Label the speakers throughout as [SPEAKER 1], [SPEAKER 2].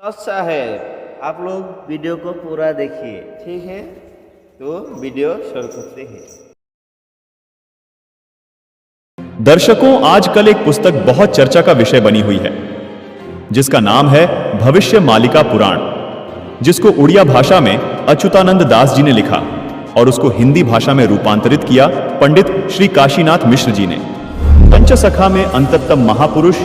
[SPEAKER 1] अच्छा है, आप लोग वीडियो को पूरा देखिए, ठीक है? तो वीडियो शुरू करते हैं।
[SPEAKER 2] दर्शकों, आजकल एक पुस्तक बहुत चर्चा का विषय बनी हुई है जिसका नाम है भविष्य मालिका पुराण, जिसको उड़िया भाषा में अच्युतानंद दास जी ने लिखा और उसको हिंदी भाषा में रूपांतरित किया पंडित श्री काशीनाथ मिश्र जी ने। पंचसखा में अंततम महापुरुष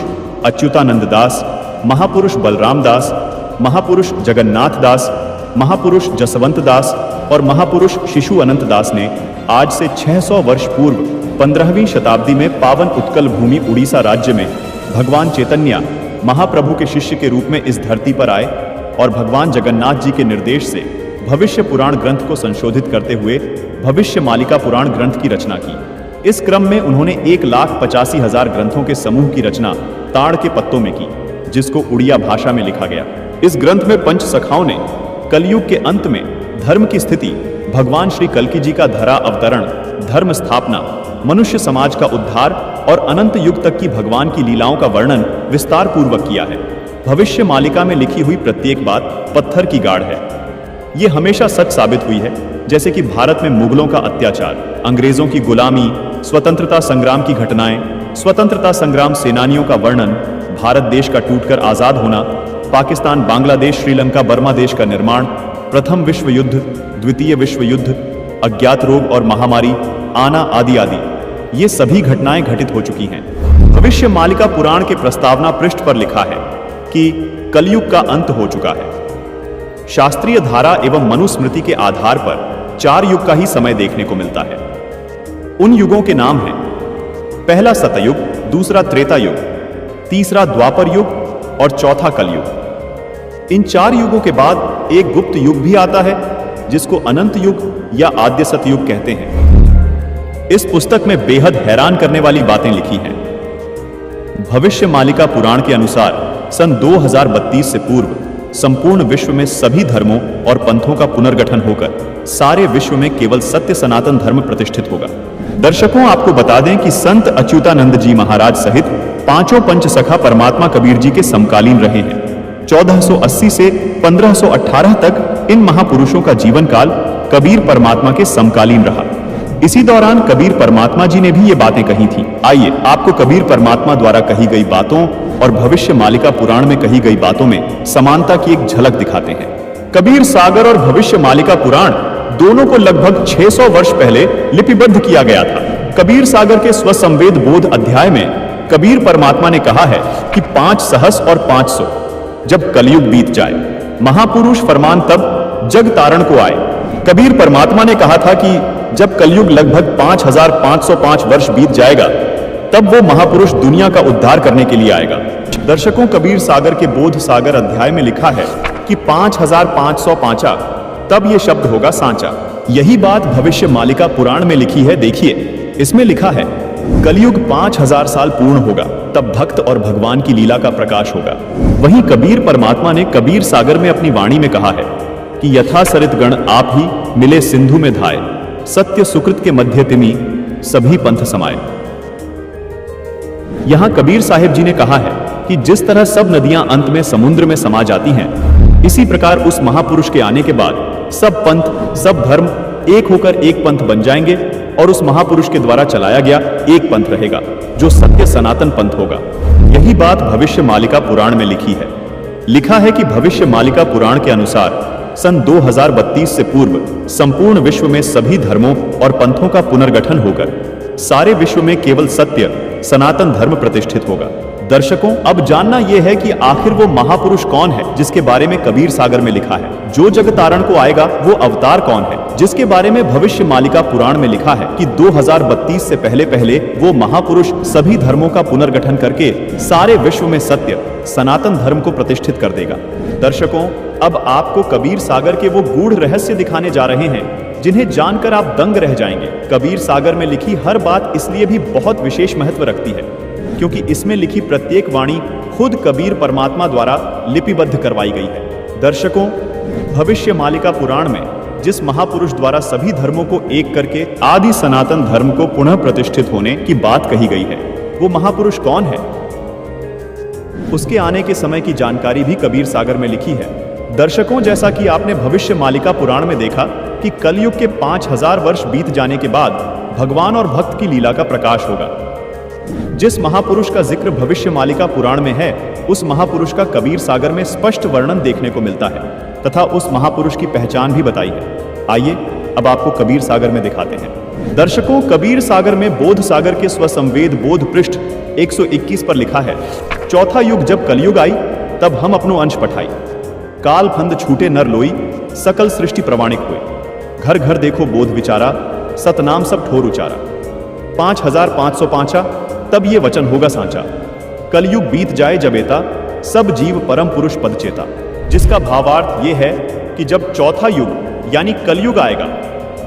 [SPEAKER 2] अच्युतानंद दास, महापुरुष बलराम दास, महापुरुष जगन्नाथ दास, महापुरुष जसवंत दास और महापुरुष शिशु अनंत दास ने आज से 600 वर्ष पूर्व 15वीं शताब्दी में पावन उत्कल भूमि उड़ीसा राज्य में भगवान चैतन्य महाप्रभु के शिष्य के रूप में इस धरती पर आए और भगवान जगन्नाथ जी के निर्देश से भविष्य पुराण ग्रंथ को संशोधित करते हुए भविष्य मालिका पुराण ग्रंथ की रचना की। इस क्रम में उन्होंने 1,85,000 ग्रंथों के समूह की रचना ताड़ के पत्तों में की, जिसको उड़िया भाषा में लिखा गया। इस ग्रंथ में पंच सखाओं ने कलयुग के अंत में धर्म की स्थिति, भगवान श्री कल्कि जी का धरा अवतरण, धर्म स्थापना, मनुष्य समाज का उद्धार और अनंत युग तक की भगवान की लीलाओं का वर्णन विस्तार पूर्वक किया है। भविष्य मालिका में लिखी हुई प्रत्येक बात पत्थर की गाढ़ है। ये हमेशा सच साबित हुई है, जैसे कि भारत में मुगलों का अत्याचार, अंग्रेजों की गुलामी, स्वतंत्रता संग्राम की घटनाएं, स्वतंत्रता संग्राम सेनानियों का वर्णन, भारत देश का टूटकर आजाद होना, पाकिस्तान, बांग्लादेश, श्रीलंका, बर्मा देश का निर्माण, प्रथम विश्व युद्ध, द्वितीय विश्व युद्ध, अज्ञात रोग और महामारी आना आदि आदि, ये सभी घटनाएं घटित हो चुकी हैं। भविष्य मालिका पुराण के प्रस्तावना पृष्ठ पर लिखा है कि कलयुग का अंत हो चुका है। शास्त्रीय धारा एवं मनुस्मृति के आधार पर 4 युग का ही समय देखने को मिलता है। उन युगों के नाम हैं: पहला सतयुग, दूसरा त्रेता युग, तीसरा द्वापर युग और चौथा कलयुग। इन 4 युगों के बाद एक गुप्त युग भी आता है, जिसको अनंत युग या आद्य सतयुग कहते हैं। इस पुस्तक में बेहद हैरान करने वाली बातें लिखी हैं। भविष्य मालिका पुराण के अनुसार सन 2032 से पूर्व संपूर्ण विश्व में सभी धर्मों और पंथों का पुनर्गठन होकर सारे विश्व में केवल सत्य सनातन धर्म प्रतिष्ठित होगा। दर्शकों, आपको बता दें कि संत अच्युतानंद जी महाराज सहित 5 पंचसखा परमात्मा कबीर जी के समकालीन रहे हैं। 1480 से 1518 तक इन महापुरुषों का जीवन काल कबीर परमात्मा के समकालीन रहा। इसी दौरान कबीर परमात्मा जी ने भी ये बातें कही थी। आइए आपको कबीर परमात्मा द्वारा कही गई बातों और भविष्य मालिका पुराण में कही गई बातों में समानता की एक झलक दिखाते हैं। कबीर सागर और भविष्य मालिका पुराण दोनों को लगभग 600 वर्ष पहले लिपिबद्ध किया गया था। कबीर सागर के स्वसंवेद बोध अध्याय में कबीर परमात्मा ने कहा है कि 5 सहस और 500 जब कलयुग बीत जाए, महापुरुष फरमान तब जग तारण को आए। कबीर परमात्मा ने कहा था कि जब कलयुग लगभग 5505 वर्ष बीत जाएगा, तब वो महापुरुष दुनिया का उद्धार करने के लिए आएगा। दर्शकों, कबीर सागर के बोध सागर अध्याय में लिखा है कि 5505 तब ये शब्द होगा सांचा। यही बात भविष्य मालिका पुराण में लिखी है। देखिए, इसमें लिखा है कलयुग 5000 साल पूर्ण होगा, तब भक्त और भगवान की लीला का प्रकाश होगा। वहीं कबीर परमात्मा ने कबीर सागर में अपनी वाणी में कहा है कि यथा सरित गण आप ही मिले सिंधु में धाये, सत्य सुकृत के मध्य तिमी सभी पंथ समाये। यहां कबीर साहिब जी ने कहा है कि जिस तरह सब नदियां अंत में समुद्र में समा जाती हैं, इसी प्रकार उस महापुरुष के आने के बाद सब पंथ, सब धर्म एक होकर एक पंथ बन जाएंगे और उस महापुरुष के द्वारा चलाया गया एक पंथ रहेगा, जो सत्य सनातन पंथ होगा। यही बात भविष्य मालिका पुराण में लिखी है। लिखा है कि भविष्य मालिका पुराण के अनुसार सन 2032 से पूर्व संपूर्ण विश्व में सभी धर्मों और पंथों का पुनर्गठन होकर सारे विश्व में केवल सत्य सनातन धर्म प्रतिष्ठित होगा। दर्शकों, अब जानना यह है कि आखिर वो महापुरुष कौन है जिसके बारे में कबीर सागर में लिखा है। जो जग तारण को आएगा वो अवतार कौन है जिसके बारे में भविष्य मालिका पुराण में लिखा है कि 2032 से पहले पहले वो महापुरुष सभी धर्मों का पुनर्गठन करके सारे विश्व में सत्य सनातन धर्म को प्रतिष्ठित कर देगा। दर्शकों, अब आपको कबीर सागर के वो गूढ़ रहस्य दिखाने जा रहे हैं जिन्हें जानकर आप दंग रह जाएंगे। कबीर सागर में लिखी हर बात इसलिए भी बहुत विशेष महत्व रखती है क्योंकि इसमें लिखी प्रत्येक वाणी खुद कबीर परमात्मा द्वारा लिपिबद्ध करवाई गई है। दर्शकों, भविष्य मालिका पुराण में जिस महापुरुष द्वारा सभी धर्मों को एक करके आदि सनातन धर्म को पुनः प्रतिष्ठित होने की बात कही गई है, वो महापुरुष कौन है? उसके आने के समय की जानकारी भी कबीर सागर में लिखी है। दर्शकों, जैसा कि आपने भविष्य मालिका पुराण में देखा कि कलयुग के 5000 वर्ष बीत जाने के बाद भगवान और भक्त की लीला का प्रकाश होगा। जिस महापुरुष का जिक्र भविष्य मालिका पुराण में है, उस महापुरुष का कबीर सागर में स्पष्ट वर्णन देखने को मिलता है तथा उस महापुरुष की पहचान भी बताई है। आइए अब आपको कबीर सागर में दिखाते हैं। दर्शकों, कबीर सागर में बोध सागर के स्वसंवेद बोध पृष्ठ 121 पर लिखा है, चौथा युग जब कलयुग आई, तब हम अपनो अंश पठाई। काल फंद छूटे नर लोई, सकल सृष्टि प्रमाणिक हुए। घर घर देखो बोध विचारा, सतनाम सब ठोर उचारा। 5505 तब ये वचन होगा सांचा। कलयुग बीत जाए जब एता, सब जीव परम पुरुष पद चेता। जिसका भावार्थ ये है कि जब चौथा युग यानी कलयुग आएगा,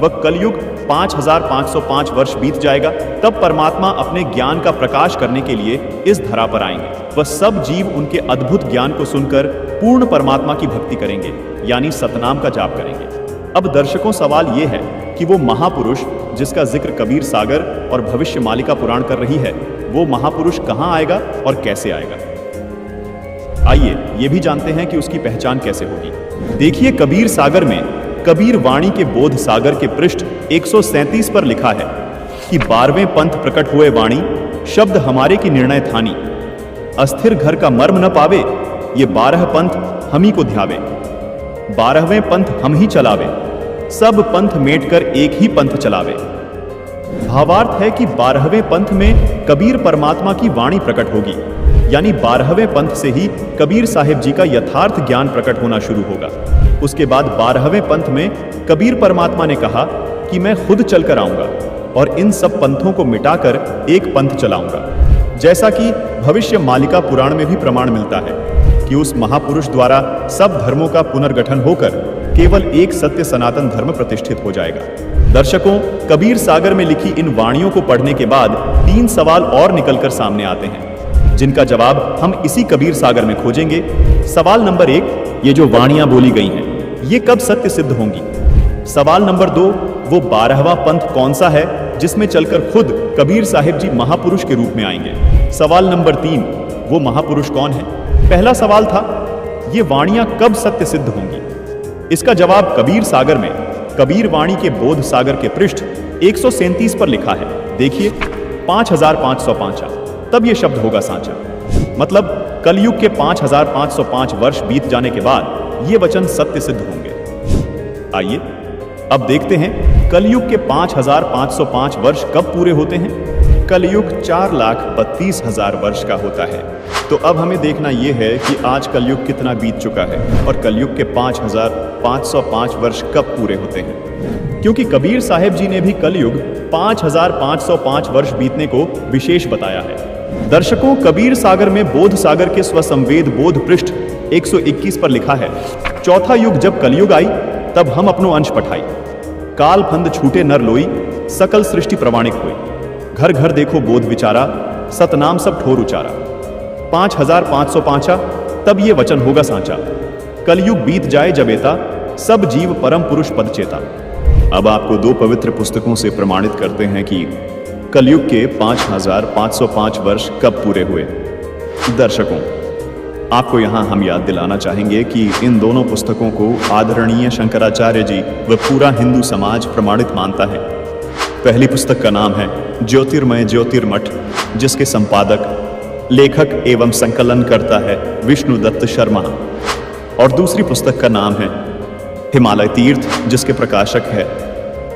[SPEAKER 2] वह कलयुग 5505 वर्ष बीत जाएगा, तब परमात्मा अपने ज्ञान का प्रकाश करने के लिए इस धरा पर आएंगे। वह सब जीव उनके अद्भुत ज्ञान को सुनकर पूर्ण परमात्मा की भक्ति करेंगे, यानी सतनाम का जाप करेंगे। अब दर्शकों, सवाल यह है कि वो महापुरुष जिसका जिक्र कबीर सागर और भविष्य मालिका पुराण कर रही है, वो महापुरुष कहां आएगा और कैसे आएगा? आइए ये भी जानते हैं कि उसकी पहचान कैसे होगी। देखिए, कबीर सागर में कबीर वाणी के बोध सागर के पृष्ठ 137 पर लिखा है कि 12वें पंथ प्रकट हुए वाणी, शब्द हमारे की निर्णय थानी। अस्थिर घर का मर्म न पावे, ये 12 पंथ हम ही को ध्यावे। 12वें पंथ हम ही चलावे, सब पंथ मेटकर एक ही पंथ चलावे। भावार्थ है कि 12वें पंथ में कबीर परमात्मा की वाणी प्रकट होगी, यानी 12वें पंथ से ही कबीर साहिब जी का यथार्थ ज्ञान प्रकट होना शुरू होगा। उसके बाद 12वें पंथ में कबीर परमात्मा ने कहा कि मैं खुद चलकर आऊंगा और इन सब पंथों को मिटाकर एक पंथ चलाऊंगा। जैसा कि भविष्य मालिका पुराण में भी प्रमाण मिलता है कि उस महापुरुष द्वारा सब धर्मों का पुनर्गठन होकर केवल एक सत्य सनातन धर्म प्रतिष्ठित हो जाएगा। दर्शकों, कबीर सागर में लिखी इन वाणियों को पढ़ने के बाद 3 सवाल और निकलकर सामने आते हैं, जिनका जवाब हम इसी कबीर सागर में खोजेंगे। सवाल नंबर 1, ये जो वाणियां बोली गई हैं, ये कब सत्य सिद्ध होंगी? सवाल नंबर 2, वो 12वां पंथ कौन सा है जिसमें चलकर खुद कबीर साहिब जी महापुरुष के रूप में आएंगे? सवाल नंबर 3, वो महापुरुष कौन है? पहला सवाल था, ये वाणियां कब सत्य सिद्ध होंगी? इसका जवाब कबीर सागर में कबीर वाणी के बोध सागर के पृष्ठ 137 पर लिखा है। देखिए, 5505 तब ये शब्द होगा सांचा। मतलब कलयुग के 5505 वर्ष बीत जाने के बाद ये वचन सत्य सिद्ध होंगे। आइए अब देखते हैं कलयुग के 5505 वर्ष कब पूरे होते हैं। कलयुग 4,32,000 वर्ष का होता है। तो अब हमें देखना यह है कि आज कलयुग कितना बीत चुका है और कलयुग के 5505 वर्ष कब पूरे होते हैं, क्योंकि कबीर साहिब जी ने भी कलयुग 5505 वर्ष बीतने को विशेष बताया है। दर्शकों, कबीर सागर में बोध सागर के स्वसंवेद बोध पृष्ठ 121 पर लिखा है, चौथा युग जब कलयुग आई, तब हम अपनो अंश पठाई। काल फंद छूटे नर लोई, सकल सृष्टि प्रमाणिक हुई। घर घर देखो बोध विचारा, सतनाम सब ठोर उचारा। 5505 तब ये वचन होगा सांचा। कलयुग बीत जाए जब एता, सब जीव परम पुरुष पद चेता। अब आपको 2 पवित्र पुस्तकों से प्रमाणित करते हैं कि कलयुग के 5505 वर्ष कब पूरे हुए। दर्शकों, आपको यहां हम याद दिलाना चाहेंगे कि इन दोनों पुस्तकों को आदरणीय शंकराचार्य जी व पूरा हिंदू समाज प्रमाणित मानता है। पहली पुस्तक का नाम है ज्योतिर्मय ज्योतिर्मठ, जिसके संपादक, लेखक एवं संकलन करता है विष्णु दत्त शर्मा, और दूसरी पुस्तक का नाम है हिमालय तीर्थ, जिसके प्रकाशक है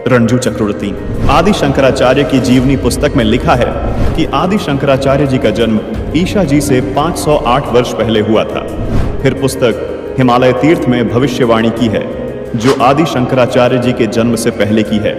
[SPEAKER 2] रणजू चक्रवर्ती। आदि शंकराचार्य की जीवनी पुस्तक में लिखा है कि आदि शंकराचार्य जी का जन्म ईशा जी से 508 वर्ष पहले हुआ था। फिर पुस्तक हिमालय तीर्थ में भविष्यवाणी की है जो आदि शंकराचार्य जी के जन्म से पहले की है।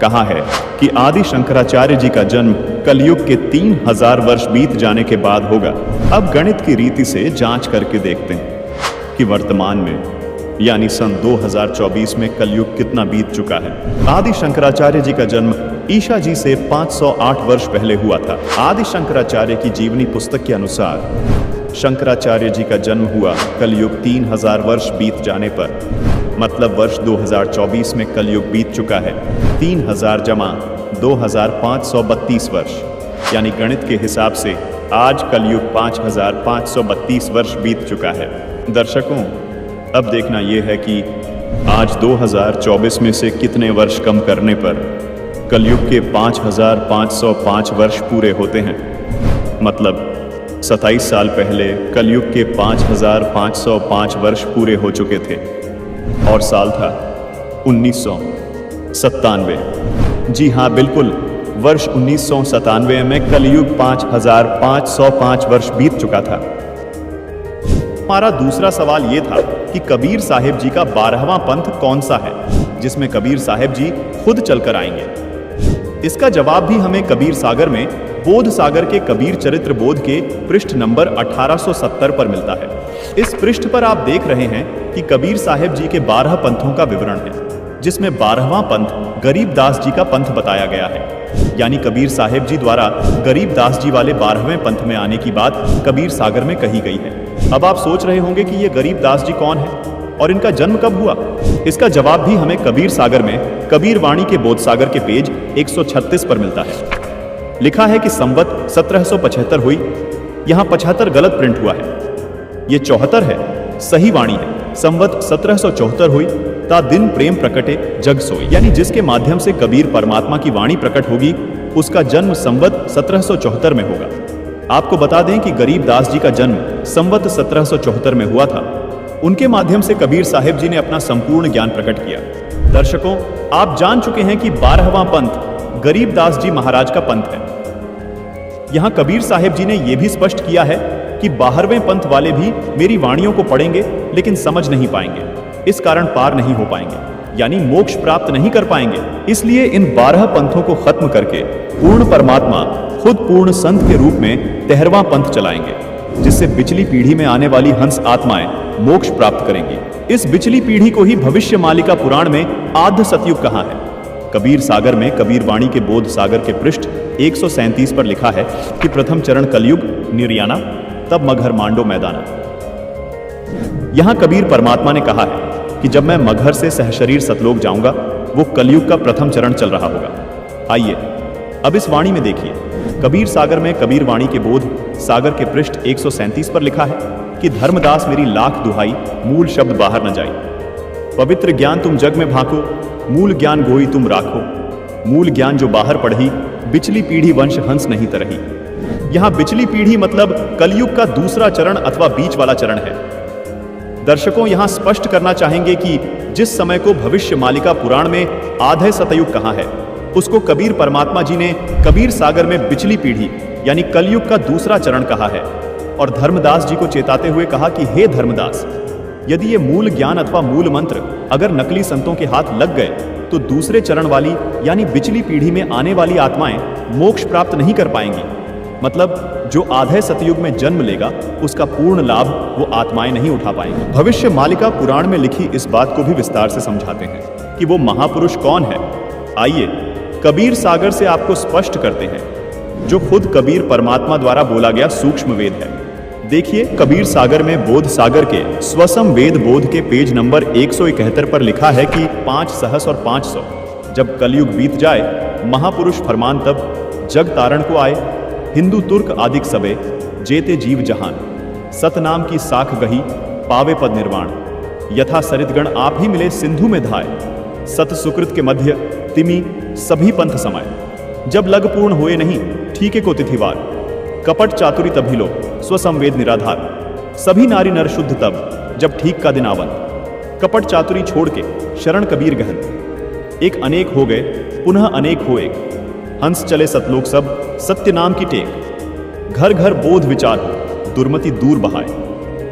[SPEAKER 2] कहा है कि आदि शंकराचार्य जी का जन्म कलयुग के 3000 वर्ष बीत जाने के बाद होगा। अब गणित की रीति से जांच करके देखते हैं कि वर्तमान में यानी सन 2024 में कलयुग कितना बीत चुका है। आदि शंकराचार्य जी का जन्म ईशा जी से 508 वर्ष पहले हुआ था। आदि शंकराचार्य की जीवनी पुस्तक के अनुसार शंकराचार्य जी का जन्म हुआ कलयुग 3000 वर्ष बीत जाने पर, मतलब वर्ष 2024 में कलयुग बीत चुका है 3000 जमा 2532 वर्ष, यानी गणित के हिसाब से आज कलयुग 5532 वर्ष बीत चुका है। दर्शकों, अब देखना यह है कि आज 2024 में से कितने वर्ष कम करने पर कलयुग के 5505 वर्ष पूरे होते हैं। मतलब 27 साल पहले कलयुग के 5505 वर्ष पूरे हो चुके थे और साल था 1997। जी हाँ, बिल्कुल, वर्ष 1997 में कलयुग 5505 वर्ष बीत चुका था। हमारा दूसरा सवाल यह था कि कबीर साहिब जी का 12वां पंथ कौन सा है जिसमें कबीर साहिब जी खुद चलकर आएंगे। इसका जवाब भी हमें कबीर सागर में बोध सागर के कबीर चरित्र बोध के पृष्ठ नंबर 1870 पर मिलता है। इस पृष्ठ पर आप देख रहे हैं कि कबीर साहिब जी के 12 पंथों का विवरण है, जिसमें 12वां पंथ गरीबदास जी का पंथ बताया गया है। यानी कबीर साहिब जी द्वारा गरीबदास जी वाले 12वें पंथ में आने की बात कबीर सागर में कही गई है। अब आप सोच रहे होंगे कि ये गरीबदास जी कौन है और इनका जन्म कब हुआ। इसका जवाब भी हमें कबीर सागर में कबीर वाणी के बोध सागर के पेज 136 पर मिलता है। लिखा है कि संवत 1775 हुई। यहां 75 गलत प्रिंट हुआ है, ये 74 है, सही वाणी है। संवत 1774 हुई। ता दिन प्रेम प्रकटे जग सोई, यानी जिसके माध्यम से कबीर परमात्मा की वाणी प्रकट होगी उसका जन्म संवत 1774 में होगा। आपको बता दें कि गरीबदास जी का जन्म संवत 1774 में हुआ था। उनके माध्यम से कबीर साहिब जी ने अपना संपूर्ण ज्ञान प्रकट किया। दर्शकों, आप जान चुके हैं कि 12वां पंथ गरीबदास जी महाराज का पंथ है। यहां कबीर साहिब जी ने यह भी स्पष्ट किया है कि 12वें पंथ वाले भी मेरी वाणियों को पढ़ेंगे लेकिन समझ नहीं पाएंगे, इस कारण पार नहीं हो पाएंगे, यानी मोक्ष प्राप्त नहीं कर पाएंगे। इसलिए इन 12 पंथों को खत्म करके पूर्ण परमात्मा खुद पूर्ण संत के रूप में 13वां पंथ चलाएंगे, जिससे पिछली पीढ़ी में आने वाली हंस आत्माएं मोक्ष प्राप्त करेंगी। इस पिछली पीढ़ी को ही भविष्य मालिका पुराण में आद्य सतयुग कहा है। कबीर सागर में कबीर वाणी के बोध सागर के पृष्ठ 137 पर लिखा है कि प्रथम चरण कलयुग निर्याना, तब मगहर मांडो मैदाना। यहां कबीर परमात्मा ने कहा है कि जब मैं मगहर से सहशरीर सतलोक जाऊंगा, वो कलयुग का प्रथम चरण चल रहा होगा। आइए अब इस वाणी में देखिए। कबीर सागर में कबीर वाणी के बोध सागर के पृष्ठ 137 पर लिखा है कि धर्मदास मेरी लाख दुहाई, मूल शब्द बाहर न जाई। पवित्र ज्ञान तुम जग में भाको, मूल ज्ञान गोई तुम राखो। मूल ज्ञान जो बाहर पढ़ी, बिचली पीढ़ी वंश हंस नहीं तरही। यहां बिचली पीढ़ी मतलब कलयुग का दूसरा चरण अथवा बीच वाला चरण है। दर्शकों, यहां स्पष्ट करना चाहेंगे कि जिस समय को भविष्य मालिका पुराण में आधे सतयुग कहा है, उसको कबीर परमात्मा जी ने कबीर सागर में बिचली पीढ़ी यानी कलयुग का दूसरा चरण कहा है और धर्मदास जी को चेताते हुए कहा कि हे धर्मदास, यदि ये मूल ज्ञान अथवा मूल मंत्र अगर नकली संतों के हाथ लग गए तो दूसरे चरण वाली यानी बिचली पीढ़ी में आने वाली आत्माएं मोक्ष प्राप्त नहीं कर पाएंगी। मतलब जो आधे सतयुग में जन्म लेगा उसका पूर्ण लाभ वो आत्माएं नहीं उठा पाएंगी। भविष्य मालिका पुराण में लिखी इस बात को भी विस्तार से समझाते हैं कि वो महापुरुष कौन है। आइए कबीर सागर से आपको स्पष्ट करते हैं, जो खुद कबीर परमात्मा द्वारा बोला गया सूक्ष्म वेद है। देखिए, कबीर सागर में बोध सागर के स्वसम वेद बोध के पेज नंबर 171 पर लिखा है कि 5 सहस और 500 जब कलयुग बीत जाए, महापुरुष फरमान तब जग तारण को आए। हिंदू तुर्क आदिक सबे जेते जीव जहान, सतनाम की साख गही पावे पद निर्वाण। यथा सरितगण आप ही मिले सिंधु में धाय, सत सुकृत के मध्य तिमि सभी पंथ समाये। जब लग पूर्ण हुए नहीं ठीके को तिथिवार, कपट चातुरी तभी लो स्वसंवेद निराधार। सभी नारी नर शुद्ध तब जब ठीक का दिन आवन, कपट चातुरी छोड़ के शरण कबीर गहन। एक अनेक हो गए पुनः अनेक हो एक, हंस चले सतलोक सब सत्य नाम की टेक। घर घर बोध विचार हो दुर्मति दूर बहाए,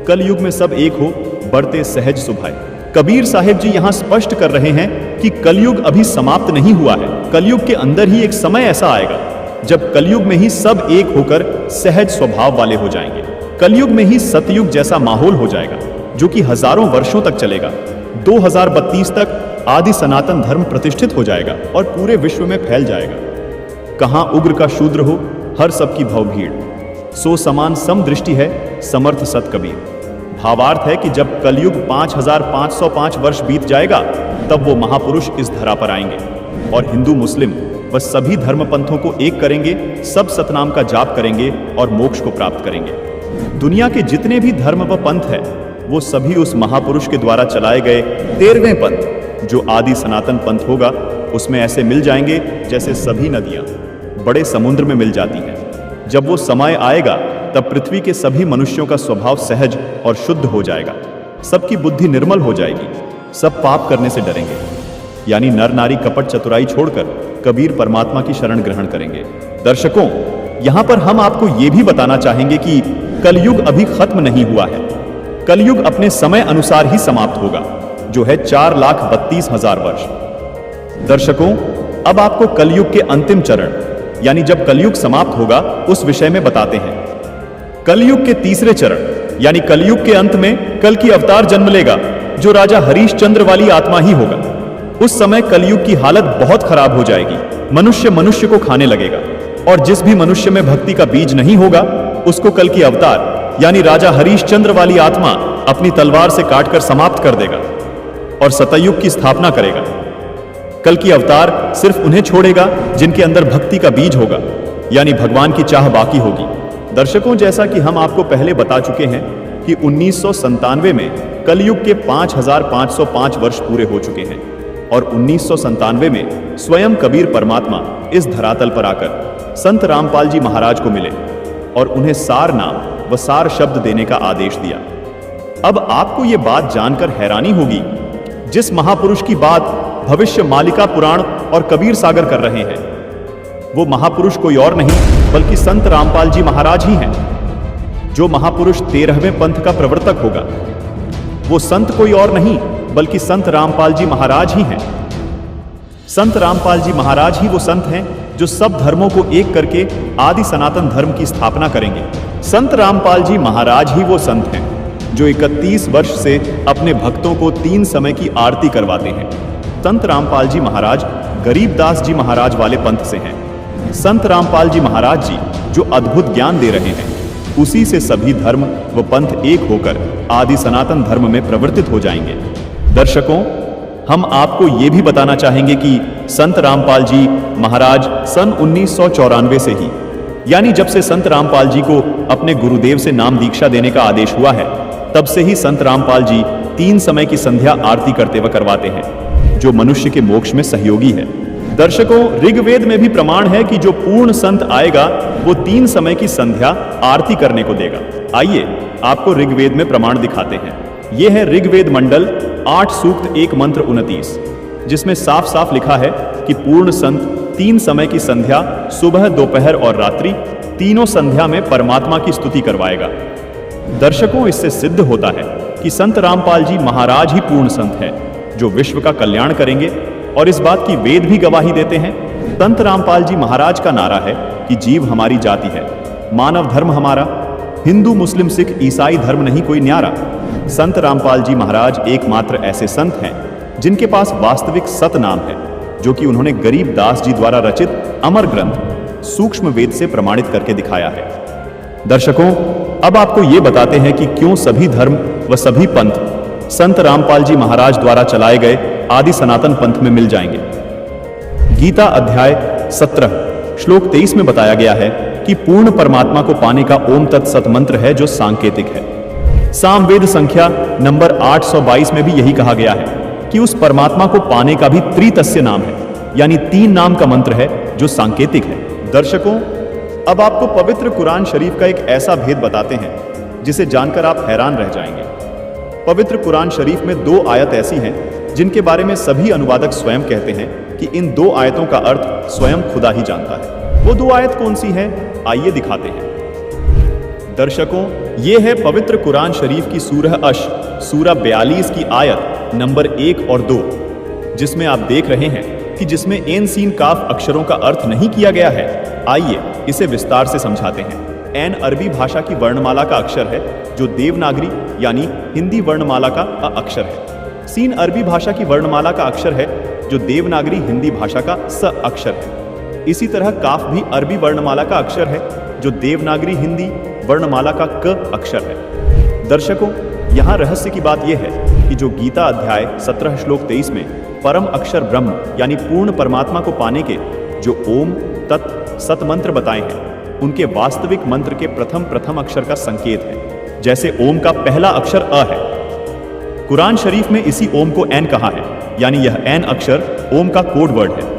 [SPEAKER 2] कल युग में सब एक हो बढ़ते सहज सुभाए। कबीर साहिब जी यहां स्पष्ट कर रहे हैं कि कलयुग अभी समाप्त नहीं हुआ है। कलयुग के अंदर ही एक समय ऐसा आएगा जब कलयुग में ही सब एक होकर सहज स्वभाव वाले हो जाएंगे। कलयुग में ही सतयुग जैसा माहौल हो जाएगा जो कि हजारों वर्षों तक चलेगा। 2032 तक आदि सनातन धर्म प्रतिष्ठित हो जाएगा और पूरे विश्व में फैल जाएगा। कहां उग्र का शूद्र हो हर सबकी भव भीड़, सो समान सम दृष्टि है समर्थ सत कबीर। भावार्थ है कि जब कलयुग 5505 वर्ष बीत जाएगा तब वो महापुरुष इस धरा पर आएंगे और हिंदू मुस्लिम वह सभी धर्म पंथों को एक करेंगे, सब सतनाम का जाप करेंगे और मोक्ष को प्राप्त करेंगे। दुनिया के जितने भी धर्म व पंथ है वो सभी उस महापुरुष के द्वारा चलाए गए 13वें पंथ जो आदि सनातन पंथ होगा उसमें ऐसे मिल जाएंगे जैसे सभी नदियां बड़े समुद्र में मिल जाती हैं। जब वो समय आएगा तब पृथ्वी के सभी मनुष्यों का स्वभाव सहज और शुद्ध हो जाएगा, सबकी बुद्धि निर्मल हो जाएगी, सब पाप करने से डरेंगे, यानी नर नारी कपट चतुराई छोड़कर कबीर परमात्मा की शरण ग्रहण करेंगे। दर्शकों, यहां पर हम आपको यह भी बताना चाहेंगे कि कलयुग अभी खत्म नहीं हुआ है। कलयुग अपने समय अनुसार ही समाप्त होगा, जो है 4,32,000 वर्ष। दर्शकों, अब आपको कलयुग के अंतिम चरण यानी जब कलयुग समाप्त होगा उस विषय में बताते हैं। कलयुग के तीसरे चरण यानी कलयुग के अंत में कल की अवतार जन्म लेगा जो राजा हरिश्चंद्र वाली आत्मा ही होगा। उस समय कलयुग की हालत बहुत खराब हो जाएगी, मनुष्य मनुष्य को खाने लगेगा और जिस भी मनुष्य में भक्ति का बीज नहीं होगा उसको कल की अवतार यानी राजा हरिश्चंद्र वाली आत्मा अपनी तलवार से काटकर समाप्त कर देगा और सतयुग की स्थापना करेगा। कल की अवतार सिर्फ उन्हें छोड़ेगा जिनके अंदर भक्ति का बीज होगा, यानी भगवान की चाह बाकी होगी। दर्शकों, जैसा कि हम आपको पहले बता चुके हैं कि 1997 में कलयुग के 5,505 वर्ष पूरे हो चुके हैं और 1997 में स्वयं कबीर परमात्मा इस धरातल पर आकर संत रामपाल जी महाराज को मिले और उन्हें सार नाम व सार शब्द देने का आदेश दिया। अब आपको ये बात जानकर हैरानी होगी, जिस महापुरुष की बात भविष्य मालिका पुराण और कबीर सागर कर रहे हैं वो महापुरुष कोई और नहीं बल्कि संत रामपाल जी महाराज ही हैं। जो महापुरुष 13वें पंथ का प्रवर्तक होगा वो संत कोई और नहीं बल्कि संत रामपाल जी महाराज ही हैं। संत रामपाल जी महाराज ही वो संत हैं जो सब धर्मों को एक करके आदि सनातन धर्म की स्थापना करेंगे। संत रामपाल जी महाराज ही वो संत हैं जो 31 वर्ष से अपने भक्तों को 3 समय की आरती करवाते हैं। संत रामपाल जी महाराज गरीबदास जी महाराज वाले पंथ से हैं। संत रामपाल जी महाराज जी जो अद्भुत ज्ञान दे रहे हैं उसी से सभी धर्म व पंथ एक होकर आदि सनातन धर्म में प्रवर्तित हो जाएंगे। दर्शकों, हम आपको ये भी बताना चाहेंगे कि संत रामपाल जी महाराज सन 1994 से ही यानी जब से संत रामपाल जी को अपने गुरुदेव से नाम दीक्षा देने का आदेश हुआ है तब से ही संत रामपाल जी 3 समय की संध्या आरती करते व करवाते हैं जो मनुष्य के मोक्ष में सहयोगी है। दर्शकों, ऋग्वेद में भी प्रमाण है कि जो पूर्ण संत आएगा वो 3 समय की संध्या आरती करने को देगा। आइए आपको ऋग्वेद में प्रमाण दिखाते हैं। यह है ऋग्वेद मंडल 8 सूक्त 1 मंत्र 29, जिसमें साफ साफ लिखा है कि पूर्ण संत 3 समय की संध्या सुबह, दोपहर और रात्रि तीनों संध्या में परमात्मा की स्तुति करवाएगा। दर्शकों, इससे सिद्ध होता है कि संत रामपाल जी महाराज ही पूर्ण संत है जो विश्व का कल्याण करेंगे और इस बात की वेद भी गवाही देते हैं। संत रामपाल जी महाराज का नारा है कि जीव हमारी जाति है, मानव धर्म हमारा, हिंदू मुस्लिम सिख ईसाई धर्म नहीं कोई न्यारा। संत रामपाल जी महाराज एकमात्र ऐसे संत हैं जिनके पास वास्तविक सत नाम है जो कि उन्होंने गरीबदास जी द्वारा रचित अमर ग्रंथ सूक्ष्म वेद से प्रमाणित करके दिखाया है। दर्शकों, अब आपको ये बताते हैं कि क्यों सभी धर्म व सभी पंथ संत रामपाल जी महाराज द्वारा चलाए गए आदि सनातन पंथ में मिल जाएंगे। गीता अध्याय 17 श्लोक 23 में बताया गया है कि पूर्ण परमात्मा को पाने का ओम तत्सत मंत्र है जो सांकेतिक है। सामवेद संख्या नंबर 822 में भी यही कहा गया है कि उस परमात्मा को पाने का भी त्रितस्य नाम है, यानी 3 नाम का मंत्र है जो सांकेतिक है। दर्शकों, अब आपको पवित्र कुरान शरीफ का एक ऐसा भेद बताते हैं जिसे जानकर आप हैरान रह जाएंगे। पवित्र कुरान शरीफ में 2 आयत ऐसी हैं जिनके बारे में सभी अनुवादक स्वयं कहते हैं कि इन 2 आयतों का अर्थ स्वयं खुदा ही जानता है। वो 2 आयत कौन सी हैं? आइए दिखाते हैं। दर्शकों, ये है पवित्र कुरान शरीफ की सूरह अश सूरह 42 की आयत नंबर 1 और 2, जिसमें आप देख रहे हैं कि जिसमें एन सीन काफ अक्षरों का अर्थ नहीं किया गया है। आइए इसे विस्तार से समझाते हैं। एन अरबी भाषा की वर्णमाला का अक्षर है जो देवनागरी यानी हिंदी वर्णमाला का अक्षर है। सीन अरबी भाषा की वर्णमाला का अक्षर है जो देवनागरी हिंदी भाषा का स अक्षर है। इसी तरह काफ भी अरबी वर्णमाला का अक्षर है जो देवनागरी हिंदी वर्णमाला का क अक्षर है। दर्शकों, यहाँ रहस्य की बात यह है कि जो गीता अध्याय 17 श्लोक 23 में परम अक्षर ब्रह्म यानी पूर्ण परमात्मा को पाने के जो ओम, तत्, सत मंत्र बताए हैं उनके वास्तविक मंत्र के प्रथम अक्षर का संकेत है। जैसे ओम का पहला अक्षर अ है। कुरान शरीफ में इसी ओम को ऐन कहा है, यानी यह ऐन अक्षर ओम का कोड वर्ड है।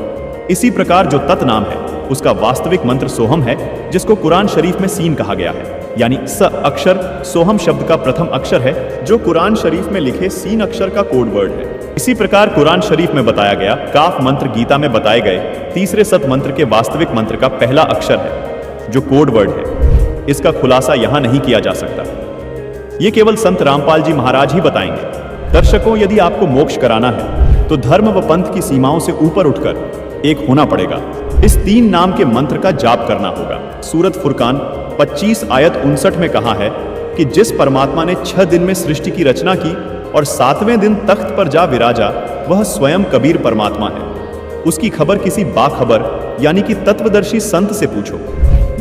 [SPEAKER 2] इसी प्रकार जो तत् नाम है उसका वास्तविक मंत्र सोहम है, जिसको कुरान शरीफ में सीन कहा गया है, यानी स अक्षर सोहम शब्द का प्रथम अक्षर है, जो कुरान शरीफ में लिखे सीन अक्षर का कोड वर्ड है। इसी प्रकार कुरान शरीफ में बताया गया काफ मंत्र गीता में बताए गए तीसरे सत मंत्र के वास्तविक मंत्र का पहला अक्षर है, जो कोड वर्ड है। इसका खुलासा यहां नहीं किया जा सकता, ये केवल संत रामपाल जी महाराज ही बताएंगे। दर्शकों, यदि आपको मोक्ष कराना है तो धर्म व पंथ की सीमाओं से ऊपर उठकर एक होना पड़ेगा। इस 3 नाम के मंत्र का जाप करना होगा। सूरत फुरकान 25 आयत 59 में कहा है कि जिस परमात्मा ने 6 दिन में सृष्टि की रचना की और 7वें दिन तख्त पर जा विराजा, वह स्वयं कबीर परमात्मा है। उसकी खबर किसी बाखबर यानी कि तत्वदर्शी संत से पूछो।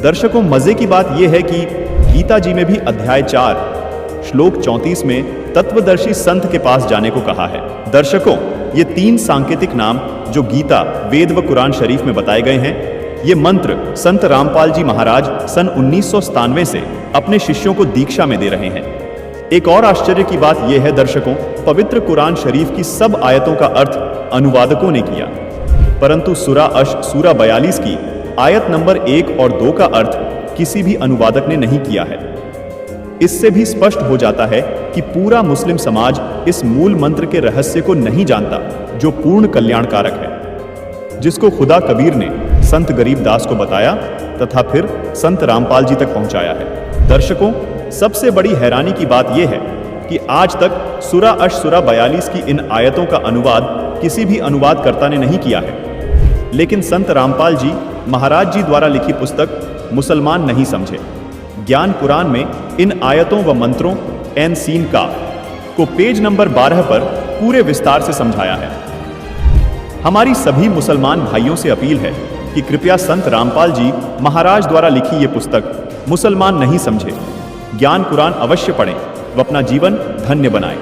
[SPEAKER 2] दर्शकों, मजे की बात यह है कि गीता जी में भी अध्याय 4 श्लोक 34 में तत्वदर्शी संत के पास जाने को कहा है। दर्शकों, ये 3 सांकेतिक नाम जो गीता, वेद व कुरान शरीफ में बताए गए हैं, ये मंत्र संत रामपाल जी महाराज सन 1997 से अपने शिष्यों को दीक्षा में दे रहे हैं। एक और आश्चर्य की बात यह है दर्शकों, पवित्र कुरान शरीफ की सब आयतों का अर्थ अनुवादकों ने किया, परंतु सूरा 42 की आयत नंबर 1 और 2 का अर्थ किसी भी अनुवादक ने नहीं किया है। इससे भी स्पष्ट हो जाता है कि पूरा मुस्लिम समाज इस मूल मंत्र के रहस्य को नहीं जानता, जो पूर्ण कल्याणकारक है, जिसको खुदा कबीर ने संत गरीबदास को बताया तथा फिर संत रामपाल जी तक पहुंचाया है। दर्शकों, सबसे बड़ी हैरानी की बात यह है कि आज तक सूरा 42 की इन आयतों का अनुवाद किसी भी अनुवादकर्ता ने नहीं किया है। लेकिन संत रामपाल जी महाराज जी द्वारा लिखी पुस्तक मुसलमान नहीं समझे ज्ञान कुरान में इन आयतों व मंत्रों एन सीन का को पेज नंबर 12 पर पूरे विस्तार से समझाया है। हमारी सभी मुसलमान भाइयों से अपील है कि कृपया संत रामपाल जी महाराज द्वारा लिखी ये पुस्तक मुसलमान नहीं समझे ज्ञान कुरान अवश्य पढ़ें व अपना जीवन धन्य बनाएं।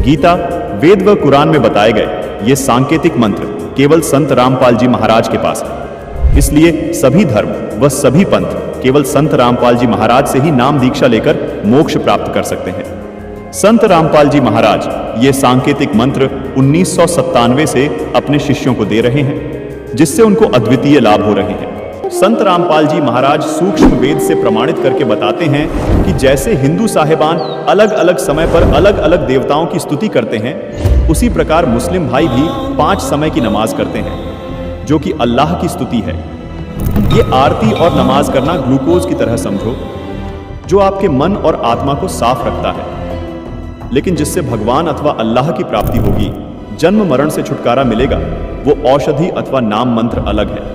[SPEAKER 2] गीता, वेद व कुरान में बताए गए ये सांकेतिक मंत्र केवल संत रामपाल जी महाराज के पास है। इसलिए सभी धर्म व सभी पंथ केवल संत रामपाल जी महाराज से ही नाम दीक्षा लेकर मोक्ष प्राप्त कर सकते हैं। संत रामपाल जी महाराज ये सांकेतिक मंत्र 1997 से अपने शिष्यों को दे रहे हैं, जिससे उनको अद्वितीय लाभ हो रहे हैं। संत रामपाल जी महाराज सूक्ष्म वेद से प्रमाणित करके बताते हैं कि जैसे हिंदू साहिबान अलग अलग समय पर अलग अलग देवताओं की स्तुति करते हैं, उसी प्रकार मुस्लिम भाई भी 5 समय की नमाज करते हैं, जो कि अल्लाह की स्तुति है। ये आरती और नमाज करना ग्लूकोज की तरह समझो, जो आपके मन और आत्मा को साफ रखता है, लेकिन जिससे भगवान अथवा अल्लाह की प्राप्ति होगी, जन्म मरण से छुटकारा मिलेगा, वो औषधि अथवा नाम मंत्र अलग है।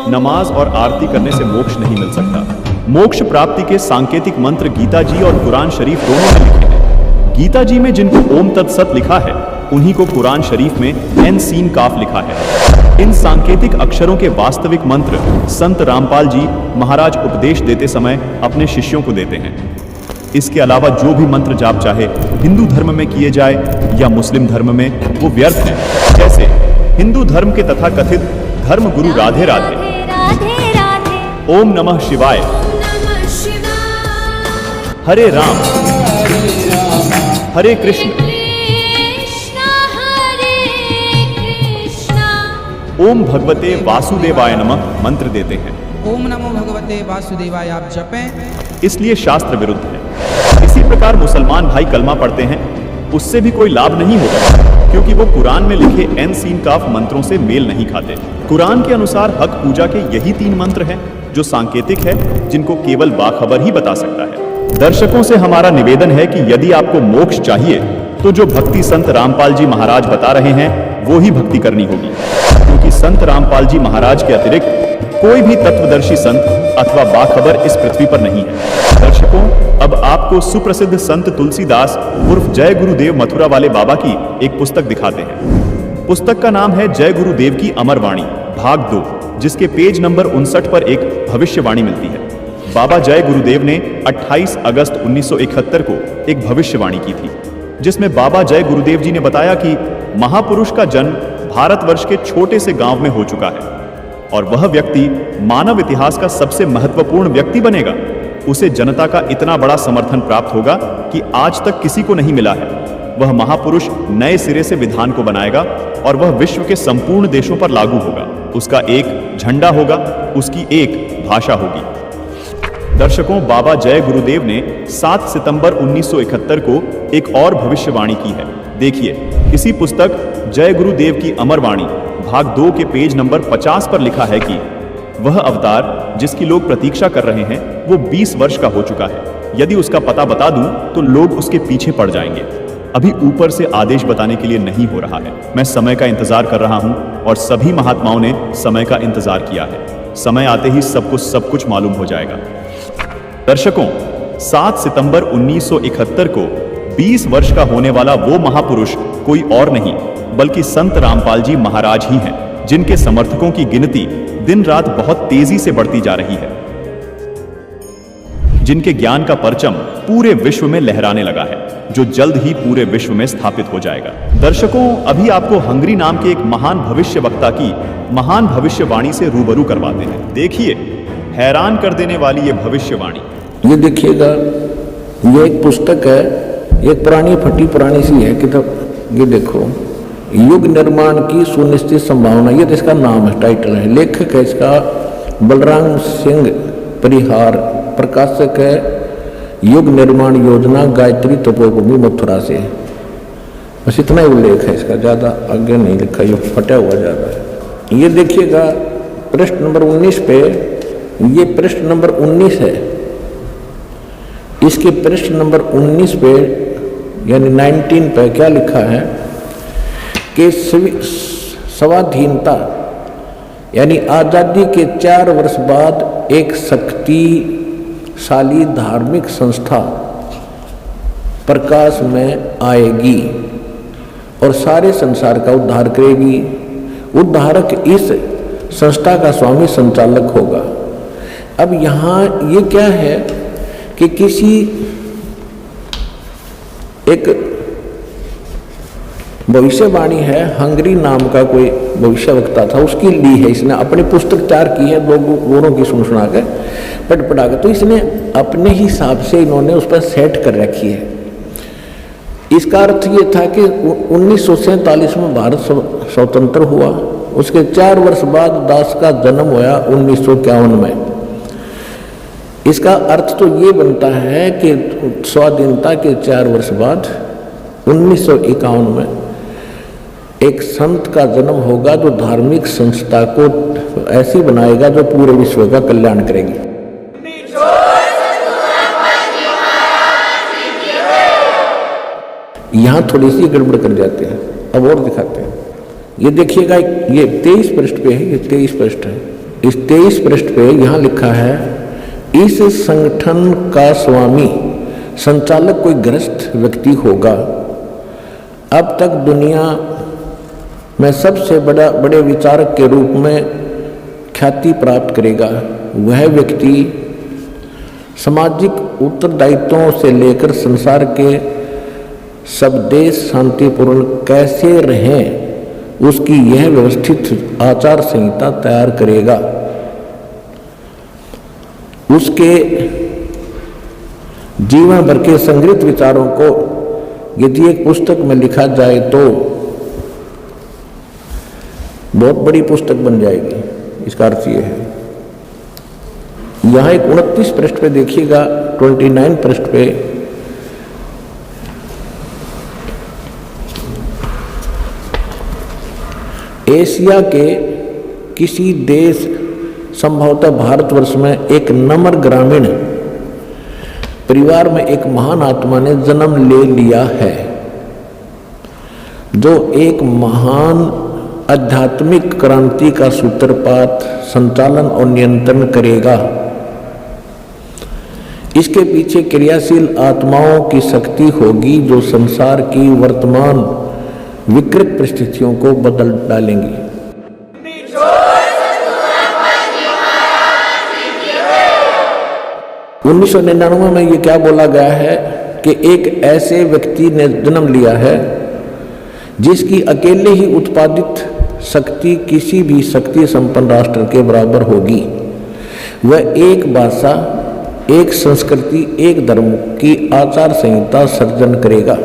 [SPEAKER 2] नमाज और आरती करने से मोक्ष नहीं मिल सकता। मोक्ष प्राप्ति के सांकेतिक मंत्र गीता जी और कुरान शरीफ दोनों में लिखे हैं। गीता जी में जिनको ओम तत्सत लिखा है, उन्हीं को कुरान शरीफ में एन सीन काफ लिखा है। इन सांकेतिक अक्षरों के वास्तविक मंत्र संत रामपाल जी महाराज उपदेश देते समय अपने शिष्यों को देते हैं। इसके अलावा जो भी मंत्र जाप चाहे हिंदू धर्म में किए जाए या मुस्लिम धर्म में, वो व्यर्थ है। जैसे हिंदू धर्म के तथा कथित धर्म गुरु राधे राधे, ओम नमः शिवाय, हरे राम, हरे कृष्ण, ओम भगवते वासुदेवाय नमः मंत्र देते हैं।
[SPEAKER 3] ओम नमो भगवते वासुदेवाय आप जपें,
[SPEAKER 2] इसलिए शास्त्र विरुद्ध है। इसी प्रकार मुसलमान भाई कलमा पढ़ते हैं, उससे भी कोई लाभ नहीं होगा, क्योंकि वो कुरान में लिखे एन सीन काफ मंत्रों से मेल नहीं खाते। कुरान के अनुसार हक पूजा के यही 3 मंत्र हैं जो सांकेतिक है, जिनको केवल बाखबर ही बता सकता है। दर्शकों से हमारा निवेदन है कि यदि आपको मोक्ष चाहिए तो जो भक्ति संत रामपाल जी महाराज बता रहे हैं वो ही भक्ति करनी होगी, क्योंकि संत रामपाल जी महाराज के अतिरिक्त कोई भी तत्वदर्शी संत अथवा बाखबर इस पृथ्वी पर नहीं है। दर्शकों, अब आपको सुप्रसिद्ध संत तुलसीदास उर्फ जय गुरुदेव मथुरा वाले बाबा की एक पुस्तक दिखाते हैं। पुस्तक का नाम है जय गुरुदेव की अमर वाणी भाग 2, जिसके पेज नंबर 59 पर एक भविष्यवाणी मिलती है। बाबा जय गुरुदेव ने 28 अगस्त 1971 को एक भविष्यवाणी की थी, जिसमें बाबा जय गुरुदेव जी ने बताया कि महापुरुष का जन्म भारतवर्ष के छोटे से गांव में हो चुका है, और वह व्यक्ति मानव इतिहास का सबसे महत्वपूर्ण व्यक्ति बनेगा। उसे जनता का इतना बड़ा समर्थन प्राप्त होगा कि आज तक किसी को नहीं मिला है। वह महापुरुष नए सिरे से विधान को बनाएगा और वह विश्व के संपूर्ण देशों पर लागू होगा। उसका एक झंडा होगा, उसकी एक भाषा होगी। दर्शकों, बाबा जय गुरुदेव ने 7 सितंबर 1971 को एक और भविष्यवाणी की है। देखिए, इसी पुस्तक जय गुरुदेव की अमर वाणी भाग 2 के पेज नंबर 50 पर लिखा है कि वह अवतार जिसकी लोग प्रतीक्षा कर रहे हैं वो 20 वर्ष का हो चुका है। यदि उसका पता बता दूं तो लोग उसके पीछे पड़ जाएंगे। अभी ऊपर से आदेश बताने के लिए नहीं हो रहा है। मैं समय का इंतजार कर रहा हूं और सभी महात्माओं ने समय का इंतजार किया है। समय आते ही सबको सब कुछ मालूम हो जाएगा। दर्शकों, 7 सितंबर 1971 को 20 वर्ष का होने वाला वो महापुरुष कोई और नहीं बल्कि संत रामपाल जी महाराज ही हैं, जिनके समर्थकों की गिनती दिन रात बहुत तेजी से बढ़ती जा रही है, जिनके ज्ञान का परचम पूरे विश्व में लहराने लगा है, जो जल्द ही पूरे विश्व में स्थापित हो जाएगा। दर्शकों, अभी आपको हंगरी नाम के एक महान भविष्य वक्ता की महान भविष्यवाणी से रूबरू करवाते हैं। देखिए, हैरान कर देने वाली ये भविष्यवाणी।
[SPEAKER 4] ये देखिएगा, ये एक पुस्तक है, एक पुरानी फटी पुरानी सी है किताब। ये देखो, युग निर्माण की सुनिश्चित संभावना, ये इसका नाम है, टाइटल है। लेखक है इसका बलराम सिंह परिहार, प्रकाशक है युग निर्माण योजना, गायत्री तपोभूमि, मथुरा से। बस इतना ही उल्लेख है इसका, ज़्यादा आगे नहीं लिखा, ये फटा हुआ ज़्यादा है। ये देखिएगा पृष्ठ नंबर 19 पे, ये पृष्ठ नंबर 19 है। इसके पृष्ठ नंबर 19 पे यानी 19 पे क्या लिखा है कि स्वाधीनता यानी आज़ादी के 4 वर्ष बाद एक शक्तिशाली धार्मिक संस्था प्रकाश में आएगी और सारे संसार का उद्धार करेगी। उद्धारक इस संस्था का स्वामी संचालक होगा। अब यहाँ ये क्या है कि किसी एक भविष्यवाणी है, हंगरी नाम का कोई भविष्य वक्ता था, उसकी ली है इसने, अपनी पुस्तक तैयार की है, लोगों की सुना के पढ़ा के, तो इसने अपने हिसाब से इन्होंने उस पर सेट कर रखी है। इसका अर्थ ये था कि 1947 में भारत स्वतंत्र हुआ, उसके 4 वर्ष बाद दास का जन्म हुआ 1951 में। इसका अर्थ तो ये बनता है कि स्वाधीनता के 4 वर्ष बाद 1951 में एक संत का जन्म होगा जो धार्मिक संस्था को ऐसी बनाएगा जो पूरे विश्व का कल्याण करेगी। यहाँ थोड़ी सी गड़बड़ कर जाते हैं, अब और दिखाते हैं। ये देखिएगा, ये 23 पृष्ठ पे है, ये 23 पृष्ठ है। इस 23 पृष्ठ पे यहाँ लिखा है, इस संगठन का स्वामी संचालक कोई ग्रस्त व्यक्ति होगा। अब तक दुनिया में सबसे बड़े विचारक के रूप में ख्याति प्राप्त करेगा। वह व्यक्ति सामाजिक उत्तरदायित्वों से लेकर संसार के सब देश शांतिपूर्ण कैसे रहें उसकी यह व्यवस्थित आचार संहिता तैयार करेगा। उसके जीवन भर के संग्रहित विचारों को यदि एक पुस्तक में लिखा जाए तो बहुत बड़ी पुस्तक बन जाएगी। इसका अर्थ ये है। यहाँ एक 29 पृष्ठ पे देखिएगा, 29 पृष्ठ पे एशिया के किसी देश, संभवतः भारतवर्ष में, एक नम्र ग्रामीण परिवार में एक महान आत्मा ने जन्म ले लिया है जो एक महान आध्यात्मिक क्रांति का सूत्रपात, संचालन और नियंत्रण करेगा। इसके पीछे क्रियाशील आत्माओं की शक्ति होगी जो संसार की वर्तमान विकृत परिस्थितियों को बदल डालेंगी। 1999 में ये क्या बोला गया है कि एक ऐसे व्यक्ति ने जन्म लिया है जिसकी अकेले ही उत्पादित शक्ति किसी भी शक्ति संपन्न राष्ट्र के बराबर होगी। वह एक भाषा, एक संस्कृति, एक धर्म की आचार संहिता सर्जन करेगा।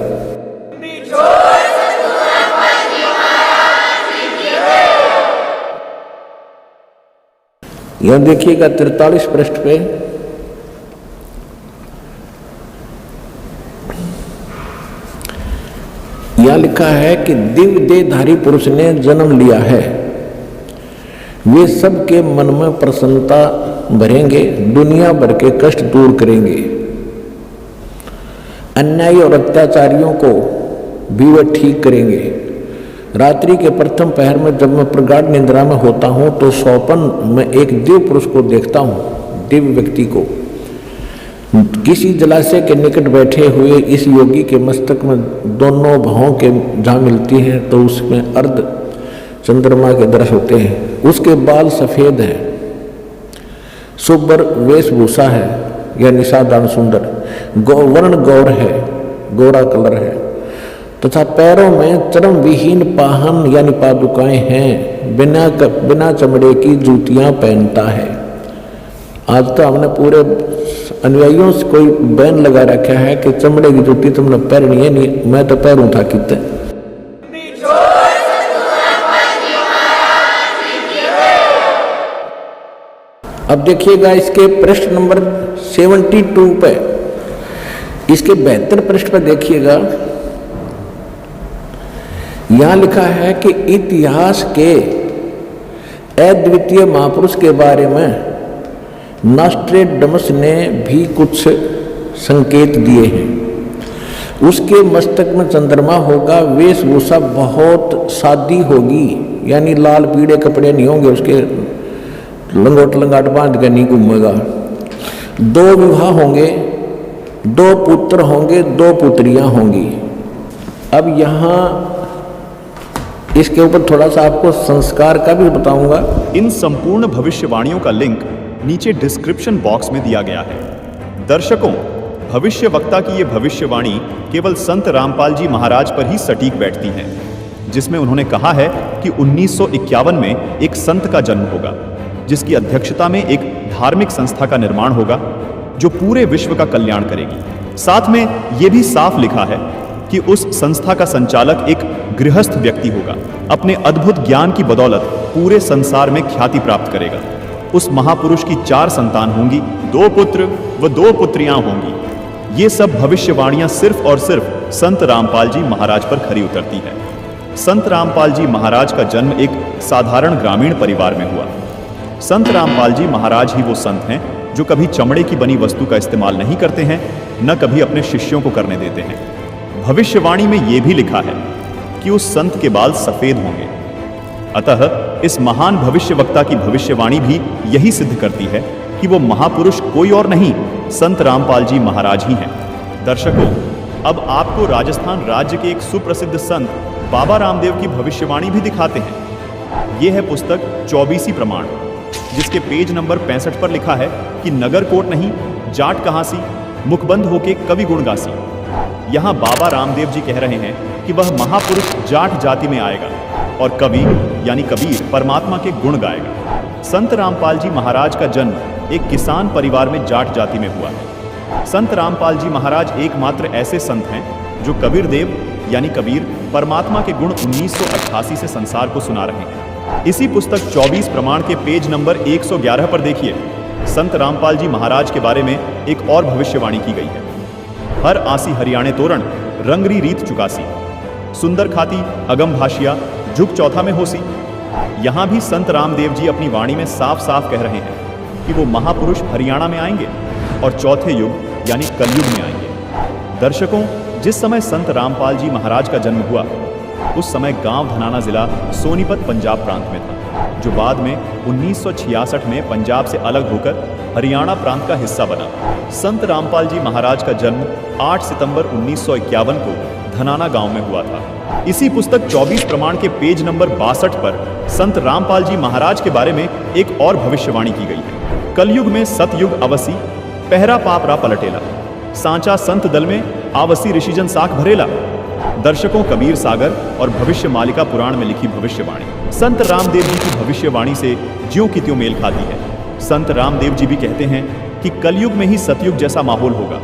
[SPEAKER 4] यह देखिएगा 43 पृष्ठ पे, यह लिखा है कि दिव्य देहधारी पुरुष ने जन्म लिया है, वे सबके मन में प्रसन्नता भरेंगे, दुनिया भर के कष्ट दूर करेंगे, अन्यायी और अत्याचारियों को भी वह ठीक करेंगे। रात्रि के प्रथम पहर में जब मैं प्रगाढ़ निद्रा में होता हूँ तो स्वप्न में एक दिव्य पुरुष को देखता हूँ, दिव्य व्यक्ति को। किसी जलाशय के निकट बैठे हुए इस योगी के मस्तक में दोनों भावों के जहाँ मिलती हैं तो उसमें अर्ध चंद्रमा के दृश्य होते हैं। उसके बाल सफ़ेद हैं, सुब्बर वेशभूषा है, यह निशादान सुंदर, वर्ण गौर है, गोरा कलर है, तथा पैरों में चरम विहीन पाहन यानी पादुकाएं हैं, बिना चमड़े की जूतियां पहनता है। आज तो हमने पूरे अनुयायियों से कोई बैन लगा रखा है कि चमड़े की जूती तुमने पहननी है, नहीं मैं तो पैरूं था कितने। अब देखिएगा इसके पृष्ठ नंबर 72 पे, इसके 72 पृष्ठ पर देखिएगा, यहां लिखा है कि इतिहास के अद्वितीय महापुरुष के बारे में नॉस्ट्रेडमस ने भी कुछ संकेत दिए हैं। उसके मस्तक में चंद्रमा होगा, वेशभूषा बहुत सादी होगी, यानी लाल पीले कपड़े नहीं होंगे, उसके लंगोट लंगाट बांध के नहीं घूमेगा। 2 विवाह होंगे, 2 पुत्र होंगे, 2 पुत्रियां होंगी। अब यहाँ इसके ऊपर थोड़ा सा आपको संस्कार का भी बताऊंगा।
[SPEAKER 2] इन संपूर्ण भविष्यवाणियों का लिंक नीचे डिस्क्रिप्शन बॉक्स में दिया गया है। दर्शकों, भविष्य वक्ता की ये भविष्यवाणी केवल संत रामपाल जी महाराज पर ही सटीक बैठती है, जिसमें उन्होंने कहा है कि 1951 में एक संत का जन्म होगा, जिसकी अध्यक्षता में एक धार्मिक संस्था का निर्माण होगा जो पूरे विश्व का कल्याण करेगी। साथ में यह भी साफ लिखा है कि उस संस्था का संचालक एक गृहस्थ व्यक्ति होगा, अपने अद्भुत ज्ञान की बदौलत पूरे संसार में ख्याति प्राप्त करेगा। उस महापुरुष की 4 संतान होंगी, 2 पुत्र व 2 पुत्रियां होंगी। ये सब भविष्यवाणियां सिर्फ और सिर्फ संत रामपाल जी महाराज पर खरी उतरती है। संत रामपाल जी महाराज का जन्म एक साधारण ग्रामीण परिवार में हुआ। संत रामपाल जी महाराज ही वो संत हैं जो कभी चमड़े की बनी वस्तु का इस्तेमाल नहीं करते हैं, न कभी अपने शिष्यों को करने देते हैं। भविष्यवाणी में यह भी लिखा है कि उस संत के बाल सफेद होंगे। अतः इस महान भविष्यवक्ता की भविष्यवाणी भी यही सिद्ध करती है कि वो महापुरुष कोई और नहीं, संत रामपाल जी महाराज ही हैं। दर्शकों, अब आपको राजस्थान राज्य के एक सुप्रसिद्ध संत बाबा रामदेव की भविष्यवाणी भी दिखाते हैं। यह है पुस्तक 24 प्रमाण, जिसके पेज नंबर 65 पर लिखा है कि नगर कोट नहीं, जाट कहां सी, मुखबंद होके कवि गुण गासी। यहां बाबा रामदेव जी कह रहे हैं कि वह महापुरुष जाट जाति में आएगा और कवि यानी कबीर परमात्मा के गुण गाएगा। संत रामपाल जी महाराज का जन्म एक किसान परिवार में जाट जाति में हुआ है। संत रामपाल जी महाराज एकमात्र ऐसे संत हैं जो कबीर देव यानी कबीर परमात्मा के गुण 1988 से संसार को सुना रहे हैं। इसी पुस्तक 24 प्रमाण के पेज नंबर 111 पर देखिए, संत रामपाल जी महाराज के बारे में एक और भविष्यवाणी की गई है। हर आसी हरियाणे तोरण, रंगरी रीत चुकासी, सुंदर खाती अगम भाषिया, झुक चौथा में होसी। यहां भी संत रामदेव जी अपनी वाणी में साफ साफ कह रहे हैं कि वो महापुरुष हरियाणा में आएंगे और चौथे युग यानी कलयुग में आएंगे। दर्शकों, जिस समय संत रामपाल जी महाराज का जन्म हुआ उस समय गांव धनाना जिला सोनीपत पंजाब प्रांत में था, जो बाद में 1966 में पंजाब से अलग होकर हरियाणा प्रांत का हिस्सा बना। संत रामपाल जी महाराज का जन्म 8 सितंबर 1951 को धनाना गांव में हुआ था। इसी पुस्तक 24 प्रमाण के पेज नंबर 62 पर संत रामपाल जी महाराज के बारे में एक और भविष्यवाणी की गई है। कलयुग में सतयुग अवसी, पहरा पाप रा पलटेला, सांचा संत दल में आवसी ऋषिजन साख भरेला। दर्शकों कबीर सागर और भविष्य मालिका पुराण में लिखी भविष्यवाणी संत रामदेव जी की भविष्यवाणी से ज्यों की त्यों मेल खाती है। संत रामदेव जी भी कहते हैं कि कलयुग में ही सतयुग जैसा माहौल होगा।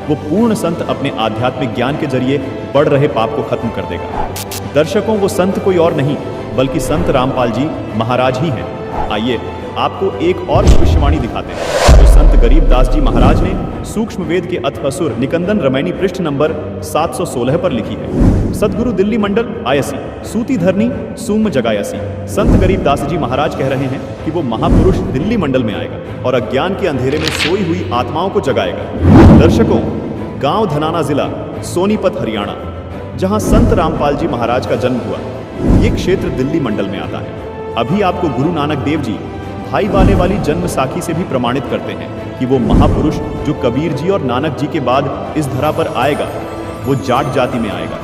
[SPEAKER 2] वो पूर्ण संत अपने आध्यात्मिक ज्ञान के जरिए बढ़ रहे पाप को खत्म कर देगा। दर्शकों, वो संत कोई और नहीं बल्कि संत रामपाल जी महाराज ही हैं। आइए आपको एक और भविष्यवाणी दिखाते हैं जो संत गरीबदास जी महाराज ने सूक्ष्म वेद के अथअसुर निकंदन रमैनी पृष्ठ नंबर 716 पर लिखी है। सदगुरु दिल्ली मंडल आयसी सूती धरनी सूम जगायसी। संत गरीबदास जी महाराज कह रहे हैं कि वो महापुरुष दिल्ली मंडल में आएगा और अज्ञान के अंधेरे में सोई हुई आत्माओं को जगाएगा। दर्शकों, गांव धनाना जिला सोनीपत हरियाणा, जहां संत रामपाल जी महाराज का जन्म हुआ, ये क्षेत्र दिल्ली मंडल में आता है। अभी आपको गुरु नानक देव जी भाई वाले वाली जन्म साखी से भी प्रमाणित करते हैं कि वो महापुरुष जो कबीर जी और नानक जी के बाद इस धरा पर आएगा, वो जाट जाति में आएगा।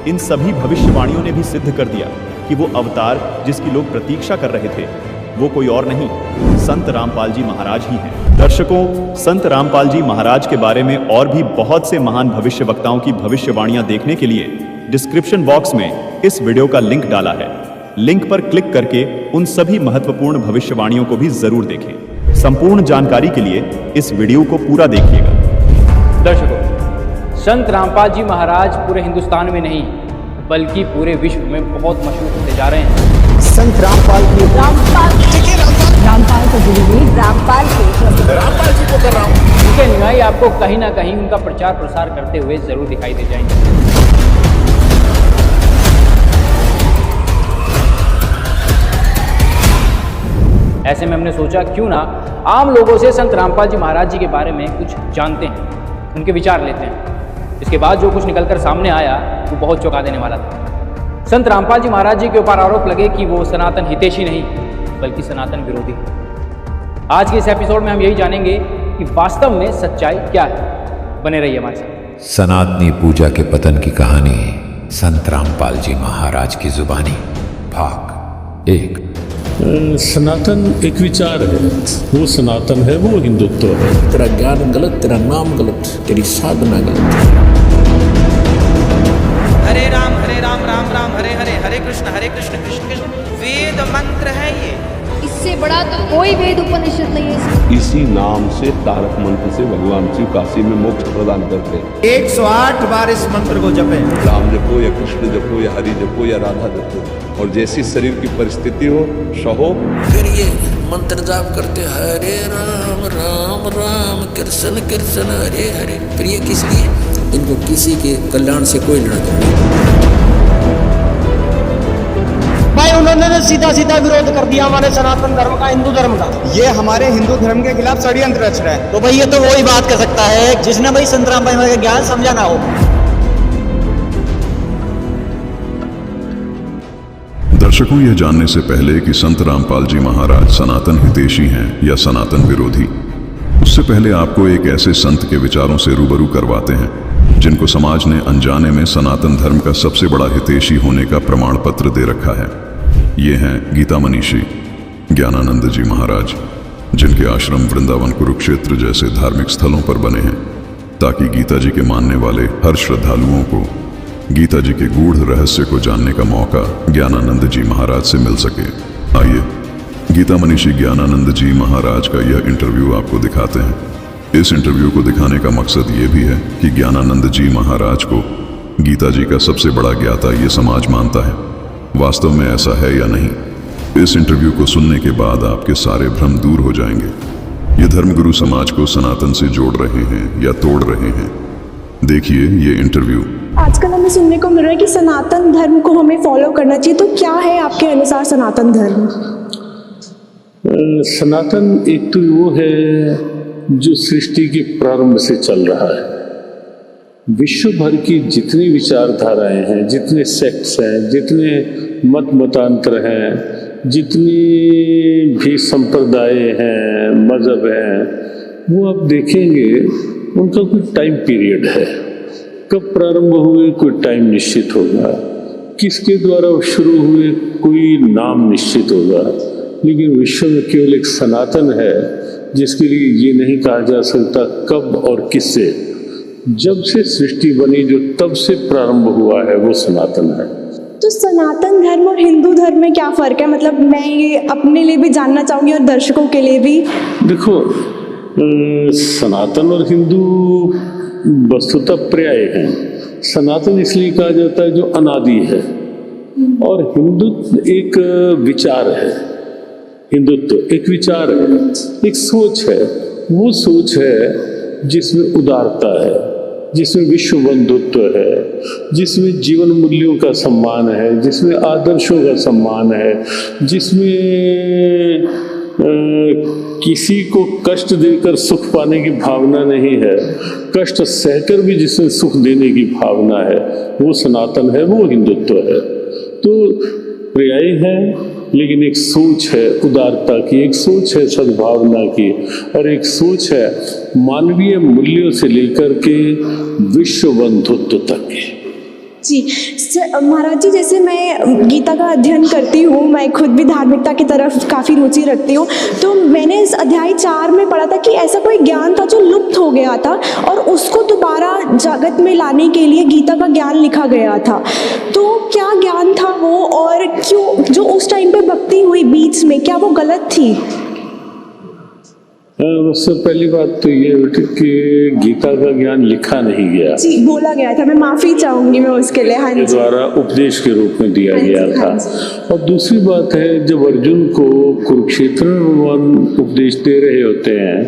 [SPEAKER 2] इन सभी भविष्यवाणियों ने भी सिद्ध कर दिया कि वो अवतार जिसकी लोग प्रतीक्षा कर रहे थे, वो कोई और नहीं, संत रामपाल जी महाराज ही हैं। दर्शकों, संत रामपाल जी महाराज के बारे में और भी बहुत से महान भविष्य वक्ताओं की भविष्यवाणियां देखने के लिए डिस्क्रिप्शन बॉक्स में इस वीडियो का लिंक डाला है। लिंक पर क्लिक करके उन सभी महत्वपूर्ण भविष्यवाणियों को भी जरूर देखें। संपूर्ण जानकारी के लिए इस वीडियो को पूरा देखिएगा।
[SPEAKER 5] दर्शकों, संत रामपाल जी महाराज पूरे हिंदुस्तान में नहीं बल्कि पूरे विश्व में बहुत मशहूर होते जा रहे हैं।
[SPEAKER 6] संत रामपाल को जी को कर रहा हूँ।
[SPEAKER 5] उनके अनुयायी आपको कहीं ना कहीं उनका प्रचार प्रसार करते हुए जरूर दिखाई दे जाएंगे। ऐसे में हमने सोचा क्यों ना आम लोगों से संत रामपाल जी महाराज जी के बारे में कुछ जानते हैं, उनके विचार लेते हैं। इसके बाद जो कुछ निकलकर सामने आया वो बहुत चौंका देने वाला था। संत रामपाल जी महाराज जी के ऊपर आरोप लगे कि वो सनातन हितैषी नहीं बल्कि सनातन विरोधी। आज के इस एपिसोड में हम यही जानेंगे कि वास्तव में सच्चाई क्या है। बने रहिए हमारे साथ।
[SPEAKER 7] सनातनी पूजा के पतन की कहानी संत रामपाल जी महाराज की जुबानी भाग 1।
[SPEAKER 8] सनातन एक विचार है, वो सनातन है, वो हिंदुत्व है।
[SPEAKER 4] तेरा ज्ञान गलत, तेरा नाम गलत, तेरी साधना गलत।
[SPEAKER 9] हरे राम राम राम हरे हरे, हरे कृष्ण कृष्ण कृष्ण। वेद मंत्र है ये,
[SPEAKER 10] इससे बड़ा तो कोई वेद उपनिषद नहीं है।
[SPEAKER 11] इसी नाम से तारक मंत्र से भगवान शिव काशी में मोक्ष प्रदान करते हैं।
[SPEAKER 1] 108 बार इस मंत्र को जपें।
[SPEAKER 11] राम जपो या कृष्ण जपो या हरि जपो या राधा जपो, और जैसी शरीर की परिस्थिति हो सहो।
[SPEAKER 4] फिर ये मंत्र जाप करते हरे राम राम राम कृष्ण कृष्ण हरे हरे। फिर ये किस लिए? इनको किसी के कल्याण से कोई लेना नहीं।
[SPEAKER 6] भाई उन्होंने सीधा सीधा विरोध कर दिया हमारे सनातन धर्म का, हिंदू धर्म का। ये हमारे हिंदू धर्म के खिलाफ षड्यंत्र रच रहा है। तो भाई ये तो वही बात कर सकता है जिसने भाई संत रामपाल का ज्ञान समझा ना हो।
[SPEAKER 12] दर्शकों, यह जानने से पहले कि संत रामपाल जी महाराज सनातन हितैषी हैं या सनातन विरोधी, उससे पहले आपको एक ऐसे संत के विचारों से रूबरू करवाते हैं जिनको समाज ने अनजाने में सनातन धर्म का सबसे बड़ा हितैषी होने का प्रमाण पत्र दे रखा है। ये हैं गीता मनीषी ज्ञानानंद जी महाराज, जिनके आश्रम वृंदावन कुरुक्षेत्र जैसे धार्मिक स्थलों पर बने हैं ताकि गीता जी के मानने वाले हर श्रद्धालुओं को गीता जी के गूढ़ रहस्य को जानने का मौका ज्ञानानंद जी महाराज से मिल सके। आइए गीता मनीषी ज्ञानानंद जी महाराज का यह इंटरव्यू आपको दिखाते हैं। इस इंटरव्यू को दिखाने का मकसद ये भी है कि ज्ञानानंद जी महाराज को गीता जी का सबसे बड़ा ज्ञाता ये समाज मानता है। वास्तव में ऐसा है या नहीं, इस इंटरव्यू को सुनने के बाद आपके सारे भ्रम दूर हो जाएंगे। ये धर्मगुरु समाज को सनातन से जोड़ रहे हैं या तोड़ रहे हैं। देखिए ये इंटरव्यू।
[SPEAKER 13] आजकल हमें सुनने को मिल रहा है कि सनातन धर्म को हमें फॉलो करना चाहिए, तो क्या है आपके अनुसार सनातन धर्म?
[SPEAKER 8] सनातन एक तो वो है जो सृष्टि के प्रारंभ से चल रहा है। विश्व भर की जितनी विचारधाराएं हैं, जितने सेक्ट्स हैं, जितने मत मतांतर हैं, जितनी भी संप्रदाय हैं, मजहब हैं, वो आप देखेंगे उनका कोई टाइम पीरियड है। कब प्रारंभ हुए कोई टाइम निश्चित होगा, किसके द्वारा शुरू हुए कोई नाम निश्चित होगा। लेकिन विश्व में केवल एक सनातन है जिसके लिए ये नहीं कहा जा सकता कब और किससे। जब से सृष्टि बनी जो तब से प्रारंभ हुआ है वो सनातन है।
[SPEAKER 13] तो सनातन धर्म और हिंदू धर्म में क्या फ़र्क है? मतलब मैं ये अपने लिए भी जानना चाहूँगी और दर्शकों के लिए भी।
[SPEAKER 8] देखो, सनातन और हिंदू वस्तुतः पर्याय हैं। सनातन इसलिए कहा जाता है जो अनादि है, और हिंदुत्व एक विचार है। हिंदुत्व एक विचार है, एक सोच है। वो सोच है जिसमें उदारता है, जिसमें विश्व बंधुत्व है, जिसमें जीवन मूल्यों का सम्मान है, जिसमें आदर्शों का सम्मान है, जिसमें किसी को कष्ट देकर सुख पाने की भावना नहीं है, कष्ट सहकर भी जिसमें सुख देने की भावना है, वो सनातन है, वो हिंदुत्व है। तो पर्याय है, लेकिन एक सोच है उदारता की, एक सोच है सद्भावना की, और एक सोच है मानवीय मूल्यों से लेकर के विश्व बंधुत्व तक की।
[SPEAKER 13] जी महाराज जी, जैसे मैं गीता का अध्ययन करती हूँ, मैं खुद भी धार्मिकता की तरफ काफ़ी रुचि रखती हूँ, तो मैंने इस अध्याय 4 में पढ़ा था कि ऐसा कोई ज्ञान था जो लुप्त हो गया था और उसको दोबारा जगत में लाने के लिए गीता का ज्ञान लिखा गया था। तो क्या ज्ञान था वो, और क्यों जो उस टाइम पे भक्ति हुई बीच में, क्या वो गलत थी?
[SPEAKER 8] उससे पहली बात तो ये बेटे कि गीता का ज्ञान लिखा नहीं गया।
[SPEAKER 13] जी, बोला गया था, मैं माफ़ी चाहूँगी मैं उसके लिए। हाँ जी,
[SPEAKER 8] द्वारा उपदेश के रूप में दिया गया था। और दूसरी बात है, जब अर्जुन को कुरुक्षेत्र में भगवान उपदेश दे रहे होते हैं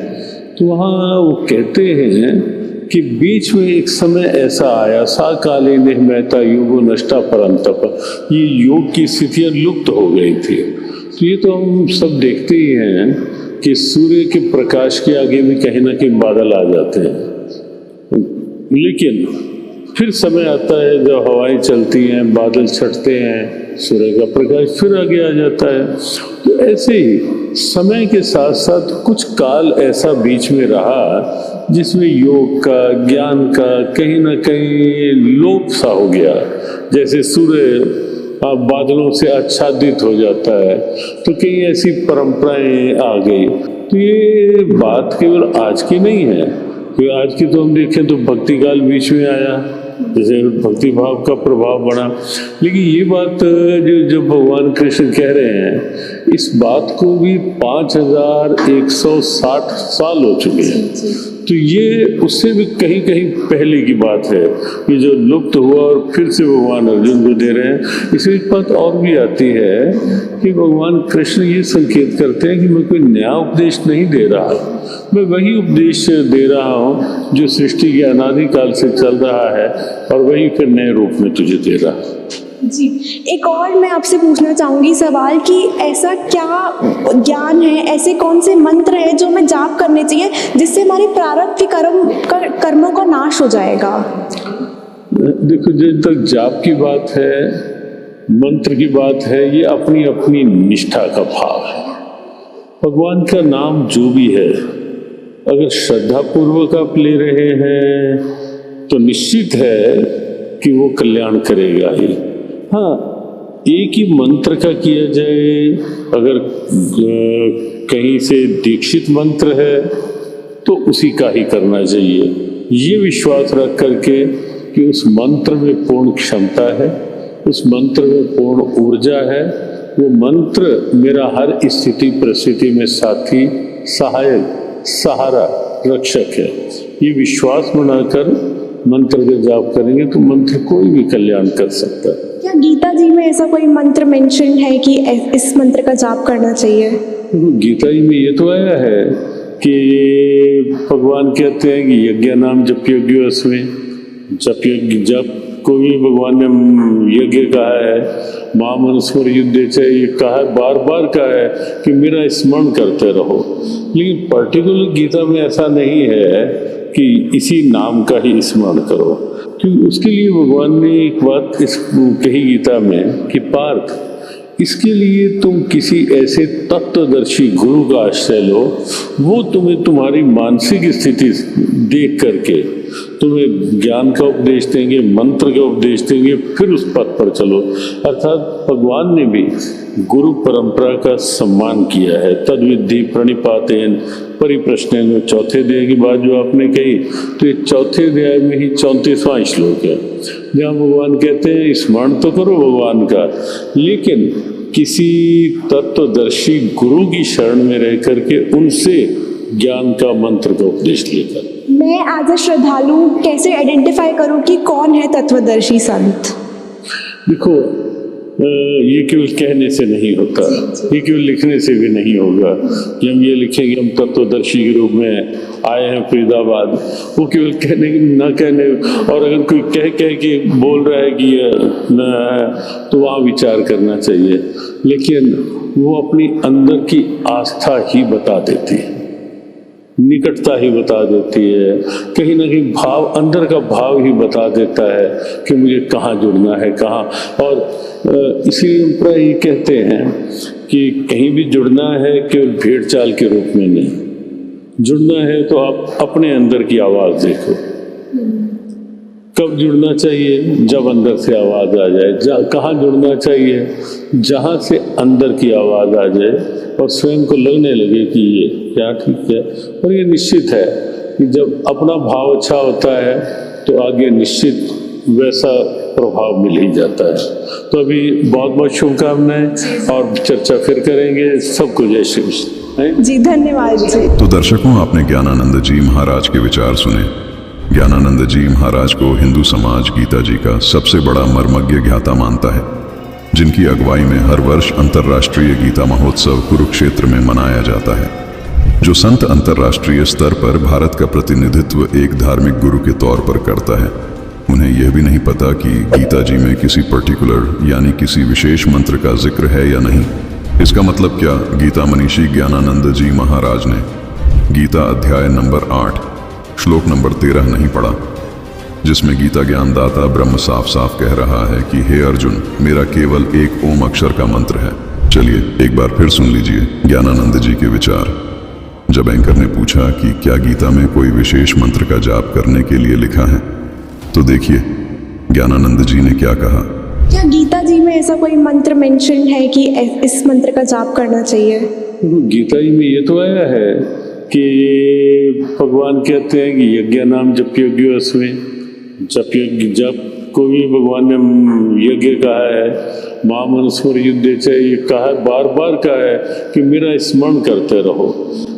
[SPEAKER 8] तो वहाँ वो कहते हैं कि बीच में एक समय ऐसा आया, सा काले ने महता युगो नष्टा परंतप, ये योग की स्थितियाँ लुप्त हो गई थी। तो ये तो हम सब देखते ही हैं कि सूर्य के प्रकाश के आगे भी कहीं ना कहीं बादल आ जाते हैं, लेकिन फिर समय आता है जब हवाएं चलती हैं, बादल छटते हैं, सूर्य का प्रकाश फिर आगे आ जाता है। तो ऐसे ही समय के साथ साथ कुछ काल ऐसा बीच में रहा जिसमें योग का, ज्ञान का कहीं ना कहीं लोप सा हो गया। जैसे सूर्य बादलों से आच्छादित हो जाता है, तो कई ऐसी परंपराएं आ गई। तो ये बात केवल आज की नहीं है, क्योंकि आज की तो हम देखें तो भक्ति काल बीच में आया, जैसे भक्ति भाव का प्रभाव बढ़ा। लेकिन ये बात जो भगवान कृष्ण कह रहे हैं, इस बात को भी 5160 साल हो चुके हैं। तो ये उससे भी कहीं कहीं पहले की बात है, ये जो लुप्त हुआ और फिर से भगवान अर्जुन को दे रहे हैं। इसमें एक बात और भी आती है कि भगवान कृष्ण ये संकेत करते हैं कि मैं कोई नया उपदेश नहीं दे रहा, मैं वही उपदेश दे रहा हूँ जो सृष्टि के अनादिकाल से चल रहा है, और वही फिर नए रूप में तुझे दे रहा है।
[SPEAKER 13] जी, एक और मैं आपसे पूछना चाहूँगी सवाल कि ऐसा क्या ज्ञान है, ऐसे कौन से मंत्र है जो हमें जाप करने चाहिए जिससे हमारे प्रारब्ध कर्मों का नाश हो जाएगा?
[SPEAKER 8] देखो, जब तक जाप की बात है, मंत्र की बात है, ये अपनी अपनी निष्ठा का भाव है। भगवान का नाम जो भी है, अगर श्रद्धा पूर्वक आप ले रहे हैं तो निश्चित है कि वो कल्याण करेगा ही। हाँ, एक ही मंत्र का किया जाए, अगर कहीं से दीक्षित मंत्र है तो उसी का ही करना चाहिए, ये विश्वास रख करके कि उस मंत्र में पूर्ण क्षमता है, उस मंत्र में पूर्ण ऊर्जा है, वो मंत्र मेरा हर स्थिति परिस्थिति में साथी, सहायक, सहारा, रक्षक है। ये विश्वास बनाकर मंत्र का जाप करेंगे तो मंत्र कोई भी कल्याण कर सकता है।
[SPEAKER 13] क्या गीता जी में ऐसा कोई मंत्र मेंशन है कि इस मंत्र का जाप करना चाहिए?
[SPEAKER 8] गीता जी में ये तो आया है कि भगवान कहते हैं कि यज्ञ नाम जप यज्ञ, उसमें जप को भी भगवान ने यज्ञ कहा है, महामनुस्मर युद्ध चाहिए कहा है, बार बार कहा है कि मेरा स्मरण करते रहो। लेकिन पर्टिकुलर गीता में ऐसा नहीं है कि इसी नाम का ही स्मरण करो, क्योंकि उसके लिए भगवान ने एक बात कही गीता में कि पार्थ, इसके लिए तुम किसी ऐसे तत्वदर्शी गुरु का आश्रय लो, वो तुम्हें तुम्हारी मानसिक स्थिति देख करके तुम्हें ज्ञान का उपदेश देंगे, मंत्र का उपदेश देंगे, फिर उस पथ पर चलो। अर्थात भगवान ने भी गुरु परंपरा का सम्मान किया है। तद विद्धि प्रणिपातेन परिप्रश्नेन, चौथे अध्याय की बात जो आपने कही, तो ये चौथे अध्याय में ही 34वां श्लोक है, जहाँ भगवान कहते हैं स्मरण तो करो भगवान का, लेकिन किसी तत्वदर्शी गुरु की शरण में रह करके उनसे ज्ञान का मंत्र का उपदेश लेकर।
[SPEAKER 13] मैं एज अ श्रद्धालु कैसे आइडेंटिफाई करूं कि कौन है तत्वदर्शी संत?
[SPEAKER 8] देखो, ये केवल कहने से नहीं होता, ये केवल लिखने से भी नहीं होगा कि हम ये लिखेंगे हम तत्वदर्शी के रूप में आए हैं फरीदाबाद। वो केवल कहने ना कहने, और अगर कोई कह के बोल रहा है कि ये न है, तो वहाँ विचार करना चाहिए। लेकिन वो अपनी अंदर की आस्था ही बता देती है, निकटता ही बता देती है, कहीं ना कहीं भाव, अंदर का भाव ही बता देता है कि मुझे कहाँ जुड़ना है, कहाँ। और इसीलिए हम प्राय ये कहते हैं कि कहीं भी जुड़ना है केवल भेड़ चाल के रूप में नहीं, जुड़ना है तो आप अपने अंदर की आवाज़ देखो। कब जुड़ना चाहिए? जब अंदर से आवाज़ आ जाए। कहाँ जुड़ना चाहिए? जहाँ से अंदर की आवाज़ आ जाए और स्वयं को लगने लगे कि ये क्या ठीक है। और ये निश्चित है कि जब अपना भाव अच्छा होता है तो आगे निश्चित वैसा प्रभाव मिल ही जाता है। तो अभी बहुत बहुत शुभकामनाएं, और चर्चा फिर करेंगे। सबको जय श्री कृष्ण
[SPEAKER 13] जी, धन्यवाद जी।
[SPEAKER 12] तो दर्शकों, आपने ज्ञानानंद जी महाराज के विचार सुने। ज्ञानानंद जी महाराज को हिंदू समाज गीता जी का सबसे बड़ा मर्मज्ञ ज्ञाता मानता है, जिनकी अगुवाई में हर वर्ष अंतर्राष्ट्रीय गीता महोत्सव कुरुक्षेत्र में मनाया जाता है। जो संत अंतर्राष्ट्रीय स्तर पर भारत का प्रतिनिधित्व एक धार्मिक गुरु के तौर पर करता है, उन्हें यह भी नहीं पता कि गीता जी में किसी पर्टिकुलर यानी किसी विशेष मंत्र का जिक्र है या नहीं। इसका मतलब क्या? गीता मनीषी ज्ञानानंद जी महाराज ने गीता अध्याय नंबर 8 श्लोक नंबर 13 नहीं पढ़ा, जिसमें गीता ज्ञानदाता ब्रह्म साफ साफ कह रहा है कि हे अर्जुन, मेरा केवल एक ओम अक्षर का मंत्र है। चलिए एक बार फिर सुन लीजिए ज्ञानानंद जी के विचार। जब एंकर ने पूछा कि क्या गीता में कोई विशेष मंत्र का जाप करने के लिए लिखा है, तो देखिए ज्ञानानंद जी ने क्या कहा।
[SPEAKER 13] क्या गीता जी में ऐसा कोई मंत्र मेंशन है कि इस मंत्र का जाप करना चाहिए?
[SPEAKER 8] गीता जी में ये तो आया है कि भगवान कहते हैं कि यज्ञ नाम जप्योग्यो अस्मि, जब को भी भगवान ने यज्ञ कहा है, माम अनुस्मर युद्धे च, ये कहा है, बार बार कहा है कि मेरा स्मरण करते रहो।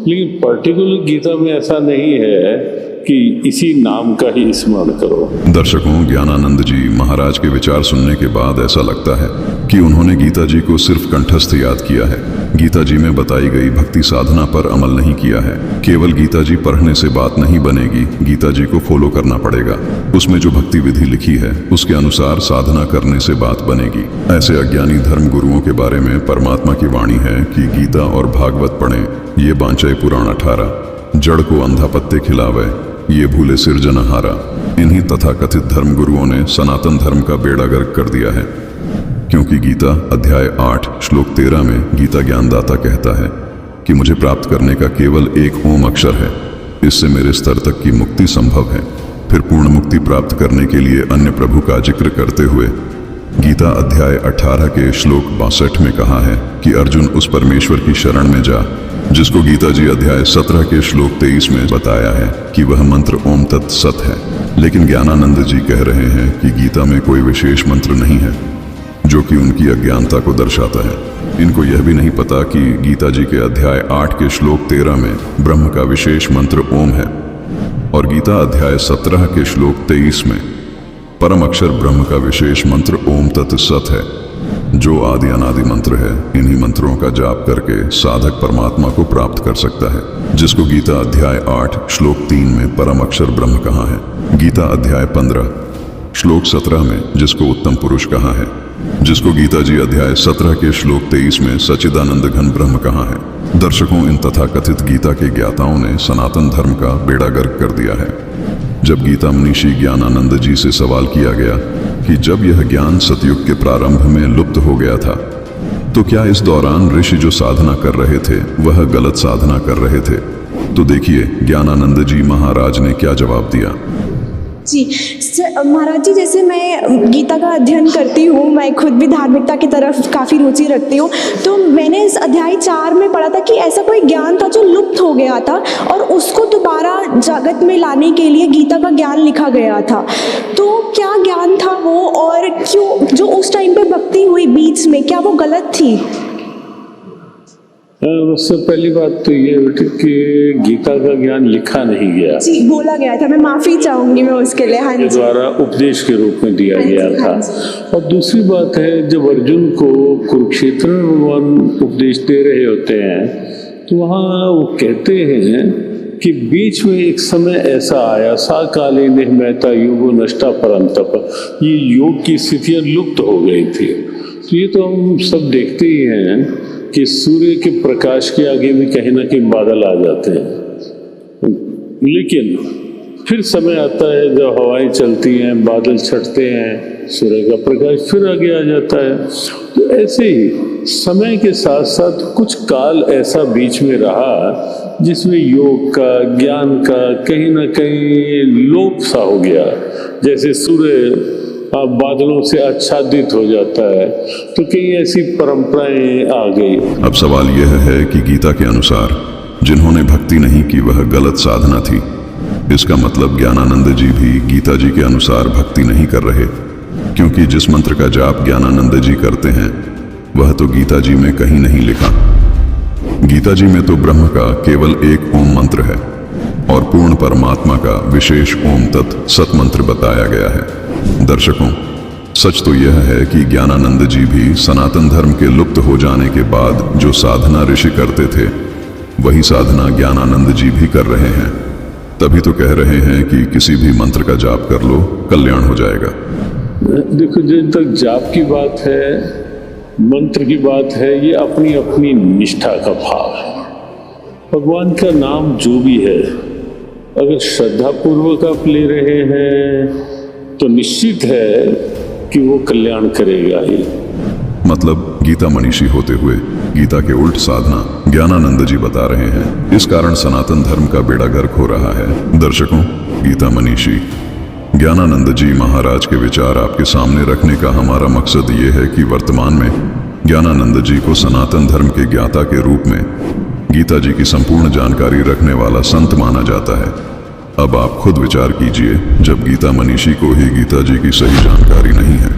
[SPEAKER 8] लेकिन पर्टिकुलर गीता में ऐसा नहीं है कि इसी नाम का ही स्मरण करो।
[SPEAKER 12] दर्शकों, ज्ञानानंद जी महाराज के विचार सुनने के बाद ऐसा लगता है कि उन्होंने गीता जी को सिर्फ कंठस्थ याद किया है, गीता जी में बताई गई भक्ति साधना पर अमल नहीं किया है। केवल गीता जी पढ़ने से बात नहीं बनेगी, गीता जी को फॉलो करना पड़ेगा। उसमें जो भक्ति विधि लिखी है उसके अनुसार साधना करने से बात बनेगी। ऐसे अज्ञानी धर्म गुरुओं के बारे में परमात्मा की वाणी है कि गीता और भागवत पढ़ें, ये बांचे पुराण 18, जड़ को अंधा पत्ते खिलावे, ये भूले सिरजनहारा। इन्हीं तथाकथित धर्म गुरुओं ने सनातन धर्म का बेड़ा गर्क कर दिया है, क्योंकि गीता अध्याय 8 श्लोक 13 में गीता ज्ञानदाता कहता है कि मुझे प्राप्त करने का केवल एक ओम अक्षर है, इससे मेरे स्तर तक की मुक्ति संभव है। फिर पूर्ण मुक्ति प्राप्त करने के लिए अन्य प्रभु का जिक्र करते हुए गीता अध्याय 18 के श्लोक 62 में कहा है कि अर्जुन उस परमेश्वर की शरण में जा, जिसको गीता जी अध्याय 17 के श्लोक 23 में बताया है कि वह मंत्र ओम तत् सत है। लेकिन ज्ञानानंद जी कह रहे हैं कि गीता में कोई विशेष मंत्र नहीं है, जो कि उनकी अज्ञानता को दर्शाता है। इनको यह भी नहीं पता कि गीता जी के अध्याय 8 के श्लोक 13 में ब्रह्म का विशेष मंत्र ओम है, और गीता अध्याय 17 के श्लोक 23 में परम अक्षर ब्रह्म का विशेष मंत्र ओम तत् सत है, जो आदि अनादि मंत्र है। इन्हीं मंत्रों का जाप करके साधक परमात्मा को प्राप्त कर सकता है, जिसको गीता अध्याय 8 श्लोक 3 में परम अक्षर ब्रह्म कहा है, गीता अध्याय 15 श्लोक 17 में जिसको उत्तम पुरुष कहा है, जिसको गीता जी अध्याय 17 के श्लोक 23 में सच्चिदानंद घन ब्रह्म कहा है। दर्शकों, इन तथाकथित गीता के ज्ञाताओं ने सनातन धर्म का बेड़ा गर्क कर दिया है। जब गीता मनीषी ज्ञानानंद जी से सवाल किया गया कि जब यह ज्ञान सतयुग के प्रारंभ में लुप्त हो गया था, तो क्या इस दौरान ऋषि जो साधना कर रहे थे वह गलत साधना कर रहे थे? तो देखिए ज्ञानानंद जी महाराज ने क्या जवाब दिया।
[SPEAKER 13] जी महाराज जी, जैसे मैं गीता का अध्ययन करती हूँ, मैं खुद भी धार्मिकता की तरफ काफ़ी रुचि रखती हूँ, तो मैंने इस अध्याय 4 में पढ़ा था कि ऐसा कोई ज्ञान था जो लुप्त हो गया था और उसको दोबारा जगत में लाने के लिए गीता का ज्ञान लिखा गया था। तो क्या ज्ञान था वो, और क्यों जो उस टाइम पे भक्ति हुई बीच में, क्या वो गलत थी?
[SPEAKER 8] सबसे पहली बात तो ये बेटे कि गीता का ज्ञान लिखा नहीं गया,
[SPEAKER 13] जी बोला गया था, मैं माफ़ी चाहूँगी मैं उसके लिए। हाँ जी,
[SPEAKER 8] द्वारा उपदेश के रूप में दिया गया था। और दूसरी बात है, जब अर्जुन को कुरुक्षेत्र में भगवान उपदेश दे रहे होते हैं तो वहाँ वो कहते हैं कि बीच में एक समय ऐसा आया, सा काले महता युगो नष्टा परंतप, ये योग की स्थितियाँ लुप्त हो गई थी। तो ये तो हम सब देखते ही हैं कि सूर्य के प्रकाश के आगे भी कहीं ना कहीं बादल आ जाते हैं, लेकिन फिर समय आता है जब हवाएं चलती हैं, बादल छटते हैं, सूर्य का प्रकाश फिर आगे आ जाता है। तो ऐसे ही समय के साथ साथ कुछ काल ऐसा बीच में रहा जिसमें योग का, ज्ञान का कहीं ना कहीं लोप सा हो गया। जैसे सूर्य बादलों से आच्छादित हो जाता है, तो कई ऐसी परंपराएं आ गई।
[SPEAKER 12] अब सवाल यह है कि गीता के अनुसार जिन्होंने भक्ति नहीं की वह गलत साधना थी। इसका मतलब ज्ञानानंद जी भी गीता जी के अनुसार भक्ति नहीं कर रहे, क्योंकि जिस मंत्र का जाप ज्ञानानंद जी करते हैं वह तो गीता जी में कहीं नहीं लिखा। गीता जी में तो ब्रह्म का केवल एक ओम मंत्र है और पूर्ण परमात्मा का विशेष ओम तत् सत मंत्र बताया गया है। दर्शकों, सच तो यह है कि ज्ञानानंद जी भी सनातन धर्म के लुप्त हो जाने के बाद जो साधना ऋषि करते थे वही साधना ज्ञानानंद जी भी कर रहे हैं। तभी तो कह रहे हैं कि किसी भी मंत्र का जाप कर लो, कल्याण हो जाएगा।
[SPEAKER 8] देखो, जब तक जाप की बात है, मंत्र की बात है, ये अपनी अपनी निष्ठा का भाव है। भगवान का नाम जो भी है, अगर श्रद्धा पूर्वक आप ले रहे हैं तो निश्चित है कि वो कल्याण करेगा ही।
[SPEAKER 12] मतलब गीता मनीषी होते हुए गीता के उल्ट साधना ज्ञानानंद जी बता रहे हैं। इस कारण सनातन धर्म का बेड़ा गर्क हो रहा है। दर्शकों, गीता मनीषी ज्ञानानंद जी महाराज के विचार आपके सामने रखने का हमारा मकसद ये है कि वर्तमान में ज्ञानानंद जी को सनातन धर्म के ज्ञाता के रूप में गीता जी की संपूर्ण जानकारी रखने वाला संत माना जाता है। अब आप खुद विचार कीजिए, जब गीता मनीषी को ही गीता जी की सही जानकारी नहीं है,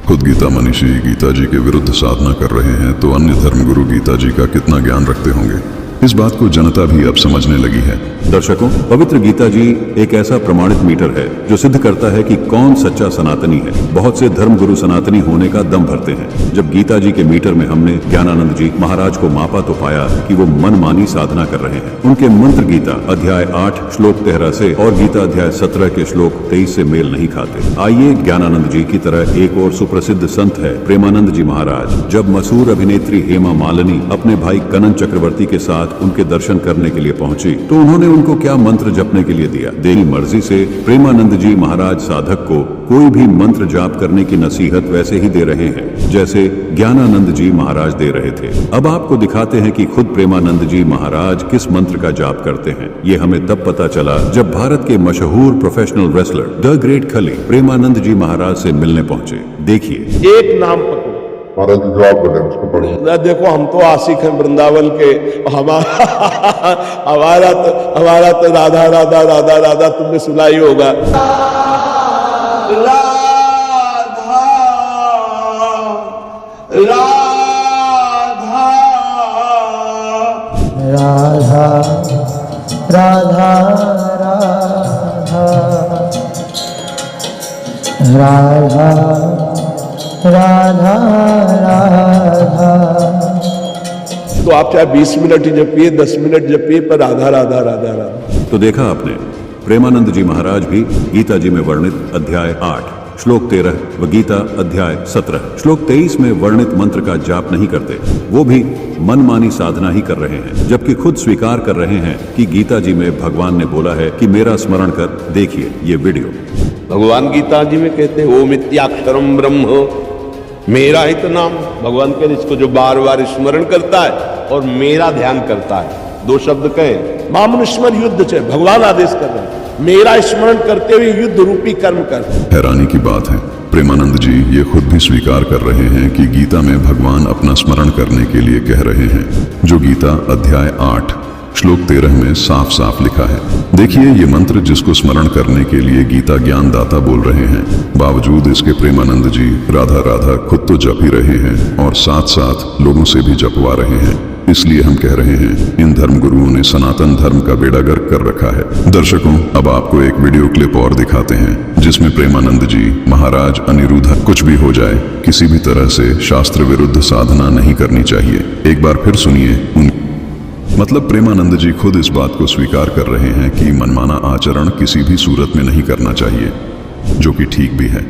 [SPEAKER 12] खुद गीता मनीषी गीता जी के विरुद्ध साधना कर रहे हैं, तो अन्य धर्मगुरु गीता जी का कितना ज्ञान रखते होंगे। इस बात को जनता भी अब समझने लगी है।
[SPEAKER 2] दर्शकों, पवित्र गीता जी एक ऐसा प्रमाणित मीटर है जो सिद्ध करता है कि कौन सच्चा सनातनी है। बहुत से धर्मगुरु सनातनी होने का दम भरते हैं। जब गीता जी के मीटर में हमने ज्ञानानंद जी महाराज को मापा तो पाया कि वो मनमानी साधना कर रहे हैं। उनके मंत्र गीता अध्याय 8 श्लोक 13 से और गीता अध्याय 17 के श्लोक 23 से मेल नहीं खाते। आइए, ज्ञानानंद जी की तरह एक और सुप्रसिद्ध संत है प्रेमानंद जी महाराज। जब मशहूर अभिनेत्री हेमा मालिनी अपने भाई कनन चक्रवर्ती के साथ उनके दर्शन करने के लिए पहुंची तो उन्होंने उनको क्या मंत्र जपने के लिए दिया। देवी मर्जी से प्रेमानंद जी महाराज साधक को कोई भी मंत्र जाप करने की नसीहत वैसे ही दे रहे हैं जैसे ज्ञानानंद जी महाराज दे रहे थे। अब आपको दिखाते हैं कि खुद प्रेमानंद जी महाराज किस मंत्र का जाप करते हैं। ये हमें तब पता चला जब भारत के मशहूर प्रोफेशनल रेसलर द ग्रेट खली प्रेमानंद जी महाराज से मिलने पहुंचे। देखिए,
[SPEAKER 11] एक नाम पकड़ो, देखो हम तो आशिक हैं वृंदावन के, हमारा तो राधा राधा राधा राधा तुमने सुना ही होगा। राधा राधा राधा राधा राधा राधा। तो आप चाहे 20 मिनट जपिए, 10 मिनट जपिए, पर राधा राधा राधा राधा।
[SPEAKER 2] तो देखा आपने, प्रेमानंद जी महाराज भी गीता जी में वर्णित अध्याय 8 श्लोक 13 व गीता अध्याय 17 श्लोक 23 में वर्णित मंत्र का जाप नहीं करते। वो भी मनमानी साधना ही कर रहे हैं, जबकि खुद स्वीकार कर रहे हैं कि गीता जी में भगवान ने बोला है कि मेरा स्मरण कर। देखिए ये वीडियो।
[SPEAKER 11] भगवान गीता जी में कहते हैं ओम इत्याक्षरम ब्रह्म, मेरा ही तो नाम। भगवान के इसको जो बार बार स्मरण करता है और मेरा ध्यान करता है, दो शब्द कहे, मामनुस्मर युद्ध छे, भगवान आदेश कर रहे हैं। मेरा स्मरण करते हुए युद्ध रूपी कर्म कर।
[SPEAKER 12] हैरानी की बात है, प्रेमानंद जी ये खुद भी स्वीकार कर रहे हैं कि गीता में भगवान अपना स्मरण करने के लिए कह रहे हैं, जो गीता अध्याय 8 श्लोक 13 में साफ साफ लिखा है। देखिए ये मंत्र जिसको स्मरण करने के लिए गीता ज्ञानदाता बोल रहे हैं, बावजूद इसके प्रेमानंद जी राधा राधा खुद तो जप ही रहे हैं और साथ साथ लोगों से भी जपवा रहे हैं। इसलिए हम कह रहे हैं इन धर्म गुरुओं ने सनातन धर्म का बेड़ा गर्क कर रखा है। दर्शकों, अब आपको एक वीडियो क्लिप और दिखाते हैं जिसमें प्रेमानंद जी महाराज अनिरुद्ध, कुछ भी हो जाए किसी भी तरह से शास्त्र विरुद्ध साधना नहीं करनी चाहिए। एक बार फिर सुनिए। मतलब प्रेमानंद जी खुद इस बात को स्वीकार कर रहे हैं कि मनमाना आचरण किसी भी सूरत में नहीं करना चाहिए, जो कि ठीक भी है,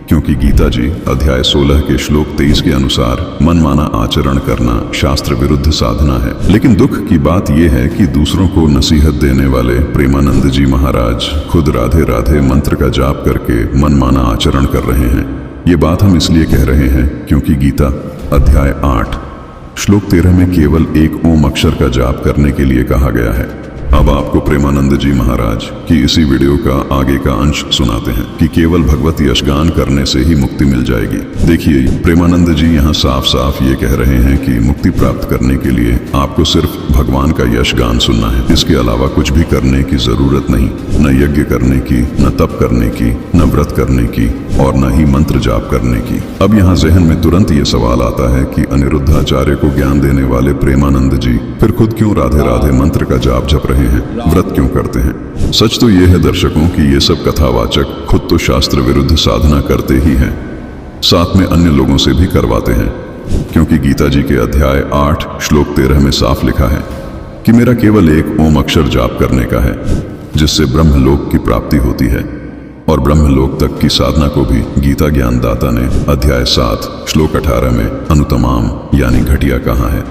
[SPEAKER 12] क्योंकि गीता जी अध्याय 16 के श्लोक 23 के अनुसार मनमाना आचरण करना शास्त्र विरुद्ध साधना है। लेकिन दुख की बात यह है कि दूसरों को नसीहत देने वाले प्रेमानंद जी महाराज खुद राधे राधे मंत्र का जाप करके मनमाना आचरण कर रहे हैं। ये बात हम इसलिए कह रहे हैं क्योंकि गीता अध्याय 8 श्लोक 13 में केवल एक ओम अक्षर का जाप करने के लिए कहा गया है। अब आपको प्रेमानंद जी महाराज की इसी वीडियो का आगे का अंश सुनाते हैं कि केवल भगवत यश गान करने से ही मुक्ति मिल जाएगी। देखिए प्रेमानंद जी यहाँ साफ साफ ये कह रहे हैं कि मुक्ति प्राप्त करने के लिए आपको सिर्फ भगवान का यश गान सुनना है, इसके अलावा कुछ भी करने की जरूरत नहीं, न यज्ञ करने की, न तप करने की, न व्रत करने की और न ही मंत्र जाप करने की। अब यहाँ जहन में तुरंत ये सवाल आता है कि अनिरुद्धाचार्य को ज्ञान देने वाले प्रेमानंद जी फिर खुद क्यों राधे राधे मंत्र का जाप जप रहे हैं, व्रत क्यों करते हैं? सच तो ये है दर्शकों कि ये सब कथावाचक खुद तो शास्त्र विरुद्ध साधना करते ही हैं, साथ में अन्य लोगों से भी करवाते हैं, क्योंकि गीता जी के अध्याय 8 श्लोक 13 में साफ लिखा है कि मेरा केवल एक ओम अक्षर जाप करने का है, जिससे ब्रह्मलोक की प्राप्ति होती है। और ब्रह्मलोक तक की साधना को भी गीता ज्ञानदाता ने अध्याय 7 श्लोक 18 में अनुतमाम यानी घटिया कहा है,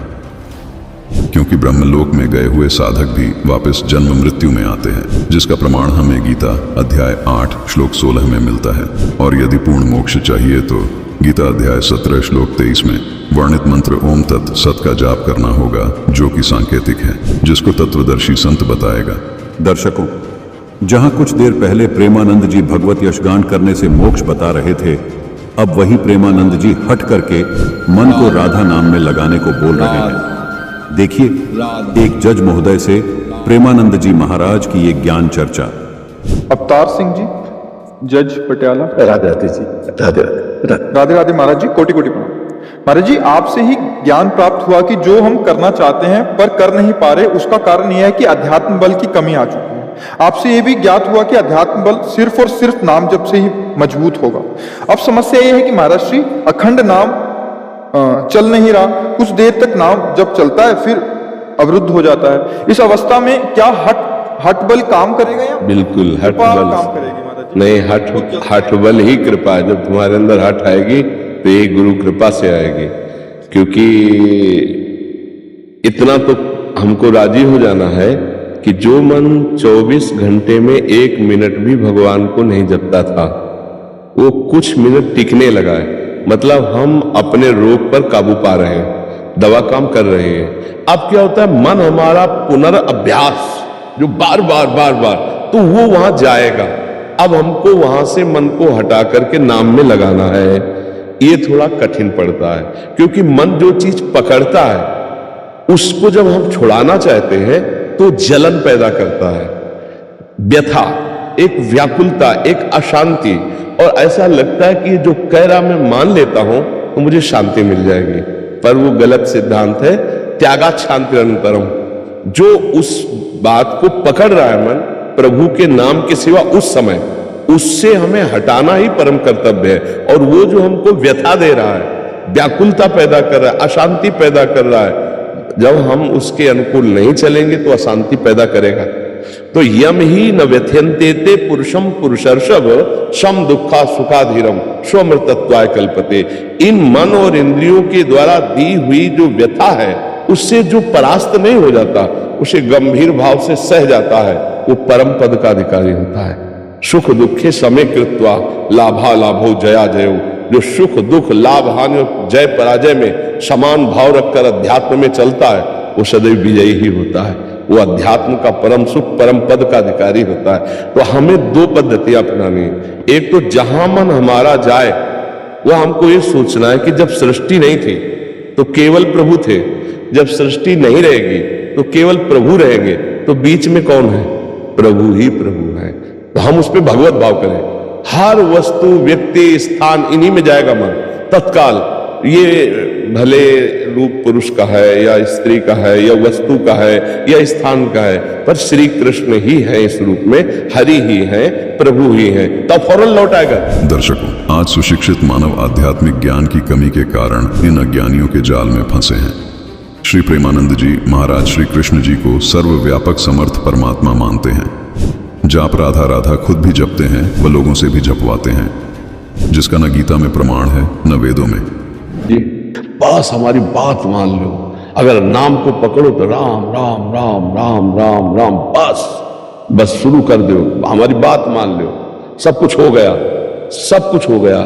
[SPEAKER 12] क्योंकि ब्रह्मलोक में गए हुए साधक भी वापस जन्म मृत्यु में आते हैं, जिसका प्रमाण हमें गीता अध्याय 8 श्लोक 16 में मिलता है। और यदि पूर्ण मोक्ष चाहिए तो गीता अध्याय 17 श्लोक 23 में वर्णित मंत्र ओम तत् सत का जाप करना होगा, जो कि सांकेतिक है, जिसको तत्वदर्शी संत बताएगा।
[SPEAKER 2] दर्शकों, जहां कुछ देर पहले प्रेमानंद जी भगवत यशगान करने से मोक्ष बता रहे थे, अब वही प्रेमानंद जी हट करके मन को राधा नाम में लगाने को बोल रहे हैं। देखिए एक जज महोदय से प्रेमानंद जी महाराज की ये ज्ञान चर्चा।
[SPEAKER 14] अवतार सिंह जी, जज पटियाला।
[SPEAKER 11] राधे राधे जी, राधे राधे।
[SPEAKER 14] राधे राधे महाराज जी, कोटि कोटि प्रणाम। महाराज जी, आपसे ही ज्ञान प्राप्त हुआ कि जो हम करना चाहते हैं पर कर नहीं पा रहे, उसका कारण यह है कि अध्यात्म बल की कमी आ चुकी है। आपसे यह भी ज्ञात हुआ कि अध्यात्म बल सिर्फ और सिर्फ नाम जप से ही मजबूत होगा। अब समस्या यह है कि महाराज जी अखंड नाम चल नहीं रहा, कुछ देर तक नाम जब चलता है फिर अवरुद्ध हो जाता है। इस अवस्था में क्या हठ बल काम करेगा या
[SPEAKER 11] बिल्कुल हठ बल
[SPEAKER 14] काम करेगी महाराज जी?
[SPEAKER 11] नहीं, हठ बल ही कृपा है। जब तुम्हारे अंदर हठ आएगी तो ये गुरु कृपा से आएगी, क्योंकि इतना तो हमको राजी हो जाना है कि जो मन 24 घंटे में 1 मिनट भी भगवान को नहीं जपता था, वो कुछ मिनट टिकने लगा है। मतलब हम अपने रोग पर काबू पा रहे हैं, दवा काम कर रहे हैं। अब क्या होता है, मन हमारा पुनर्अभ्यास जो बार बार तो वो वहां जाएगा। अब हमको वहां से मन को हटा करके नाम में लगाना है, ये थोड़ा कठिन पड़ता है, क्योंकि मन जो चीज पकड़ता है उसको जब हम छुड़ाना चाहते हैं तो जलन पैदा करता है, व्यथा, एक व्याकुलता, एक अशांति, और ऐसा लगता है कि जो कह रहा मैं मान लेता हूं तो मुझे शांति मिल जाएगी। पर वो गलत सिद्धांत है। त्यागा शांति अनंतरम। जो उस बात को पकड़ रहा है मन प्रभु के नाम के सिवा उस समय, उससे हमें हटाना ही परम कर्तव्य है। और वो जो हमको व्यथा दे रहा है, व्याकुलता पैदा कर रहा है, अशांति पैदा कर रहा है, जब हम उसके अनुकूल नहीं चलेंगे तो अशांति पैदा करेगा। तो यम ही न व्यथ्यन्ते ते पुरुषम पुरुषर्षभ शम दुखा सुखाधीरम स्वमृतत्वाय कल्पते। इन मन और इंद्रियों के द्वारा दी हुई जो व्यथा है, उससे जो परास्त नहीं हो जाता, उसे गंभीर भाव से सह जाता है, वो परम पद का अधिकारी होता है। सुख दुखे समय कृत्वा लाभा लाभो जया जयो। जो सुख दुख लाभ हानि जय पराजय में समान भाव रखकर अध्यात्म में चलता है, वो सदैव विजयी ही होता है। वो अध्यात्म का परम सुख परम पद का अधिकारी होता है। तो हमें दो पद्धति अपनानी है। एक तो जहां मन हमारा जाए वो हमको ये सोचना है कि जब सृष्टि नहीं थी तो केवल प्रभु थे, जब सृष्टि नहीं रहेगी तो केवल प्रभु रहेंगे, तो बीच में कौन है? प्रभु ही प्रभु है। तो हम उस पर भगवत भाव करें। हर वस्तु व्यक्ति स्थान इन्हीं में जाएगा मन तत्काल। ये भले रूप पुरुष का है या स्त्री का है या वस्तु का है या स्थान का है, पर श्री कृष्ण ही है इस रूप में, हरि ही है, प्रभु ही है, तब फौरन लौट आएगा।
[SPEAKER 12] दर्शकों, आज सुशिक्षित मानव आध्यात्मिक ज्ञान की कमी के कारण इन अज्ञानियों के जाल में फंसे हैं। श्री प्रेमानंद जी महाराज श्री कृष्ण जी को सर्वव्यापक समर्थ परमात्मा मानते हैं। जाप राधा राधा खुद भी जपते हैं, व लोगों से भी जपवाते हैं, जिसका न गीता में प्रमाण है न वेदों में।
[SPEAKER 11] बस हमारी बात मान लो, अगर नाम को पकड़ो तो राम राम राम राम राम राम, बस शुरू कर दो, हमारी बात मान लो, सब कुछ हो गया, सब कुछ हो गया,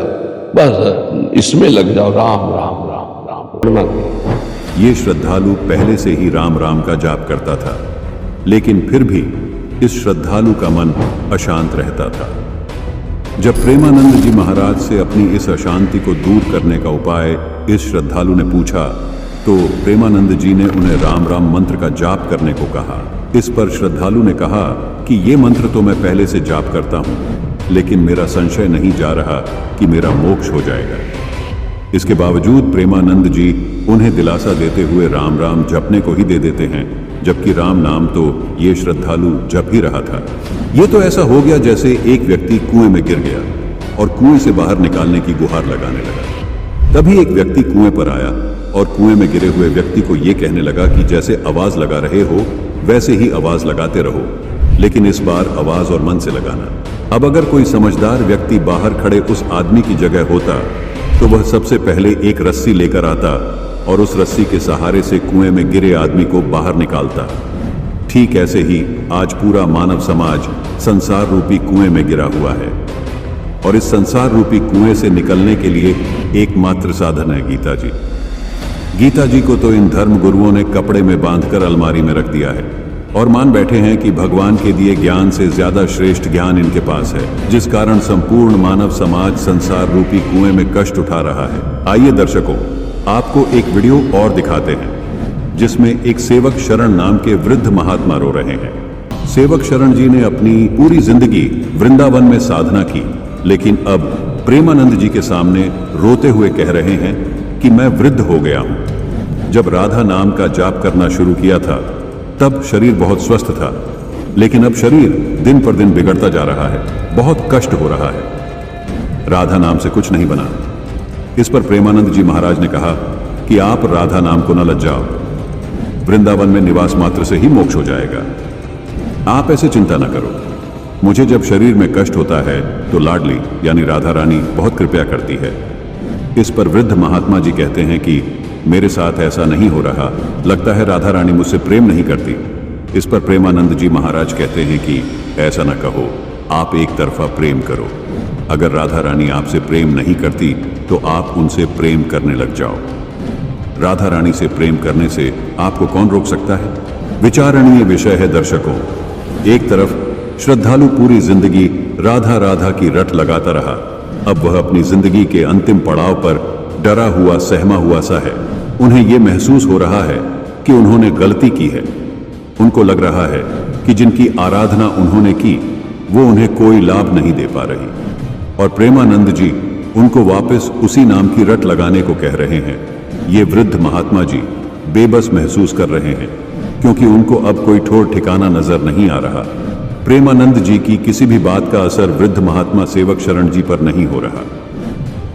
[SPEAKER 11] बस इसमें लग जाओ, राम राम राम राम।
[SPEAKER 2] ये श्रद्धालु पहले से ही राम राम का जाप करता था, लेकिन फिर भी इस श्रद्धालु का मन अशांत रहता था। जब प्रेमानंद जी महाराज से अपनी इस अशांति को दूर करने का उपाय इस श्रद्धालु ने पूछा, तो प्रेमानंद जी ने उन्हें राम राम मंत्र का जाप करने को कहा। इस पर श्रद्धालु ने कहा कि ये मंत्र तो मैं पहले से जाप करता हूँ, लेकिन मेरा संशय नहीं जा रहा कि मेरा मोक्ष हो जाएगा। इसके बावजूद प्रेमानंद जी उन्हें दिलासा देते हुए राम राम जपने को ही दे देते हैं, जबकि राम नाम तो ये श्रद्धालु जप ही रहा था। ये तो ऐसा हो गया जैसे एक व्यक्ति कुएं में गिर गया और कुएं से बाहर निकालने की गुहार लगाने लगा। तभी एक व्यक्ति कुएं पर आया और कुएं में गिरे हुए व्यक्ति को ये कहने लगा कि जैसे आवाज लगा रहे हो वैसे ही आवाज लगाते रहो, लेकिन इस बार आवाज और मन से लगाना। अब अगर कोई समझदार व्यक्ति बाहर खड़े उस आदमी की जगह होता तो वह सबसे पहले एक रस्सी लेकर आता और उस रस्सी के सहारे से कुएं में गिरे आदमी को बाहर निकालता। ठीक ऐसे ही आज पूरा मानव समाज संसार रूपी कुएं में गिरा हुआ है, और इस संसार रूपी कुएं से निकलने के लिए एकमात्र साधन है गीता जी। गीता जी को तो इन धर्म गुरुओं ने कपड़े में बांधकर अलमारी में रख दिया है और मान बैठे हैं कि भगवान के दिए ज्ञान से ज्यादा श्रेष्ठ ज्ञान इनके पास है, जिस कारण संपूर्ण मानव समाज संसार रूपी कुएं में कष्ट उठा रहा है। आइए दर्शकों, आपको एक वीडियो और दिखाते हैं जिसमें एक सेवक शरण नाम के वृद्ध महात्मा रो रहे हैं। सेवक शरण जी ने अपनी पूरी जिंदगी वृंदावन में साधना की, लेकिन अब प्रेमानंद जी के सामने रोते हुए कह रहे हैं कि मैं वृद्ध हो गया हूं। जब राधा नाम का जाप करना शुरू किया था तब शरीर बहुत स्वस्थ था, लेकिन अब शरीर दिन पर दिन बिगड़ता जा रहा है, बहुत कष्ट हो रहा है। राधा नाम से कुछ नहीं बना। इस पर प्रेमानंद जी महाराज ने कहा कि आप राधा नाम को न लज्जाओ, वृंदावन में निवास मात्र से ही मोक्ष हो जाएगा। आप ऐसे चिंता न करो। मुझे जब शरीर में कष्ट होता है तो लाडली यानी राधा रानी बहुत कृपया करती है। इस पर वृद्ध महात्मा जी कहते हैं कि मेरे साथ ऐसा नहीं हो रहा, लगता है राधा रानी मुझसे प्रेम नहीं करती। इस पर प्रेमानंद जी महाराज कहते हैं कि ऐसा न कहो, आप एक तरफा प्रेम करो। अगर राधा रानी आपसे प्रेम नहीं करती तो आप उनसे प्रेम करने लग जाओ। राधा रानी से प्रेम करने से आपको कौन रोक सकता है? विचारणीय विषय है दर्शकों। एक तरफ श्रद्धालु पूरी जिंदगी राधा राधा की रट लगाता रहा, अब वह अपनी जिंदगी के अंतिम पड़ाव पर डरा हुआ सहमा हुआ सा है। उन्हें यह महसूस हो रहा है कि उन्होंने गलती की है। उनको लग रहा है कि जिनकी आराधना उन्होंने की वो उन्हें कोई लाभ नहीं दे पा रही, और प्रेमानंद जी उनको वापस उसी नाम की रट लगाने को कह रहे हैं। ये वृद्ध महात्मा जी बेबस महसूस कर रहे हैं क्योंकि उनको अब कोई ठोर ठिकाना नजर नहीं आ रहा। प्रेमानंद जी की किसी भी बात का असर वृद्ध महात्मा सेवक शरण जी पर नहीं हो रहा,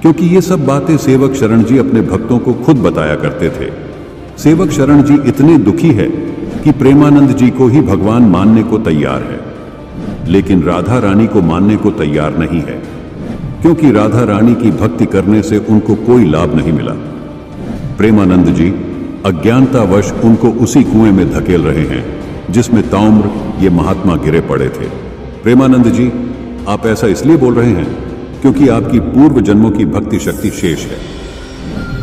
[SPEAKER 2] क्योंकि ये सब बातें सेवक शरण जी अपने भक्तों को खुद बताया करते थे। सेवक शरण जी इतने दुखी है कि प्रेमानंद जी को ही भगवान मानने को तैयार है, लेकिन राधा रानी को मानने को तैयार नहीं है, क्योंकि राधा रानी की भक्ति करने से उनको कोई लाभ नहीं मिला। प्रेमानंद जी अज्ञानतावश उनको उसी कुएं में धकेल रहे हैं जिसमें ताउम्र ये महात्मा गिरे पड़े थे। प्रेमानंद जी, आप ऐसा इसलिए बोल रहे हैं क्योंकि आपकी पूर्व जन्मों की भक्ति शक्ति शेष है,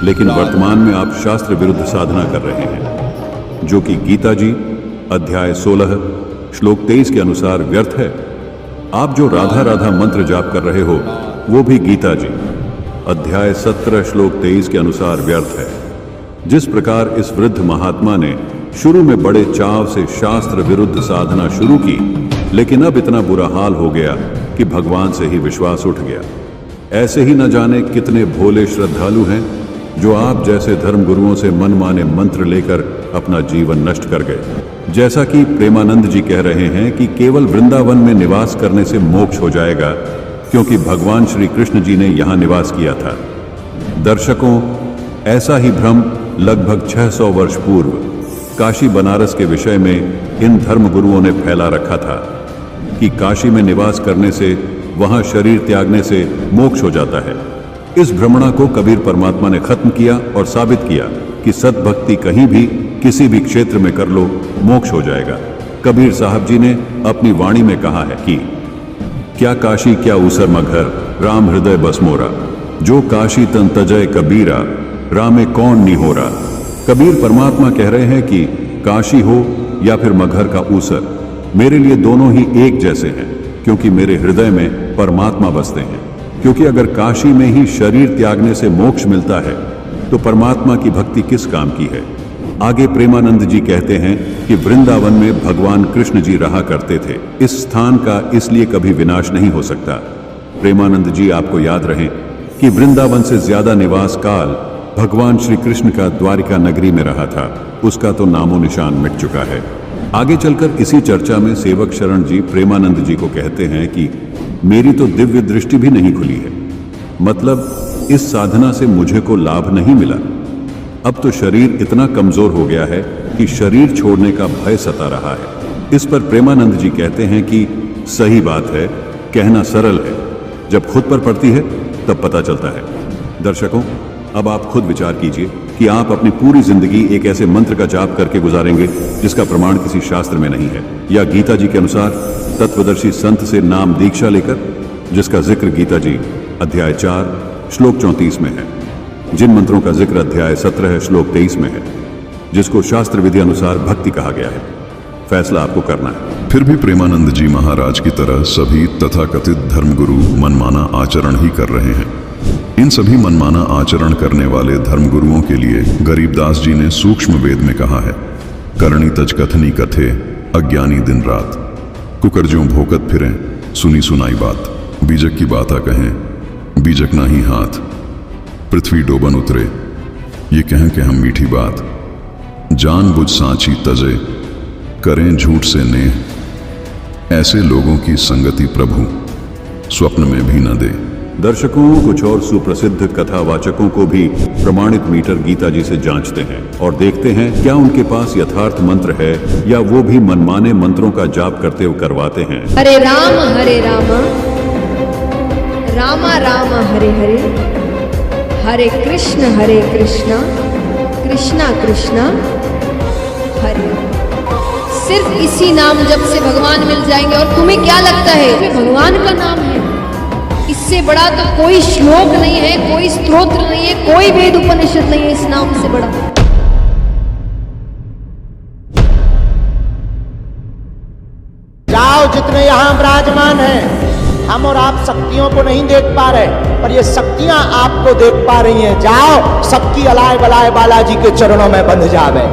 [SPEAKER 2] लेकिन वर्तमान में आप शास्त्र विरुद्ध साधना कर रहे हैं, जो कि गीता जी
[SPEAKER 12] अध्याय 16 श्लोक 23 के अनुसार व्यर्थ है। आप जो राधा राधा मंत्र जाप कर रहे हो वो भी गीता जी अध्याय 17 श्लोक 23 के अनुसार व्यर्थ है। जिस प्रकार इस वृद्ध महात्मा ने शुरू में बड़े चाव से शास्त्र विरुद्ध साधना शुरू की, लेकिन अब इतना बुरा हाल हो गया कि भगवान से ही विश्वास उठ गया। ऐसे ही न जाने कितने भोले श्रद्धालु हैं जो आप जैसे धर्मगुरुओं से मनमाने मंत्र लेकर अपना जीवन नष्ट कर गए। जैसा कि प्रेमानंद जी कह रहे हैं कि केवल वृंदावन में निवास करने से मोक्ष हो जाएगा, क्योंकि भगवान श्री कृष्ण जी ने यहाँ निवास किया था। दर्शकों, ऐसा ही भ्रम लगभग 600 वर्ष पूर्व काशी बनारस के विषय में इन धर्मगुरुओं ने फैला रखा था कि काशी में निवास करने से वहां शरीर त्यागने से मोक्ष हो जाता है। इस भ्रमणा को कबीर परमात्मा ने खत्म किया और साबित किया कि सद्भक्ति कहीं भी किसी भी क्षेत्र में कर लो, मोक्ष हो जाएगा। कबीर साहब जी ने अपनी वाणी में कहा है कि क्या काशी क्या ऊसर मघर, राम हृदय बस मोरा, जो काशी तन तजय कबीरा, रामे कौन निहोरा। कबीर परमात्मा कह रहे हैं कि काशी हो या फिर मगहर का ऊसर, मेरे लिए दोनों ही एक जैसे हैं, क्योंकि मेरे हृदय में परमात्मा बसते हैं। क्योंकि अगर काशी में ही शरीर त्यागने से मोक्ष मिलता है तो परमात्मा की भक्ति किस काम की है। आगे प्रेमानंद जी कहते हैं कि वृंदावन में भगवान कृष्ण जी रहा करते थे। इस स्थान का इसलिए कभी विनाश नहीं हो सकता। प्रेमानंद जी, आपको याद रहे कि वृंदावन से ज्यादा निवास काल भगवान श्री कृष्ण का द्वारिका नगरी में रहा था, उसका तो नामो निशान मिट चुका है। आगे चलकर इसी चर्चा में सेवक शरण जी प्रेमानंद जी को कहते हैं कि मेरी तो दिव्य दृष्टि भी नहीं खुली है, मतलब इस साधना से मुझे को लाभ नहीं मिला। अब तो शरीर इतना कमजोर हो गया है कि शरीर छोड़ने का भय सता रहा है। इस पर प्रेमानंद जी कहते हैं कि सही बात है, कहना सरल है, जब खुद पर पड़ती है तब पता चलता है। दर्शकों, अब आप खुद विचार कीजिए कि आप अपनी पूरी जिंदगी एक ऐसे मंत्र का जाप करके गुजारेंगे जिसका प्रमाण किसी शास्त्र में नहीं है, या गीता जी के अनुसार तत्वदर्शी संत से नाम दीक्षा लेकर, जिसका जिक्र गीता जी अध्याय 4 श्लोक 34 में है, जिन मंत्रों का जिक्र अध्याय 17 श्लोक 23 में है, जिसको शास्त्र विधि अनुसार भक्ति कहा गया है। फैसला आपको करना है। फिर भी प्रेमानंद जी महाराज की तरह सभी तथाकथित धर्मगुरु मनमाना आचरण ही कर रहे हैं। इन सभी मनमाना आचरण करने वाले धर्मगुरुओं के लिए गरीबदास जी ने सूक्ष्म वेद में कहा है, करणी तज कथनी कथे अज्ञानी दिन रात, कुकरजों भोकत फिरें सुनी सुनाई बात, बीजक की बाता कहें बीजक ना ही हाथ, पृथ्वी डोबन उतरे ये कहें कि हम मीठी बात, जान बुझ सांची तजे करें झूठ से नेह, ऐसे लोगों की संगति प्रभु स्वप्न में भी न दे।
[SPEAKER 2] दर्शकों, कुछ और सुप्रसिद्ध कथावाचकों को भी प्रमाणित मीटर गीता जी से जांचते हैं और देखते हैं क्या उनके पास यथार्थ मंत्र है या वो भी मनमाने मंत्रों का जाप करते हुए करवाते हैं।
[SPEAKER 10] हरे राम राम राम हरे हरे, हरे कृष्ण कृष्ण कृष्ण हरे। सिर्फ इसी नाम जप से भगवान मिल जाएंगे। और तुम्हें क्या लगता है ये भगवान का नाम है? इससे बड़ा तो कोई श्लोक नहीं है, कोई स्तोत्र नहीं है, कोई वेद उपनिषद नहीं है इस नाम से बड़ा।
[SPEAKER 6] जाओ, जितने यहाँ विराजमान हैं, हम और आप शक्तियों को नहीं देख पा रहे, पर ये शक्तियां आपको देख पा रही हैं। जाओ, सबकी अलाय बलाय बालाजी के चरणों में बंध जावे।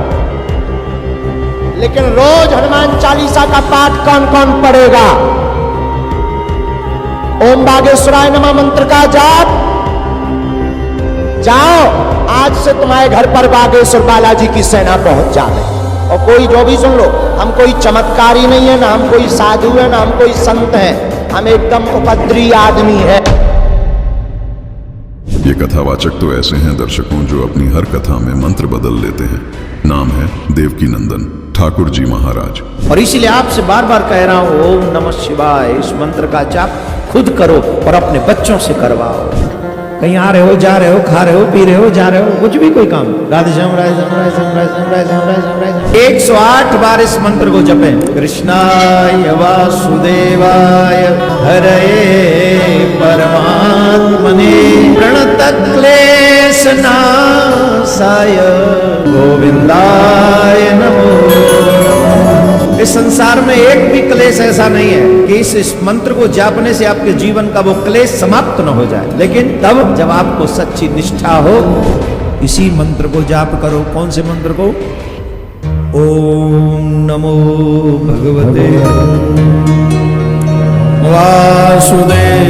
[SPEAKER 6] लेकिन रोज हनुमान चालीसा का पाठ कौन कौन पढ़ेगा? ओम बागेश्वराय नमः मंत्र का जाप। जाओ, आज से तुम्हारे घर पर बागेश्वर बालाजी की सेना पहुंच जाए। और कोई जो भी सुन लो, हम कोई चमत्कारी नहीं है, ना हम कोई साधु है, ना हम कोई संत है, हम एकदम उपद्री आदमी है।
[SPEAKER 12] ये कथावाचक तो ऐसे हैं दर्शकों जो अपनी हर कथा में मंत्र बदल लेते हैं। नाम है देवकी नंदन ठाकुर जी महाराज।
[SPEAKER 4] और इसलिए आपसे बार बार कह रहा हूं, ओम नमः शिवाय इस मंत्र का जाप खुद करो और अपने बच्चों से करवाओ। कहीं आ रहे हो, जा रहे हो, खा रहे हो, पी रहे हो, जा रहे हो, कुछ भी कोई काम, राधे श्याम राधे श्याम राधे श्याम राधे श्याम राधे श्याम राधे श्याम राधे 108 बार इस मंत्र को जपें। कृष्णाय वासुदेवाय हरये परमात्मने प्रणतक्लेश नाशाय गोविंदाय नमो नमः।
[SPEAKER 6] इस संसार में एक भी क्लेश ऐसा नहीं है कि इस मंत्र को जापने से आपके जीवन का वो क्लेश समाप्त न हो जाए, लेकिन तब जब आपको सच्ची निष्ठा हो। इसी मंत्र को जाप करो। कौन से मंत्र को? ओम नमो भगवते वासुदेव।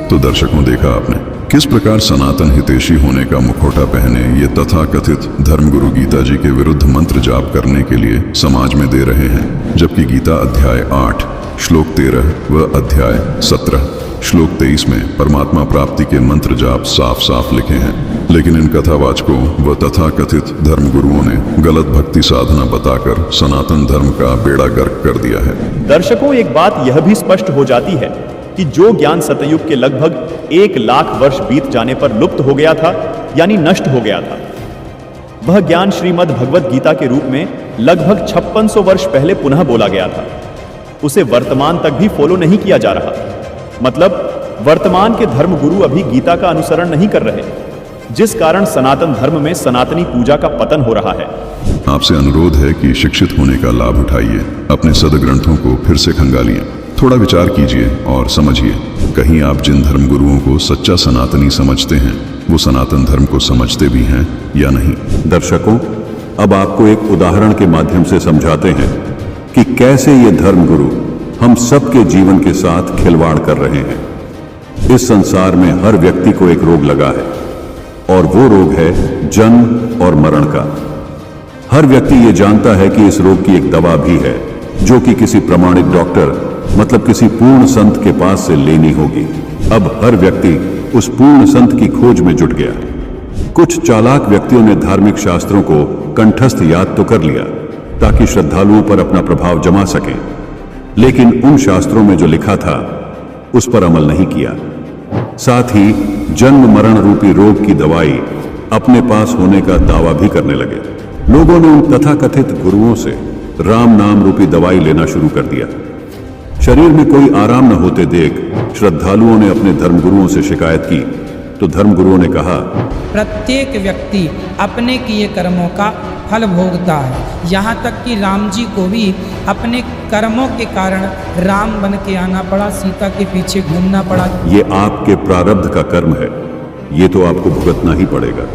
[SPEAKER 12] तो दर्शकों, देखा आपने किस प्रकार सनातन हितैषी होने का मुखौटा पहने ये तथाकथित धर्मगुरु गीता जी के विरुद्ध मंत्र जाप करने के लिए समाज में दे रहे हैं, जबकि गीता अध्याय 8 श्लोक 13 व अध्याय 17 श्लोक 23 में परमात्मा प्राप्ति के मंत्र जाप साफ साफ लिखे हैं। लेकिन इन कथावाचकों व तथाकथित धर्मगुरुओं ने गलत भक्ति साधना बताकर सनातन धर्म का बेड़ा गर्क कर दिया है।
[SPEAKER 2] दर्शकों, एक बात यह भी स्पष्ट हो जाती है कि जो ज्ञान सतयुग के लगभग 1 लाख वर्ष बीत जाने पर लुप्त हो गया था, यानी नष्ट हो गया था, वह ज्ञान श्रीमद् भगवत गीता के रूप में लगभग 5600 वर्ष पहले पुनः बोला गया था। उसे वर्तमान तक भी फॉलो नहीं किया जा रहा। मतलब वर्तमान के धर्मगुरु अभी गीता का अनुसरण नहीं कर रहे, जिस कारण सनातन धर्म में सनातनी पूजा का पतन हो रहा है।
[SPEAKER 12] आपसे अनुरोध है कि शिक्षित होने का लाभ उठाइए, अपने सदग्रंथों को फिर से खंगालिए, थोड़ा विचार कीजिए और समझिए, कहीं आप जिन धर्मगुरुओं को सच्चा सनातनी समझते हैं वो सनातन धर्म को समझते भी हैं या नहीं।
[SPEAKER 15] दर्शकों, अब आपको एक उदाहरण के माध्यम से समझाते हैं कि कैसे ये धर्मगुरु हम सबके जीवन के साथ खिलवाड़ कर रहे हैं। इस संसार में हर व्यक्ति को एक रोग लगा है, और वो रोग है जन्म और मरण का। हर व्यक्ति ये जानता है कि इस रोग की एक दवा भी है, जो कि किसी प्रमाणित डॉक्टर मतलब किसी पूर्ण संत के पास से लेनी होगी। अब हर व्यक्ति उस पूर्ण संत की खोज में जुट गया। कुछ चालाक व्यक्तियों ने धार्मिक शास्त्रों को कंठस्थ याद तो कर लिया ताकि श्रद्धालुओं पर अपना प्रभाव जमा सकें, लेकिन उन शास्त्रों में जो लिखा था उस पर अमल नहीं किया। साथ ही जन्म मरण रूपी रोग की दवाई अपने पास होने का दावा भी करने लगे। लोगों ने उन तथाकथित गुरुओं से राम नाम रूपी दवाई लेना शुरू कर दिया। शरीर में कोई आराम न होते देख श्रद्धालुओं ने अपने धर्मगुरुओं से शिकायत की, तो धर्मगुरुओं ने कहा,
[SPEAKER 3] प्रत्येक व्यक्ति अपने किए कर्मों का फल भोगता है। यहाँ तक कि राम जी को भी अपने कर्मों के कारण राम बन के आना पड़ा, सीता के पीछे घूमना पड़ा।
[SPEAKER 15] ये आपके प्रारब्ध का कर्म है, ये तो आपको भुगतना ही पड़ेगा।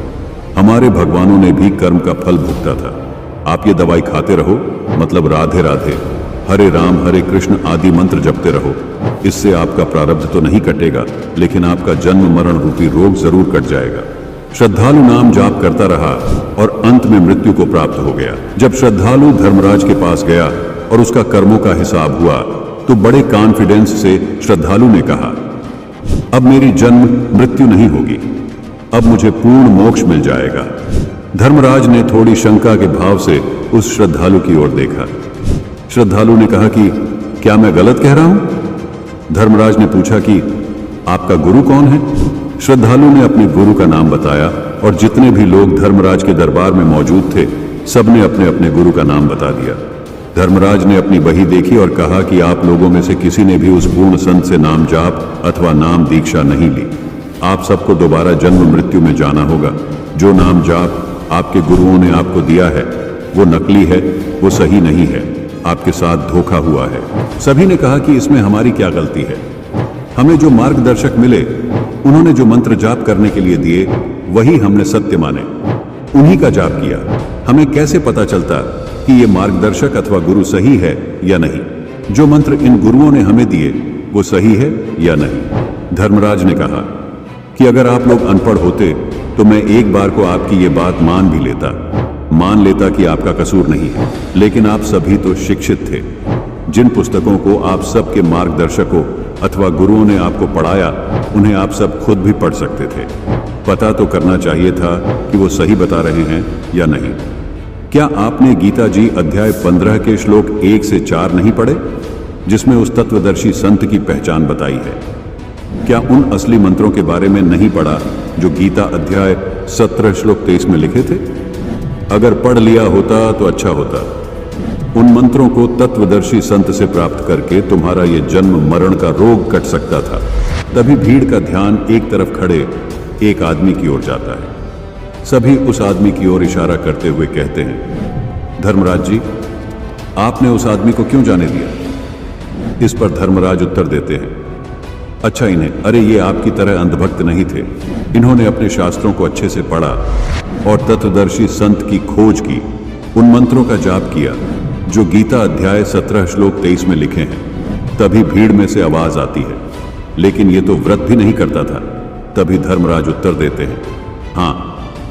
[SPEAKER 15] हमारे भगवानों ने भी कर्म का फल भुगता था। आप ये दवाई खाते रहो, मतलब राधे राधे, हरे राम हरे कृष्ण आदि मंत्र जपते रहो। इससे आपका प्रारब्ध तो नहीं कटेगा, लेकिन आपका जन्म मरण रूपी रोग जरूर कट जाएगा। श्रद्धालु नाम जाप करता रहा और अंत में मृत्यु को प्राप्त हो गया। जब श्रद्धालु धर्मराज के पास गया और उसका कर्मों का हिसाब हुआ, तो बड़े कॉन्फिडेंस से श्रद्धालु ने कहा, अब मेरी जन्म मृत्यु नहीं होगी, अब मुझे पूर्ण मोक्ष मिल जाएगा। धर्मराज ने थोड़ी शंका के भाव से उस श्रद्धालु की ओर देखा। श्रद्धालु ने कहा कि क्या मैं गलत कह रहा हूं? धर्मराज ने पूछा कि आपका गुरु कौन है? श्रद्धालु ने अपने गुरु का नाम बताया और जितने भी लोग धर्मराज के दरबार में मौजूद थे, सबने अपने अपने गुरु का नाम बता दिया। धर्मराज ने अपनी बही देखी और कहा कि आप लोगों में से किसी ने भी उस पूर्ण संत से नाम जाप अथवा नाम दीक्षा नहीं ली। आप सबको दोबारा जन्म मृत्यु में जाना होगा। जो नाम जाप आपके गुरुओं ने आपको दिया है वो नकली है, वो सही नहीं है, आपके साथ धोखा हुआ है। सभी ने कहा कि इसमें हमारी क्या गलती है? हमें जो मार्गदर्शक मिले, उन्होंने जो मंत्र जाप करने के लिए दिए, वही हमने सत्य माने, उन्हीं का जाप किया। हमें कैसे पता चलता कि ये मार्गदर्शक अथवा गुरु सही है या नहीं? जो मंत्र इन गुरुओं ने हमें दिए वो सही है या नहीं? धर्मराज ने कहा कि अगर आप लोग अनपढ़ होते तो मैं एक बार को आपकी ये बात मान भी लेता, मान लेता कि आपका कसूर नहीं है, लेकिन आप सभी तो शिक्षित थे। जिन पुस्तकों को आप सबके मार्गदर्शकों अथवा गुरुओं ने आपको पढ़ाया, उन्हें आप सब खुद भी पढ़ सकते थे। पता तो करना चाहिए था कि वो सही बता रहे हैं या नहीं। क्या आपने गीता जी अध्याय 15 के श्लोक 1 से 4 नहीं पढ़े, जिसमें उस तत्वदर्शी संत की पहचान बताई है? क्या उन असली मंत्रों के बारे में नहीं पढ़ा जो गीता अध्याय 17 श्लोक 23 में लिखे थे? अगर पढ़ लिया होता तो अच्छा होता। उन मंत्रों को तत्वदर्शी संत से प्राप्त करके तुम्हारा ये जन्म मरण का रोग कट सकता था। तभी भीड़ का ध्यान एक तरफ खड़े एक आदमी की ओर जाता है। सभी उस आदमी की ओर इशारा करते हुए कहते हैं, धर्मराज जी, आपने उस आदमी को क्यों जाने दिया? इस पर धर्मराज उत्तर देते हैं, अच्छा इन्हें, अरे ये आपकी तरह अंधभक्त नहीं थे। इन्होंने अपने शास्त्रों को अच्छे से पढ़ा और तत्वदर्शी संत की खोज की, उन मंत्रों का जाप किया जो गीता अध्याय 17 श्लोक 23 में लिखे हैं। तभी भीड़ में से आवाज आती है, लेकिन ये तो व्रत भी नहीं करता था। तभी धर्मराज उत्तर देते हैं, हाँ,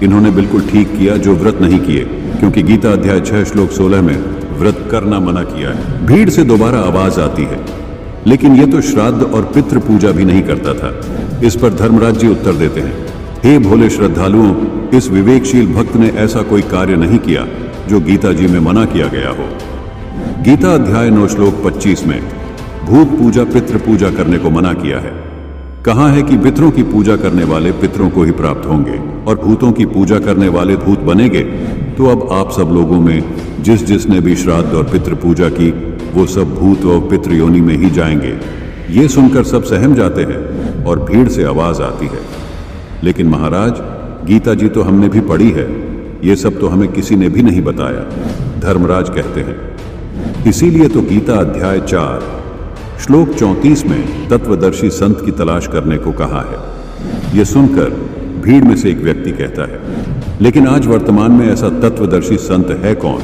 [SPEAKER 15] इन्होंने बिल्कुल ठीक किया जो व्रत नहीं किए, क्योंकि गीता अध्याय 6 श्लोक 16 में व्रत करना मना किया है। भीड़ से दोबारा आवाज आती है, लेकिन ये तो श्राद्ध और पितृ पूजा भी नहीं करता था। इस पर धर्मराज जी उत्तर देते हैं, हे भोले श्रद्धालुओं, इस विवेकशील भक्त ने ऐसा कोई कार्य नहीं किया जो गीता जी में मना किया गया हो। गीता अध्याय 9 श्लोक 25 में भूत पूजा पितृ पूजा करने को मना किया है। कहा है कि पितरों की पूजा करने वाले पितरों को ही प्राप्त होंगे और भूतों की पूजा करने वाले भूत बनेंगे। तो अब आप सब लोगों में जिसने भी श्राद्ध और पितृ पूजा की, वो सब भूत और पितृ योनि में ही जाएंगे। ये सुनकर सब सहम जाते हैं और भीड़ से आवाज आती है, लेकिन महाराज, गीता जी तो हमने भी पढ़ी है, ये सब तो हमें किसी ने भी नहीं बताया। धर्मराज कहते हैं, इसीलिए तो गीता अध्याय 4 श्लोक 34 में तत्वदर्शी संत की तलाश करने को कहा है। यह सुनकर भीड़ में से एक व्यक्ति कहता है, लेकिन आज वर्तमान में ऐसा तत्वदर्शी संत है कौन?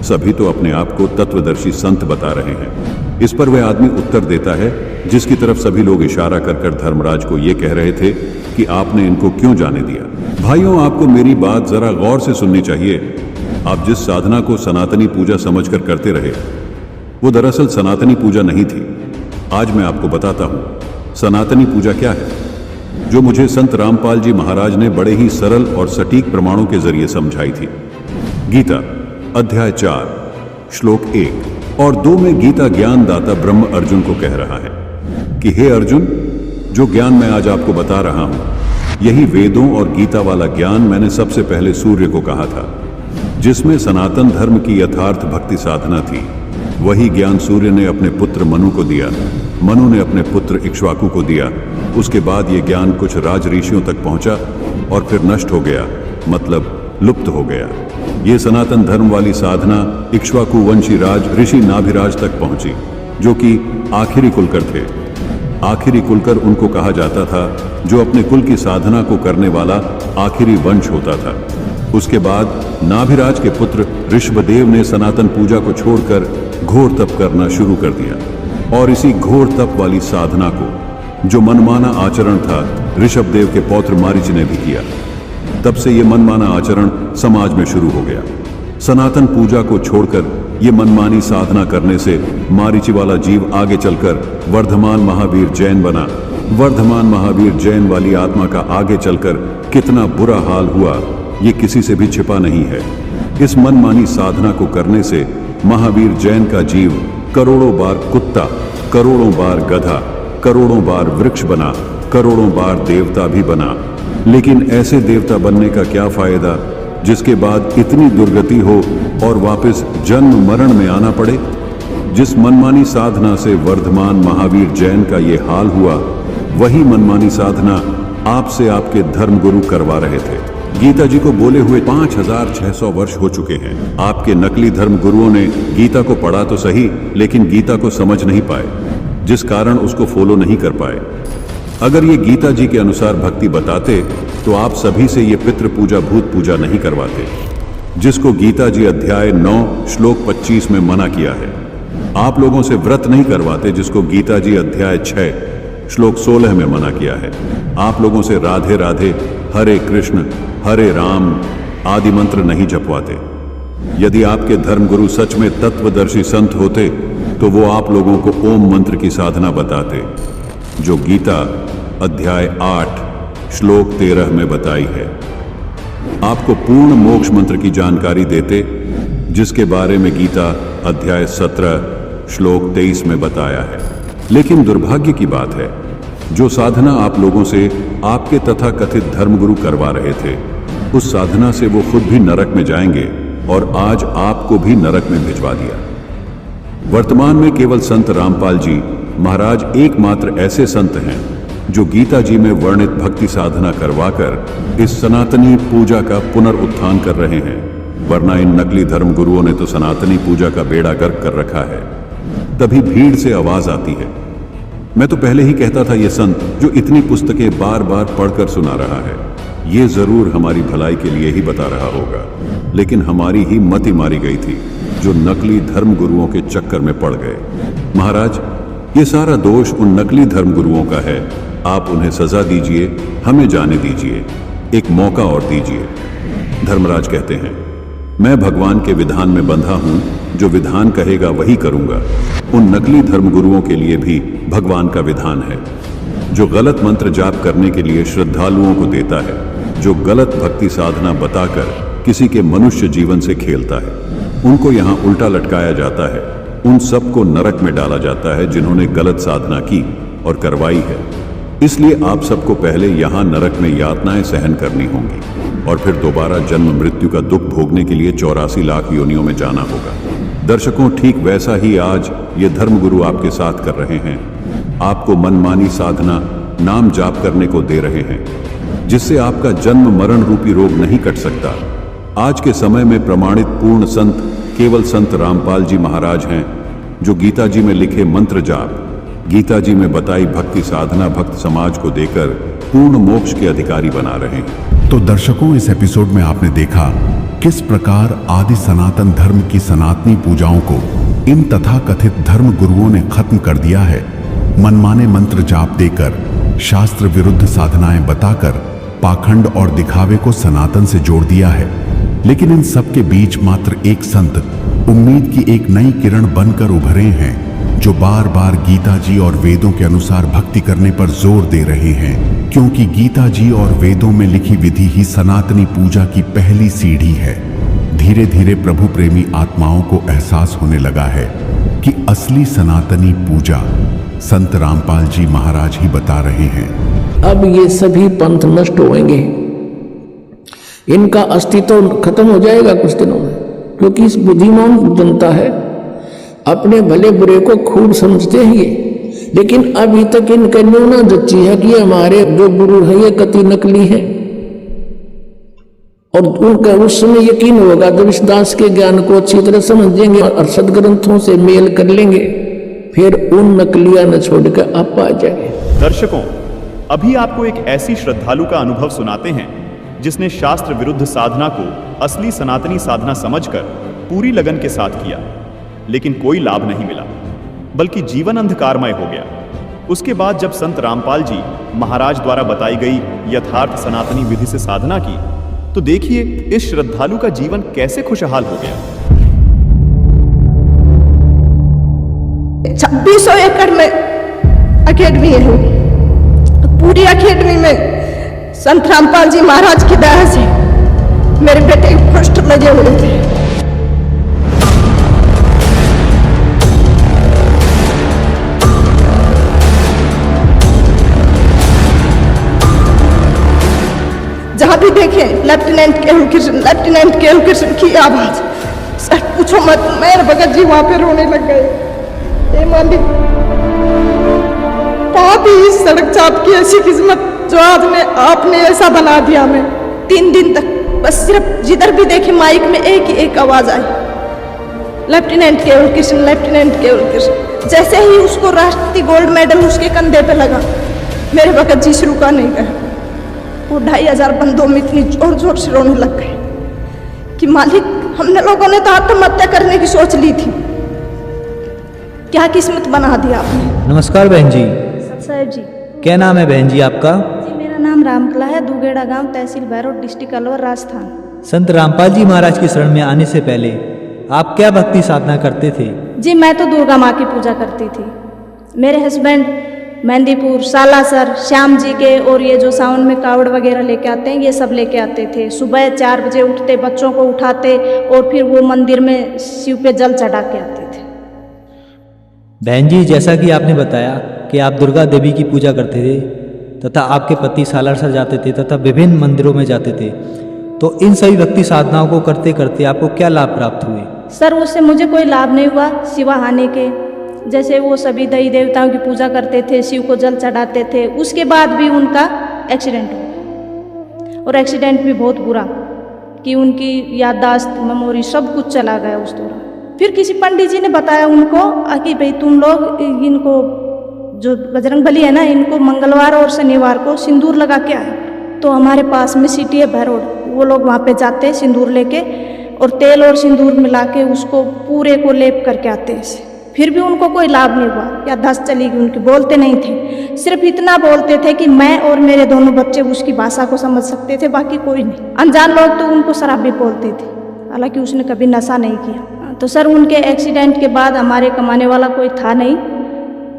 [SPEAKER 15] सभी तो अपने आप को तत्वदर्शी संत बता रहे हैं। इस पर वह आदमी उत्तर देता है, जिसकी तरफ सभी लोग इशारा कर धर्मराज को यह कह रहे थे कि आपने इनको क्यों जाने दिया। भाइयों, आपको मेरी बात जरा गौर से सुननी चाहिए। आप जिस साधना को सनातनी पूजा समझकर करते रहे, वो दरअसल सनातनी पूजा नहीं थी। आज मैं आपको बताता हूं सनातनी पूजा क्या है, जो मुझे संत रामपाल जी महाराज ने बड़े ही सरल और सटीक प्रमाणों के जरिए समझाई थी। गीता अध्याय 4 श्लोक 1 और 2 में गीता ज्ञान दाता ब्रह्म अर्जुन को कह रहा है कि हे अर्जुन, जो ज्ञान मैं आज आपको बता रहा हूं, यही वेदों और गीता वाला ज्ञान मैंने सबसे पहले सूर्य को कहा था, जिसमें सनातन धर्म की यथार्थ भक्ति साधना थी। वही ज्ञान सूर्य ने अपने पुत्र मनु को दिया, मनु ने अपने पुत्र इक्ष्वाकु को दिया। उसके बाद ये ज्ञान कुछ राज ऋषियों तक पहुंचा और फिर नष्ट हो गया, मतलब लुप्त हो गया। ये सनातन धर्म वाली साधना इक्ष्वाकु वंशी राज ऋषि नाभिराज तक पहुंची, जो कि आखिरी कुलकर थे। आखिरी कुलकर उनको कहा जाता था जो अपने कुल की साधना को करने वाला आखिरी वंश होता था। उसके बाद नाभिराज के पुत्र ऋषभदेव ने सनातन पूजा को छोड़कर घोर तप करना शुरू कर दिया, और इसी घोर तप वाली साधना को, जो मनमाना आचरण था, ऋषभदेव के पौत्र मारीच ने भी किया। तब से ये मनमाना आचरण समाज में शुरू हो गया। सनातन पूजा को छोड़कर ये मनमानी साधना करने से मारीची वाला जीव आगे चलकर वर्धमान महावीर जैन बना। वर्धमान महावीर जैन वाली आत्मा का आगे चलकर कितना बुरा हाल हुआ, ये किसी से भी छिपा नहीं है। इस मनमानी साधना को करने से महावीर जैन का जीव करोड़ों बार कुत्ता, करोड़ों बार गधा, करोड़ों बार वृक्ष बना, करोड़ों बार देवता भी बना। लेकिन ऐसे देवता बनने का क्या फायदा, जिसके बाद इतनी दुर्गति हो और वापस जन्म मरण में आना पड़े। जिस मनमानी साधना से वर्धमान महावीर जैन का ये हाल हुआ, वही मनमानी साधना आपसे आपके धर्मगुरु करवा रहे थे। गीता जी को बोले हुए 5600 वर्ष हो चुके हैं। आपके नकली धर्म गुरुओं ने गीता को पढ़ा तो सही, लेकिन गीता को समझ नहीं पाए, जिस कारण उसको फॉलो नहीं कर पाए। अगर ये गीता जी के अनुसार भक्ति बताते तो आप सभी से ये पितृ पूजा भूत पूजा नहीं करवाते, जिसको गीता जी अध्याय 9 श्लोक 25 में मना किया है। आप लोगों से व्रत नहीं करवाते, जिसको गीता जी अध्याय 6 श्लोक 16 में मना किया है। आप लोगों से राधे राधे, हरे कृष्ण, हरे राम आदि मंत्र नहीं जपवाते। यदि आपके धर्मगुरु सच में तत्वदर्शी संत होते तो वो आप लोगों को ओम मंत्र की साधना बताते, जो गीता अध्याय 8 श्लोक 13 में बताई है। आपको पूर्ण मोक्ष मंत्र की जानकारी देते, जिसके बारे में गीता अध्याय 17 श्लोक 23 में बताया है। लेकिन दुर्भाग्य की बात है, जो साधना आप लोगों से आपके तथा कथित धर्मगुरु करवा रहे थे, उस साधना से वो खुद भी नरक में जाएंगे और आज आपको भी नरक में भिजवा दिया। वर्तमान में केवल संत रामपाल जी महाराज एकमात्र ऐसे संत हैं जो गीता जी में वर्णित भक्ति साधना करवाकर इस सनातनी पूजा का पुनरुत्थान कर रहे हैं। वरना इन नकली धर्म गुरुओं ने तो सनातनी पूजा का बेड़ा गर्क कर रखा है। तभी भीड़ से आवाज आती है, मैं तो पहले ही कहता था ये संत जो इतनी पुस्तकें बार बार पढ़कर सुना रहा है, ये जरूर हमारी भलाई के लिए ही बता रहा होगा, लेकिन हमारी ही मति मारी गई थी जो नकली धर्म गुरुओं के चक्कर में पड़ गए। महाराज, ये सारा दोष उन नकली धर्म गुरुओं का है। आप उन्हें सजा दीजिए, हमें जाने दीजिए, एक मौका और दीजिए। धर्मराज कहते हैं, मैं भगवान के विधान में बंधा हूं, जो विधान कहेगा वही करूंगा। उन नकली धर्म गुरुओं के लिए भी भगवान का विधान है, जो गलत मंत्र जाप करने के लिए श्रद्धालुओं को देता है, जो गलत भक्ति साधना बताकर किसी के मनुष्य जीवन से खेलता है, उनको यहाँ उल्टा लटकाया जाता है। उन सबको नरक में डाला जाता है जिन्होंने गलत साधना की और करवाई है। इसलिए आप सबको पहले यहाँ नरक में यातनाएं सहन करनी होंगी और फिर दोबारा जन्म मृत्यु का दुख भोगने के लिए 84 लाख योनियों में जाना होगा। दर्शकों, ठीक वैसा ही आज ये धर्मगुरु आपके साथ कर रहे हैं। आपको मनमानी साधना, नाम जाप करने को दे रहे हैं, जिससे आपका जन्म मरण रूपी रोग नहीं कट सकता। आज के समय में प्रमाणित पूर्ण संत केवल संत रामपाल जी महाराज हैं, जो गीता जी में लिखे मंत्र जाप, गीता जी में बताई भक्ति साधना भक्त समाज को देकर पूर्ण मोक्ष के अधिकारी बना रहे हैं।
[SPEAKER 12] तो दर्शकों, इस एपिसोड में आपने देखा किस प्रकार आदि सनातन धर्म की सनातनी पूजाओं को इन तथाकथित धर्म गुरुओं ने खत्म कर दिया है। मनमाने मंत्र जाप देकर, शास्त्र विरुद्ध साधनाएं बताकर पाखंड और दिखावे को सनातन से जोड़ दिया है। लेकिन इन सब के बीच मात्र एक संत उम्मीद की एक नई किरण बनकर उभरे हैं, जो बार बार गीता जी और वेदों के अनुसार भक्ति करने पर जोर दे रहे हैं, क्योंकि गीता जी और वेदों में लिखी विधि ही सनातनी पूजा की पहली सीढ़ी है। धीरे धीरे प्रभु प्रेमी आत्माओं को एहसास होने लगा है कि असली सनातनी पूजा संत रामपाल जी महाराज ही बता रहे हैं।
[SPEAKER 4] अब ये सभी पंथ नष्ट होंगे, इनका अस्तित्व खत्म हो जाएगा कुछ दिनों में, क्योंकि इस बुद्धिमान जनता है, अपने भले बुरे को खूब समझते हैं ये। लेकिन अभी तक इनका न्यूना जच्ची है कि हमारे जो गुरु है ये कति नकली है, और उनका उस समय यकीन होगा जब इस दास के ज्ञान को अच्छी तरह समझेंगे और सदग्रंथों से मेल कर लेंगे, फिर उन नकलियां न छोड़कर आप आ जाएंगे।
[SPEAKER 2] दर्शकों, अभी आपको एक ऐसी श्रद्धालु का अनुभव सुनाते हैं जिसने शास्त्र विरुद्ध साधना को असली सनातनी साधना समझकर पूरी लगन के साथ किया, लेकिन कोई लाभ नहीं मिला, बल्कि जीवन अंधकारमय हो गया। उसके बाद जब संत रामपाल जी महाराज द्वारा बताई गई यथार्थ सनातनी विधि से साधना की, तो देखिए इस श्रद्धालु का जीवन कैसे खुशहाल हो गया।
[SPEAKER 16] 2600 एकड़ में अकेडमी है। पूरी अकेडमी में संत रामपाल जी महाराज की दया से मेरे बेटे फर्स्ट लगे हुए थे। जहां भी देखे लेफ्टिनेंट केवल कृष्ण की आवाज। सर पूछो मत, मेरे भगत जी वहां पे रोने लग गए। हे मालिक, पापी इस सड़क चाप की ऐसी किस्मत जो आपने ऐसा बना दिया। हमें 3 दिन तक बस सिर्फ जिधर भी देखे माइक में एक आवाज आई, लेफ्टिनेंट केवल कृष्ण। जैसे ही उसको राष्ट्रीय गोल्ड मेडल उसके कंधे पे लगा, मेरे भगत जी से रुका नहीं गया। वो 2500 बंदों में इतनी जोर से रोने लग गए कि मालिक, हमने लोगों ने तो आत्महत्या करने की सोच ली थी, क्या किस्मत बना दिया आपने।
[SPEAKER 17] नमस्कार बहन जी।
[SPEAKER 16] साहब जी,
[SPEAKER 17] क्या नाम है बहन जी आपका?
[SPEAKER 16] जी मेरा नाम रामकला है, दुगेड़ा गांव, तहसील भैरव, डिस्ट्रिक्ट अलवर, राजस्थान।
[SPEAKER 17] संत रामपाल जी महाराज की शरण में आने से पहले आप क्या भक्ति साधना करते थे?
[SPEAKER 16] जी मैं तो दुर्गा माँ की पूजा करती थी। मेरे हस्बैंड मेहंदीपुर, सालासर, श्याम जी के और ये जो सावन में कावड़ वगैरह लेके आते हैं, ये सब लेके आते थे। सुबह 4 बजे उठते, बच्चों को उठाते और फिर वो मंदिर में शिव पे जल चढ़ा के आते थे।
[SPEAKER 17] बहन जी, जैसा कि आपने बताया कि आप दुर्गा देवी की पूजा करते थे तथा आपके पति सालासर जाते थे तथा विभिन्न मंदिरों में जाते थे, तो इन सभी भक्ति साधनाओं को करते करते आपको क्या लाभ प्राप्त हुए?
[SPEAKER 16] सर उससे मुझे कोई लाभ नहीं हुआ सिवा हानि के। जैसे वो सभी देवी देवताओं की पूजा करते थे, शिव को जल चढ़ाते थे, उसके बाद भी उनका एक्सीडेंट हुआ, और एक्सीडेंट भी बहुत बुरा, कि उनकी याददाश्त, मेमोरी सब कुछ चला गया उस दौरान। फिर किसी पंडित जी ने बताया उनको कि भाई तुम लोग इनको जो बजरंगबली है ना, इनको मंगलवार और शनिवार को सिंदूर लगा के आए। तो हमारे पास में सिटी है भैरोड, वो लोग वहाँ पे जाते हैं सिंदूर लेके और तेल और सिंदूर मिला के उसको पूरे को लेप करके आते हैं। फिर भी उनको कोई लाभ नहीं हुआ, याददाश्त चली गई उनकी, बोलते नहीं थे। सिर्फ इतना बोलते थे कि मैं और मेरे दोनों बच्चे उसकी भाषा को समझ सकते थे, बाकी कोई नहीं। अनजान लोग तो उनको शराबी बोलते थे, हालांकि उसने कभी नशा नहीं किया। तो सर उनके एक्सीडेंट के बाद हमारे कमाने वाला कोई था नहीं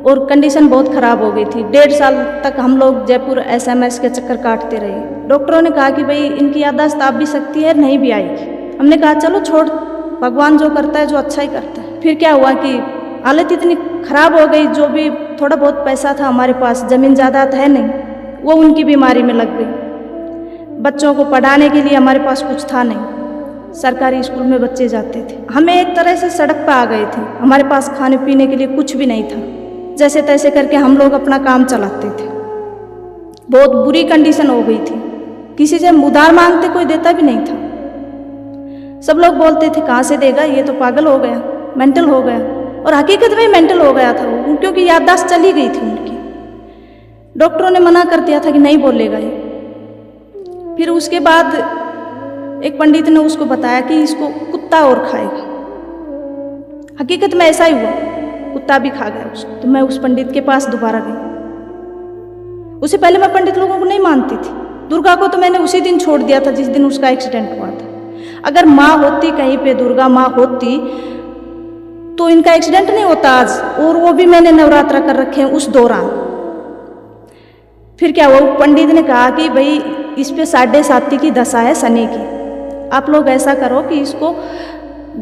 [SPEAKER 16] और कंडीशन बहुत ख़राब हो गई थी। 1.5 साल तक हम लोग जयपुर SMS के चक्कर काटते रहे। डॉक्टरों ने कहा कि भाई इनकी याददाश्त आ भी सकती है, नहीं भी आएगी। हमने कहा चलो छोड़, भगवान जो करता है जो अच्छा ही करता है। फिर क्या हुआ कि हालत इतनी ख़राब हो गई, जो भी थोड़ा बहुत पैसा था हमारे पास, ज़मीन जायदाद है नहीं, वो उनकी बीमारी में लग गई। बच्चों को पढ़ाने के लिए हमारे पास कुछ था नहीं, सरकारी स्कूल में बच्चे जाते थे। हमें एक तरह से सड़क पर आ गए थे, हमारे पास खाने पीने के लिए कुछ भी नहीं था। जैसे तैसे करके हम लोग अपना काम चलाते थे। बहुत बुरी कंडीशन हो गई थी, किसी से उधार मांगते कोई देता भी नहीं था। सब लोग बोलते थे कहाँ से देगा, ये तो पागल हो गया, मेंटल हो गया। और हकीकत में मेंटल हो गया था वो, क्योंकि याददाश्त चली गई थी उनकी। डॉक्टरों ने मना कर दिया था कि नहीं बोलेगा ये। फिर उसके बाद एक पंडित ने उसको बताया कि इसको कुत्ता और खाएगा। हकीकत में ऐसा ही हुआ, कुत्ता भी खा गया उसको। तो मैं उस पंडित के पास दोबारा गई। उससे पहले मैं पंडित लोगों को नहीं मानती थी। दुर्गा को तो मैंने उसी दिन छोड़ दिया था जिस दिन उसका एक्सीडेंट हुआ था। अगर माँ होती कहीं पे, दुर्गा माँ होती, तो इनका एक्सीडेंट नहीं होता आज, और वो भी मैंने नवरात्रा कर रखे हैं उस दौरान। फिर क्या हुआ, पंडित ने कहा कि भाई इस पे 7.5 की दशा है शनि की, आप लोग ऐसा करो कि इसको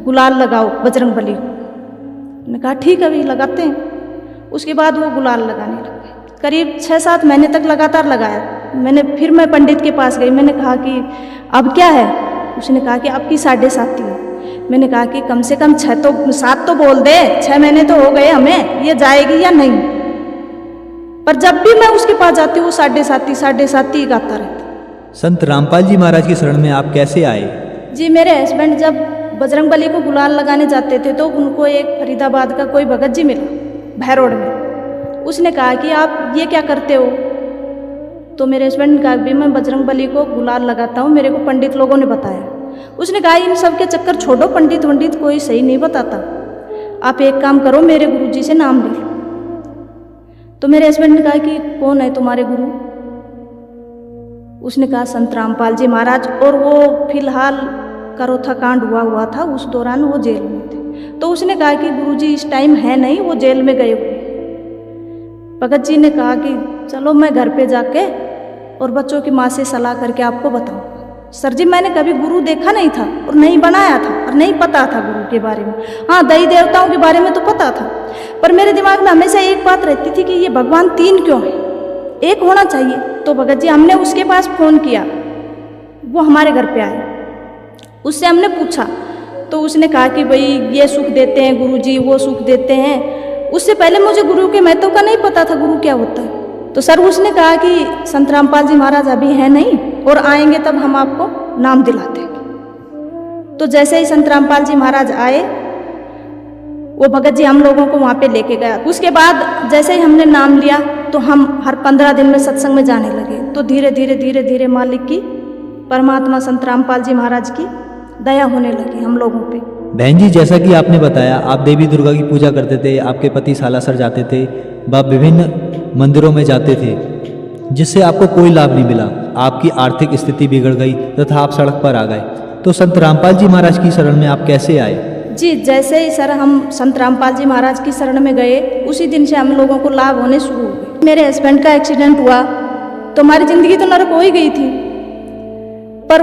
[SPEAKER 16] गुलाल लगाओ बजरंगबली को। मैंने कहा ठीक है भाई लगाते हैं। उसके बाद वो गुलाल लगाने लगे। करीब 6-7 महीने तक लगातार लगाया। फिर मैं पंडित के पास गई, मैंने कहा कि अब क्या है। उसने कहा कि आपकी 7.5 है। मैंने कहा कि कम से कम 7 तो बोल दे, 6 महीने तो हो गए हमें, ये जाएगी या नहीं। पर जब भी मैं उसके पास जाती हूँ 7.5 ही गाता रहता।
[SPEAKER 17] संत रामपाल जी महाराज की शरण में आप कैसे आए?
[SPEAKER 16] जी, मेरे हस्बैंड जब बजरंगबली को गुलाल लगाने जाते थे तो उनको एक फरीदाबाद का कोई भगत जी मिला भैरोड में। उसने कहा कि आप ये क्या करते हो? तो मेरे हस्बैंड ने कहा भी मैं बजरंगबली को गुलाल लगाता हूँ, मेरे को पंडित लोगों ने बताया। उसने कहा इन सब के चक्कर छोड़ो, पंडित वंडित कोई सही नहीं बताता, आप एक काम करो मेरे गुरुजी से नाम ले लो। तो मेरे हस्बैंड ने कहा कि कौन है तुम्हारे गुरु? उसने कहा संत रामपाल जी महाराज। और वो फिलहाल करोथा कांड हुआ था, उस दौरान वो जेल में थे। तो उसने कहा कि गुरुजी इस टाइम है नहीं, वो जेल में गए हुए। भगत जी ने कहा कि चलो मैं घर पे जाके और बच्चों की माँ से सलाह करके आपको बताऊँ। सर जी, मैंने कभी गुरु देखा नहीं था और नहीं बनाया था और नहीं पता था गुरु के बारे में। हाँ, देवी देवताओं के बारे में तो पता था, पर मेरे दिमाग में हमेशा एक बात रहती थी कि ये भगवान 3 क्यों है, एक होना चाहिए। तो भगत जी, हमने उसके पास फ़ोन किया, वो हमारे घर पे आए। उससे हमने पूछा तो उसने कहा कि भाई ये सुख देते हैं गुरुजी, वो सुख देते हैं। उससे पहले मुझे गुरु के महत्व का नहीं पता था, गुरु क्या होता है। तो सर उसने कहा कि संत रामपाल जी महाराज अभी हैं नहीं, और आएंगे तब हम आपको नाम दिला देंगे। तो जैसे ही संत रामपाल जी महाराज आए, वो भगत जी हम लोगों को वहाँ पे लेके गया। उसके बाद जैसे ही हमने नाम लिया तो हम हर 15 दिन में सत्संग में जाने लगे। तो धीरे धीरे मालिक की, परमात्मा संत रामपाल जी महाराज की दया होने लगी हम लोगों पे।
[SPEAKER 17] बहन जी, जैसा कि आपने बताया आप देवी दुर्गा की पूजा करते थे, आपके पति सालासर जाते थे, आप विभिन्न मंदिरों में जाते थे, जिससे आपको कोई लाभ नहीं मिला। आपकी आर्थिक स्थिति बिगड़ गई तथा आप सड़क पर आ गए। तो संत रामपाल जी महाराज की शरण में आप कैसे आए?
[SPEAKER 16] जी, जैसे ही सर हम संत रामपाल जी महाराज की शरण में गए, उसी दिन से हम लोगों को लाभ होने शुरू हो गए। मेरे हस्बैंड का एक्सीडेंट हुआ तो हमारी ज़िंदगी तो नरक हो ही गई थी। पर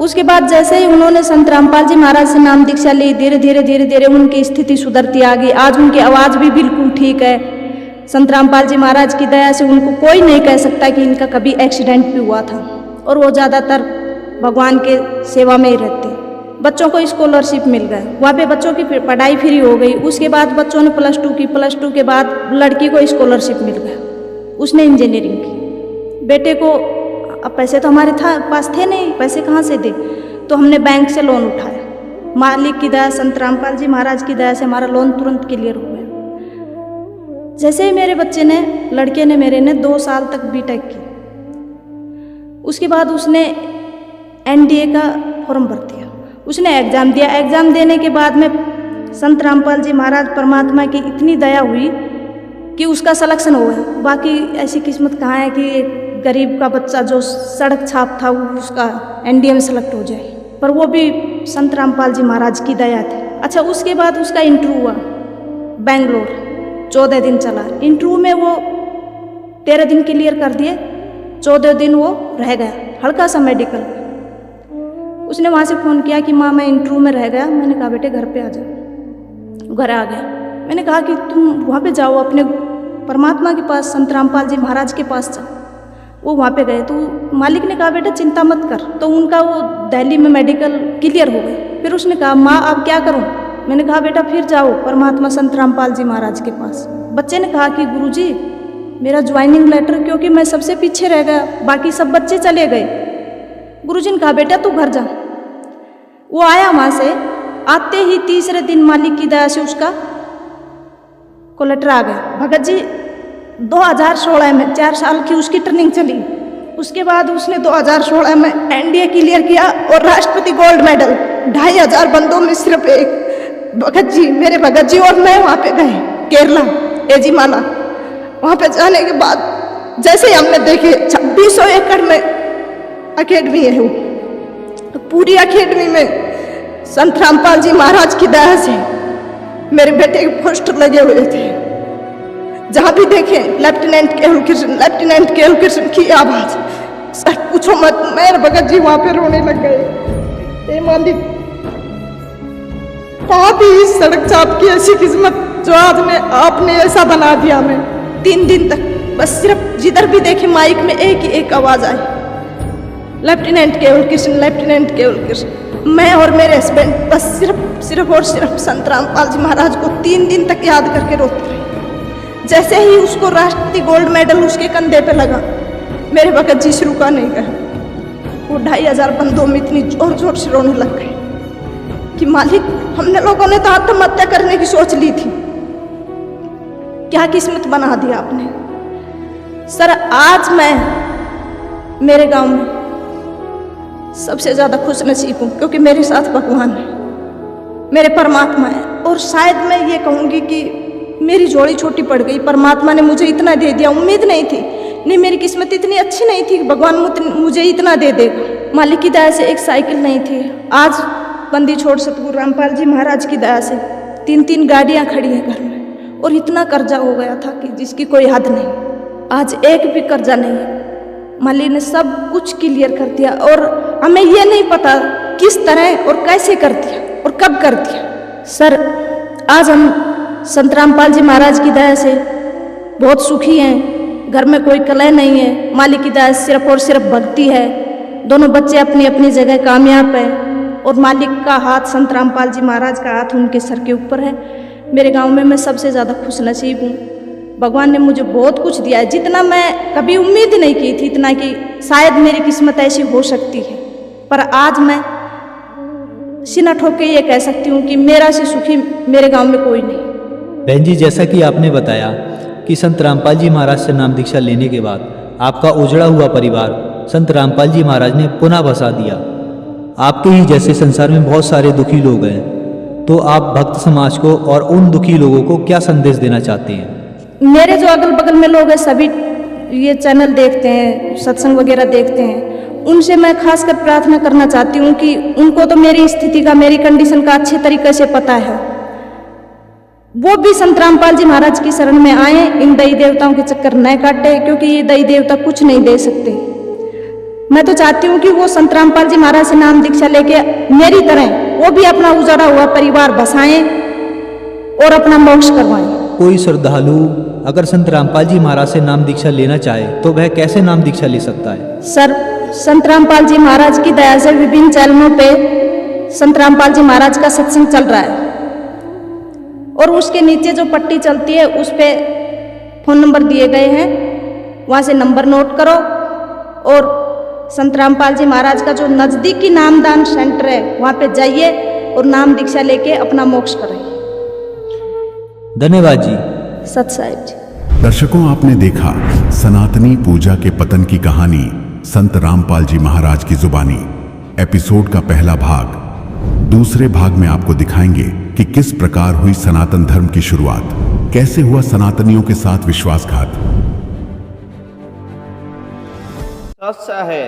[SPEAKER 16] उसके बाद जैसे ही उन्होंने संत रामपाल जी महाराज से नाम दीक्षा ली, धीरे धीरे उनकी स्थिति सुधरती आ गई। आज उनकी आवाज़ भी बिल्कुल ठीक है। संत रामपाल जी महाराज की दया से उनको कोई नहीं कह सकता कि इनका कभी एक्सीडेंट भी हुआ था। और वो ज़्यादातर भगवान के सेवा में ही रहते। बच्चों को स्कॉलरशिप मिल गए, वहाँ पे बच्चों की पढ़ाई फ्री हो गई। उसके बाद बच्चों ने +2 की, +2 के बाद लड़की को स्कॉलरशिप मिल गया, उसने इंजीनियरिंग की। बेटे को अब पैसे तो हमारे पास थे नहीं, पैसे कहाँ से दे, तो हमने बैंक से लोन उठाया। मालिक की दया, संत रामपाल जी महाराज की दया से हमारा लोन तुरंत क्लियर हो गया। जैसे ही मेरे बच्चे ने, लड़के ने मेरे ने 2 साल तक बीटेक की, उसके बाद उसने एनडीए का फॉर्म भर दिया, उसने एग्ज़ाम दिया। एग्ज़ाम देने के बाद में संत रामपाल जी महाराज परमात्मा की इतनी दया हुई कि उसका सिलेक्शन हो गया। बाकी ऐसी किस्मत कहाँ है कि एक गरीब का बच्चा जो सड़क छाप था वो उसका एनडीए में सेलेक्ट हो जाए, पर वो भी संत रामपाल जी महाराज की दया थी। अच्छा, उसके बाद उसका इंटरव्यू हुआ बेंगलोर, 14 दिन चला। इंटरव्यू में वो 13 दिन क्लियर कर दिए, 14 दिन वो रह गया, हल्का सा मेडिकल। उसने वहाँ से फ़ोन किया कि माँ मैं इंटरव्यू में रह गया। मैंने कहा बेटे घर पे आ जाओ। घर आ गया। मैंने कहा कि तुम वहाँ पे जाओ, अपने परमात्मा के पास, संत रामपाल जी महाराज के पास जाओ। वो वहाँ पे गए तो मालिक ने कहा बेटा चिंता मत कर। तो उनका वो दिल्ली में मेडिकल क्लियर हो गए। फिर उसने कहा माँ अब क्या करूँ? मैंने कहा बेटा फिर जाओ परमात्मा संत रामपाल जी महाराज के पास। बच्चे ने कहा कि गुरुजी मेरा ज्वाइनिंग लेटर, क्योंकि मैं सबसे पीछे रह गया, बाकी सब बच्चे चले गए। गुरुजी ने कहा बेटा तू घर जा। वो आया वहाँ से, आते ही तीसरे दिन मालिक की दया से उसका को लेटर आ गया। भगत जी 2016 में 4 साल की उसकी ट्रेनिंग चली। उसके बाद उसने 2016 में एनडीए क्लियर किया और राष्ट्रपति गोल्ड मेडल। 2500 बंदों में सिर्फ एक भगत जी, मेरे भगत जी और मैं वहाँ पे गए केरला, एजीमाला। वहाँ पे जाने के बाद जैसे ही हमने देखे 2600 एकड़ में अकेडमी है वो, तो पूरी अकेडमी में संत रामपाल जी महाराज की दया से मेरे बेटे के पोस्टर लगे हुए थे। जहाँ भी देखे लेफ्टिनेंट केवल कृष्ण, लेफ्टिनेंट केवल कृष्ण की आवाज। सर पूछो मत, मेरे भगत जी वहाँ पे रोने लग गए। ए मालिक, बहुत ही सड़क चाप की ऐसी किस्मत जो आज में आपने ऐसा बना दिया। मैं 3 दिन तक बस सिर्फ जिधर भी देखे माइक में एक आवाज आई, लेफ्टिनेंट केवल कृष्ण, लेफ्टिनेंट केवल कृष्ण। मैं और मेरे हस्बैंड बस सिर्फ और सिर्फ संत रामपाल जी महाराज को 3 दिन तक याद करके रोते रहे। जैसे ही उसको राष्ट्रपति गोल्ड मेडल उसके कंधे पे लगा, मेरे भगत जी से रुका नहीं गया। वो 2500 बंदों में इतनी जोर जोर से रोने लग गए कि मालिक हमने लोगों ने तो आत्महत्या करने की सोच ली थी, क्या किस्मत बना दिया आपने। सर आज मैं मेरे गांव में सबसे ज़्यादा खुश नसीब हूँ, क्योंकि मेरे साथ भगवान है, मेरे परमात्मा है। और शायद मैं ये कहूँगी कि मेरी जोड़ी छोटी पड़ गई। परमात्मा ने मुझे इतना दे दिया, उम्मीद नहीं थी, नहीं मेरी किस्मत इतनी अच्छी नहीं थी कि भगवान मुझे इतना दे देगा। मालिक की दया से एक साइकिल नहीं थी, आज बंदी छोड़ सतगुरु रामपाल जी महाराज की दया से 3 गाड़ियाँ खड़ी हैं घर में। और इतना कर्जा हो गया था कि जिसकी कोई हद नहीं। आज एक भी कर्जा नहीं है। मालिक ने सब कुछ क्लियर कर दिया और हमें ये नहीं पता किस तरह और कैसे कर दिया और कब कर दिया। सर आज हम संत रामपाल जी महाराज की दया से बहुत सुखी हैं। घर में कोई कलह नहीं है। मालिक की दया सिर्फ और सिर्फ भक्ति है। दोनों बच्चे अपनी अपनी जगह कामयाब है और मालिक का हाथ, संत रामपाल जी महाराज का हाथ उनके सर के ऊपर है। मेरे गांव में मैं सबसे ज़्यादा खुश नसीब हूँ। भगवान ने मुझे बहुत कुछ दिया है, जितना मैं कभी उम्मीद नहीं की थी, इतना कि शायद मेरी किस्मत ऐसी हो सकती है। पर आज मैं सीना ठोक के ये कह सकती हूँ कि मेरा से सुखी मेरे गांव में कोई नहीं।
[SPEAKER 17] बहन जी, जैसा कि आपने बताया कि संत रामपाल जी महाराज से नाम दीक्षा लेने के बाद आपका उजड़ा हुआ परिवार संत रामपाल जी महाराज ने पुनः बसा दिया। आपके ही जैसे संसार में बहुत सारे दुखी लोग हैं, तो आप भक्त समाज को और उन दुखी लोगों को क्या संदेश देना चाहते हैं?
[SPEAKER 16] मेरे जो अगल बगल में लोग हैं सभी ये चैनल देखते हैं, सत्संग वगैरह देखते हैं, उनसे मैं खासकर प्रार्थना करना चाहती हूँ कि उनको तो मेरी स्थिति का, मेरी कंडीशन का अच्छे तरीके से पता है। वो भी संत रामपाल जी महाराज की शरण में आए, इन दई देवताओं के चक्कर न काटे, क्योंकि ये दई देवता कुछ नहीं दे सकते। मैं तो चाहती हूँ कि वो संत रामपाल जी महाराज से नाम दीक्षा लेके मेरी तरह वो भी अपना उजाड़ा हुआ परिवार बसाएं और अपना मोक्ष करवाएं।
[SPEAKER 17] कोई श्रद्धालु अगर संत रामपाल जी महाराज से नाम दीक्षा लेना चाहे तो वह कैसे नाम दीक्षा ले सकता है?
[SPEAKER 16] सर, संत रामपाल जी महाराज की दया से विभिन्न चैनलों पे संत रामपाल जी महाराज का सत्संग चल रहा है और उसके नीचे जो पट्टी चलती है उस पे फ़ोन नंबर दिए गए हैं, वहाँ से नंबर नोट करो और संत रामपाल जी महाराज का जो नज़दीकी नामदान सेंटर है वहाँ पे जाइए और नाम दीक्षा लेके अपना मोक्ष करें।
[SPEAKER 17] धन्यवाद जी।
[SPEAKER 16] सत साहिब जी।
[SPEAKER 12] दर्शकों, आपने देखा सनातनी पूजा के पतन की कहानी संत रामपाल जी महाराज की जुबानी। एपिसोड का पहला भाग। दूसरे भाग में आपको दिखाएंगे कि किस प्रकार हुई सनातन धर्म की शुरुआत, कैसे हुआ सनातनियों के साथ विश्वासघात।
[SPEAKER 1] सच है।